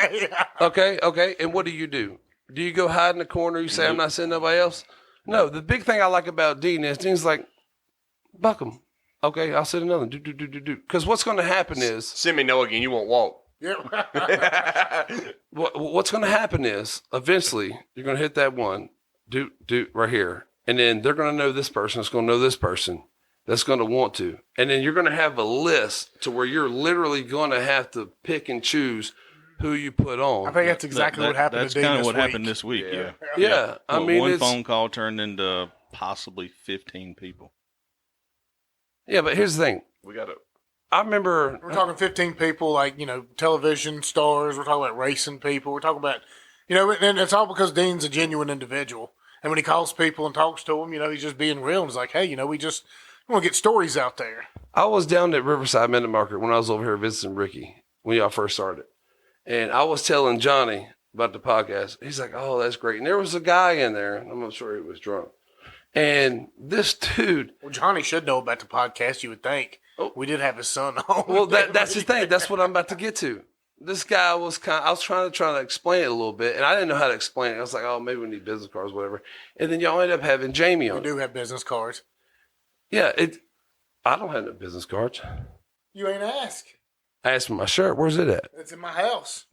okay. And what do? Do you go hide in the corner? You say, I'm not sending nobody else? No. The big thing I like about Dean is Dean's like, buck him. Okay, I'll send another. Do. Because what's going to happen is. Send me no again. You won't walk. What's going to happen is eventually you're going to hit that one. Do right here. And then they're going to know this person. It's going to know this person. That's going to want to. And then you're going to have a list to where you're literally going to have to pick and choose who you put on. I think that's exactly what happened to Dean this week. That's kind of what happened this week, yeah. Yeah. I mean, one phone call turned into possibly 15 people. Yeah, but here's the thing. I remember. We're talking 15 people, television stars. We're talking about racing people. We're talking about, and it's all because Dean's a genuine individual. And when he calls people and talks to them, he's just being real. And he's like, hey, we want to get stories out there. I was down at Riverside Minute Market when I was over here visiting Ricky when y'all first started. And I was telling Johnny about the podcast. He's like, oh, that's great. And there was a guy in there. I'm not sure he was drunk. And this dude. Well, Johnny should know about the podcast, you would think. We did have his son on. Well, that's the thing. That's what I'm about to get to. This guy was I was trying to explain it a little bit, and I didn't know how to explain it. I was like, oh, maybe we need business cards, whatever. And then y'all ended up having Jamie on. We do have business cards. Yeah, I don't have no business cards. You ain't asked. I asked for my shirt. Where's it at? It's in my house.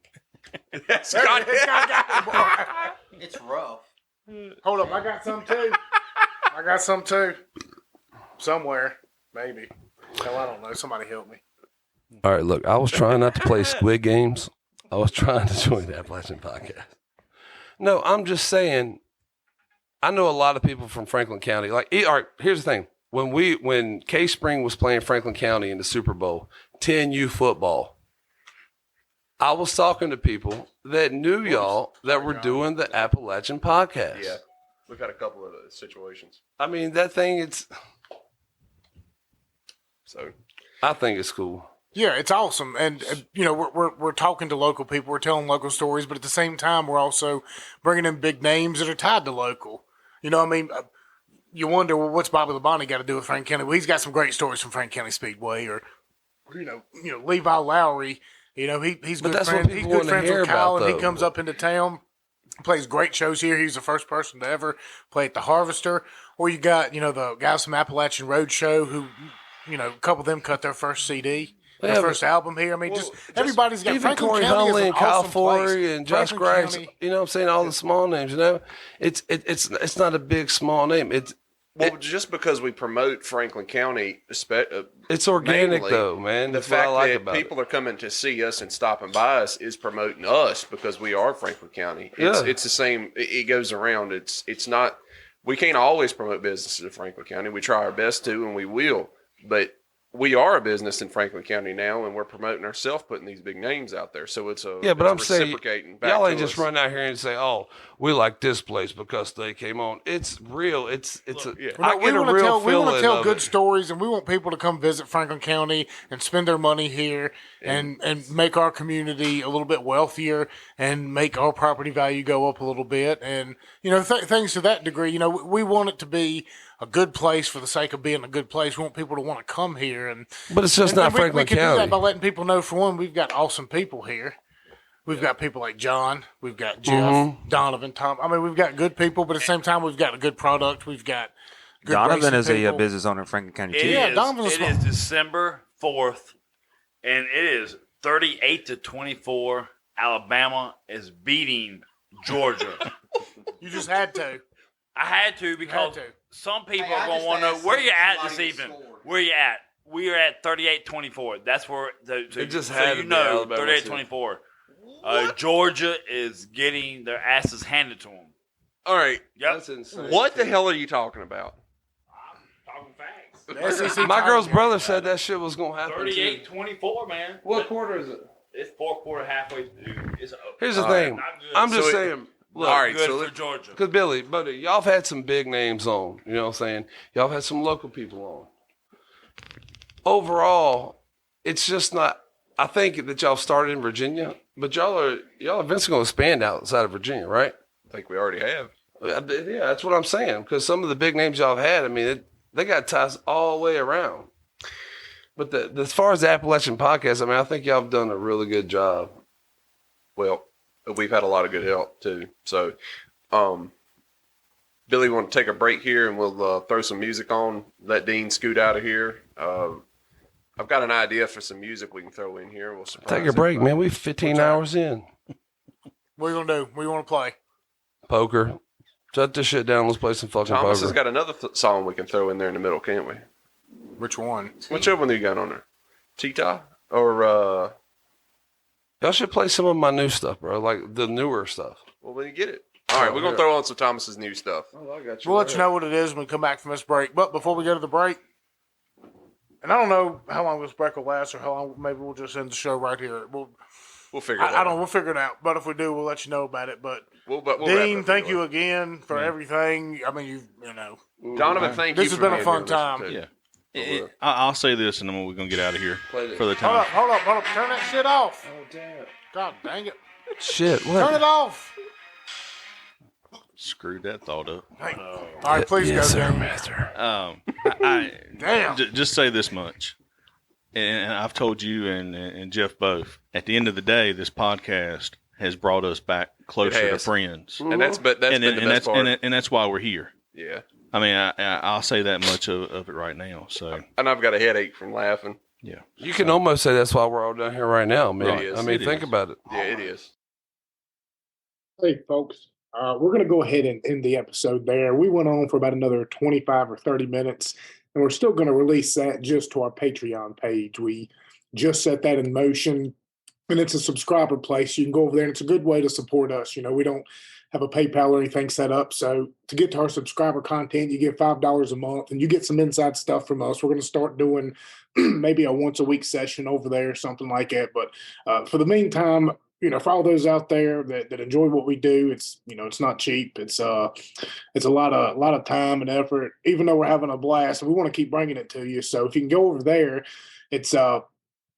It's rough. Hold up, I got some too. Somewhere, maybe. Hell, I don't know. Somebody help me. All right, look, I was trying not to play Squid Games. I was trying to join the Appalachian podcast. No, I'm just saying, I know a lot of people from Franklin County. All right, here's the thing. When K-Spring was playing Franklin County in the Super Bowl, 10U football, I was talking to people that knew y'all that were doing the Appalachian podcast. Yeah, we've had a couple of those situations. I mean, that thing, so I think it's cool. Yeah, it's awesome. And, we're talking to local people. We're telling local stories, but at the same time, we're also bringing in big names that are tied to local. You wonder, well, what's Bobby Labonte got to do with Frank County? Well, he's got some great stories from Frank County Speedway, or Levi Lowry. He's good friends. He's good friends with Kyle, and he comes up into town, plays great shows here. He's the first person to ever play at the Harvester. Or you got the guys from Appalachian Road Show who, a couple of them cut their first CD. Their first album here. I mean, everybody's got even Corey Huntley and Kyle Forey and Josh Grice. You know what I'm saying? All the small names. It's not a big small name. Well, just because we promote Franklin County, It's organic mainly, though, man. the That's what I fact like that about people are coming to see us and stopping by us is promoting us because we are Franklin County. It's the same. It goes around. It's not. We can't always promote businesses in Franklin County. We try our best to, and we will. But we are a business in Franklin County now, and we're promoting ourselves, putting these big names out there. So it's a But I'm saying reciprocating back y'all to ain't just us. run out here and say, "Oh, we like this place because they came on." It's real. It's yeah. I we get a want to real tell, we want to feeling tell of good it. stories, and we want people to come visit Franklin County and spend their money here and make our community a little bit wealthier and make our property value go up a little bit. And, things to that degree. We want it to be a good place for the sake of being a good place. We want people to want to come here. But it's just And not we Franklin can do that County. by letting people know, for one, we've got awesome people here. We've got people like John. We've got Jeff, Donovan, Tom. I mean, we've got good people, but at the same time, we've got a good product. We've got good Donovan racing is a people. business owner in Franklin County too. Yeah, Donovan's It smart. is December 4th, and it is 38-24. Alabama is beating Georgia. You just had to. I had to because to. some people Hey, are I going to just want to know asked where you at somebody this to evening. score. Where you at? We are at 38-24. That's where It just so had you to be know Alabama, 38-24. Georgia is getting their asses handed to them. All right. Yep. That's insane. What the hell are you talking about? Talking facts. The SEC My girl's title brother game. said that shit was gonna happen. too. 38-24, man. What quarter is it? It's fourth quarter, halfway through. It's Here's the All thing. not good. I'm just So saying. Look, all right, good so for Georgia. because Billy, buddy, y'all have had some big names on. You know what I'm saying? Y'all have had some local people on. Overall, it's just not. I think that y'all started in Virginia, but y'all eventually going to expand outside of Virginia, right? I think we already have. Yeah, that's what I'm saying. Because some of the big names y'all have had, I mean, they got ties all the way around. But as far as the Appalachian podcast, I mean, I think y'all have done a really good job. Well, we've had a lot of good help too. So, Billy, we want to take a break here and we'll throw some music on. Let Dean scoot out of here. I've got an idea for some music we can throw in here. We'll surprise Take a break, everybody. man. We 15 hours in. What are you going to do? What do you want to play? Poker. Shut this shit down. Let's play some fucking Thomas poker. has got another song we can throw in there in the middle, can't we? Which one? Which other one do you got on there? Cheetah or Y'all should play some of my new stuff, bro. Like the newer stuff. well, when you get it. All right, we're gonna throw on some Thomas's new stuff. Oh, I got We'll let you know what it is when we come back from this break. But before we go to the break, and I don't know how long this break will last or how long, maybe we'll just end the show right here. We'll figure it out. I don't know. We'll figure it out. But if we do, we'll let you know about it. But We'll wrap it Dean, up thank anyway. you again for everything. I mean, you know. Donovan, thank you. This has for been a being fun here time. listening Yeah. to- I'll say this, and then we're gonna get out of here Play this. for the Hold up, time. hold up. Turn that shit off. Oh, damn. God dang it. Shit. Turn it What? off. Screwed that thought up. Hey. All right, please Yes, go, sir, Dean. master. Damn. Just say this much, and I've told you and Jeff both. At the end of the day, this podcast has brought us back closer to has. friends, And that's been the best part. and that's why we're here. Yeah. I mean, I'll say that much of it right now. So And I've got a headache from laughing. yeah, You can almost say that's why we're all down here right now, man. It is. I mean, It think is. about it. Yeah, it is. Hey, folks. We're going to go ahead and end the episode there. We went on for about another 25 or 30 minutes, and we're still going to release that just to our Patreon page. We just set that in motion, and it's a subscriber place. You can go over there, and it's a good way to support us. You know, we don't have a PayPal or anything set up. So to get to our subscriber content, you get $5 a month, and you get some inside stuff from us. We're going to start doing maybe a once-a-week session over there, something like that. But for the meantime, you know, for all those out there that enjoy what we do, it's, you know, it's not cheap. It's a lot of time and effort, even though we're having a blast, and we want to keep bringing it to you. So if you can go over there, it's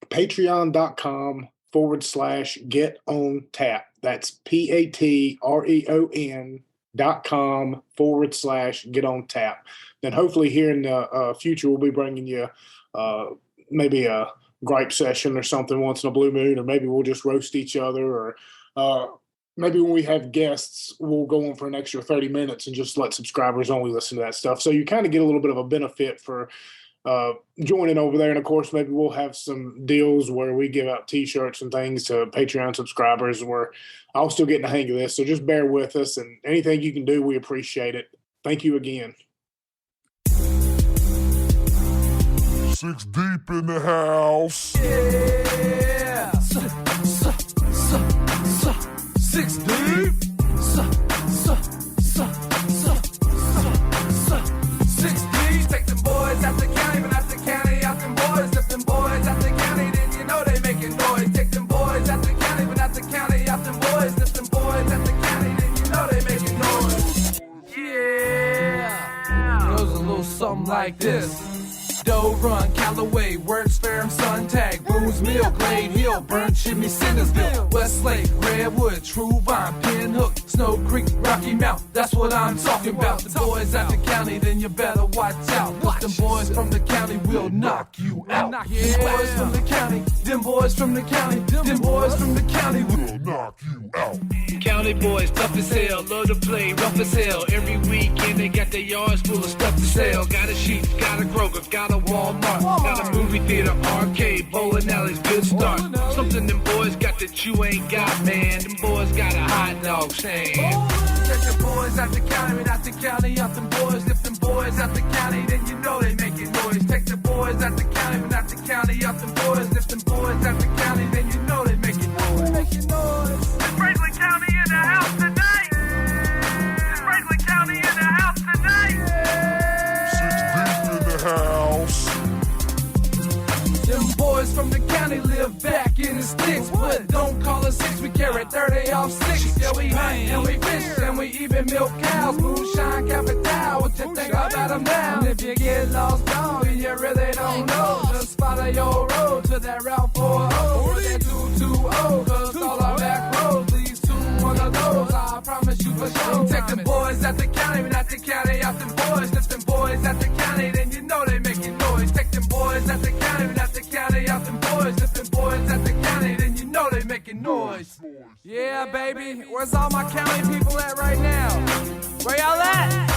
patreon.com/get on tap. That's patreon.com/get on tap. Then hopefully here in the future, we'll be bringing you maybe a gripe session or something once in a blue moon, or maybe we'll just roast each other, or maybe when we have guests, we'll go on for an extra 30 minutes and just let subscribers only listen to that stuff. So you kind of get a little bit of a benefit for joining over there. And of course, maybe we'll have some deals where we give out t-shirts and things to Patreon subscribers. I'll still get the hang of this. So just bear with us, and anything you can do, we appreciate it. Thank you again. Six deep in the house. Yeah. Six deep. Six deep. Take them boys out the county, but not the county out them boys. If them boys out the county, then you know they making noise. Take them boys out the county, but not the county out them boys. If them boys out the county, then you know they making noise. Yeah. Goes a little something like this. Doe Run, Callaway, Works Fair, Suntag, Boone's Mill, Glade Hill, Burnt Chimney, Centersville, Westlake, Redwood, True Vine, Pinhook, Snow Creek, Rocky Mount. That's what I'm talking about. The boys out the county, then you better watch out. Cause them boys from the county will knock you out. Yeah. Boys from the county, them boys from the county, them boys from the county will knock you out. County boys, tough as hell, love to play, rough as hell. Every weekend they got their yards full of stuff to sell. Got a Sheetz, got a Kroger, got a Walmart, got a movie theater, arcade, bowling alleys, good start. Something them boys got that you ain't got, man. Them boys got a hot dog stand. Take the boys out the county, but not the county out them boys. If them boys out the county, then you know they making noise. Take the boys out the county, but not the county out them boys. If them boys out the county, then you know they making noise. Making noise. Franklin County in the house tonight. Franklin County in the house tonight. Six deep in the house. Them boys from the county live back in the sticks, but don't call us six, we carry 30 off six. Yeah, we hunt and we fish and we even milk cows. Moonshine capital, what you think about them now? And if you get lost, dog, and you really don't know, just follow your road to that Route 40 or that 220, cause all our back roads leads to one of those. I promise you for sure. Take the boys out the county, but not the county out them boys. If them boys out the county, then you know they making noise. Take them boys out the county, but not the county out them boys. If them boys out the county, then you know they making noise. Yeah, baby. Where's all my county people at right now? Where y'all at?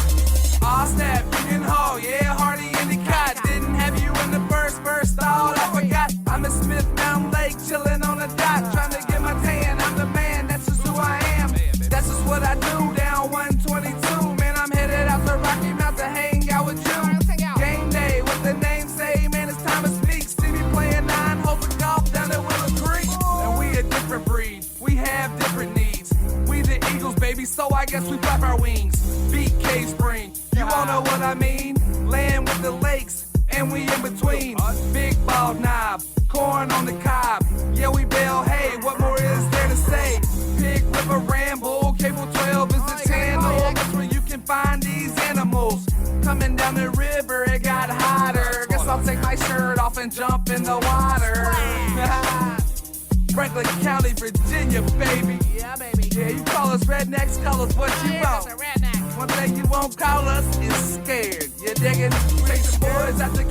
Aw, snap, Union Hall, yeah, Hardy Endicott. Didn't have you in the first all I forgot. I'm at Smith Mountain Lake, chilling on the dock, trying to get my tan. I'm the man, that's just who I am. That's just what I do down 122. Man, I'm headed out to Rocky Mount to hang out with you. Game day, what the name say, man, it's time to speak. See me playing 9 holes of golf down at Willow Creek. And we a different breed, we have different needs. We the Eagles, baby, so I guess we flap our wings. Beat K-Spring, you all know what I mean. Land with the lakes, and we in between. Big bald knob, corn on the cob. Yeah, we bale hay, what more is there to say? Pig River Ramble, Cable 12 is the channel. That's where you can find these animals. Coming down the river, it got hotter. Guess I'll take my shirt off and jump in the water. Franklin County, Virginia, baby. Yeah, baby. Yeah, you call us rednecks, call us what you want. One thing you won't call us is scared. You diggin'? Take the boys out the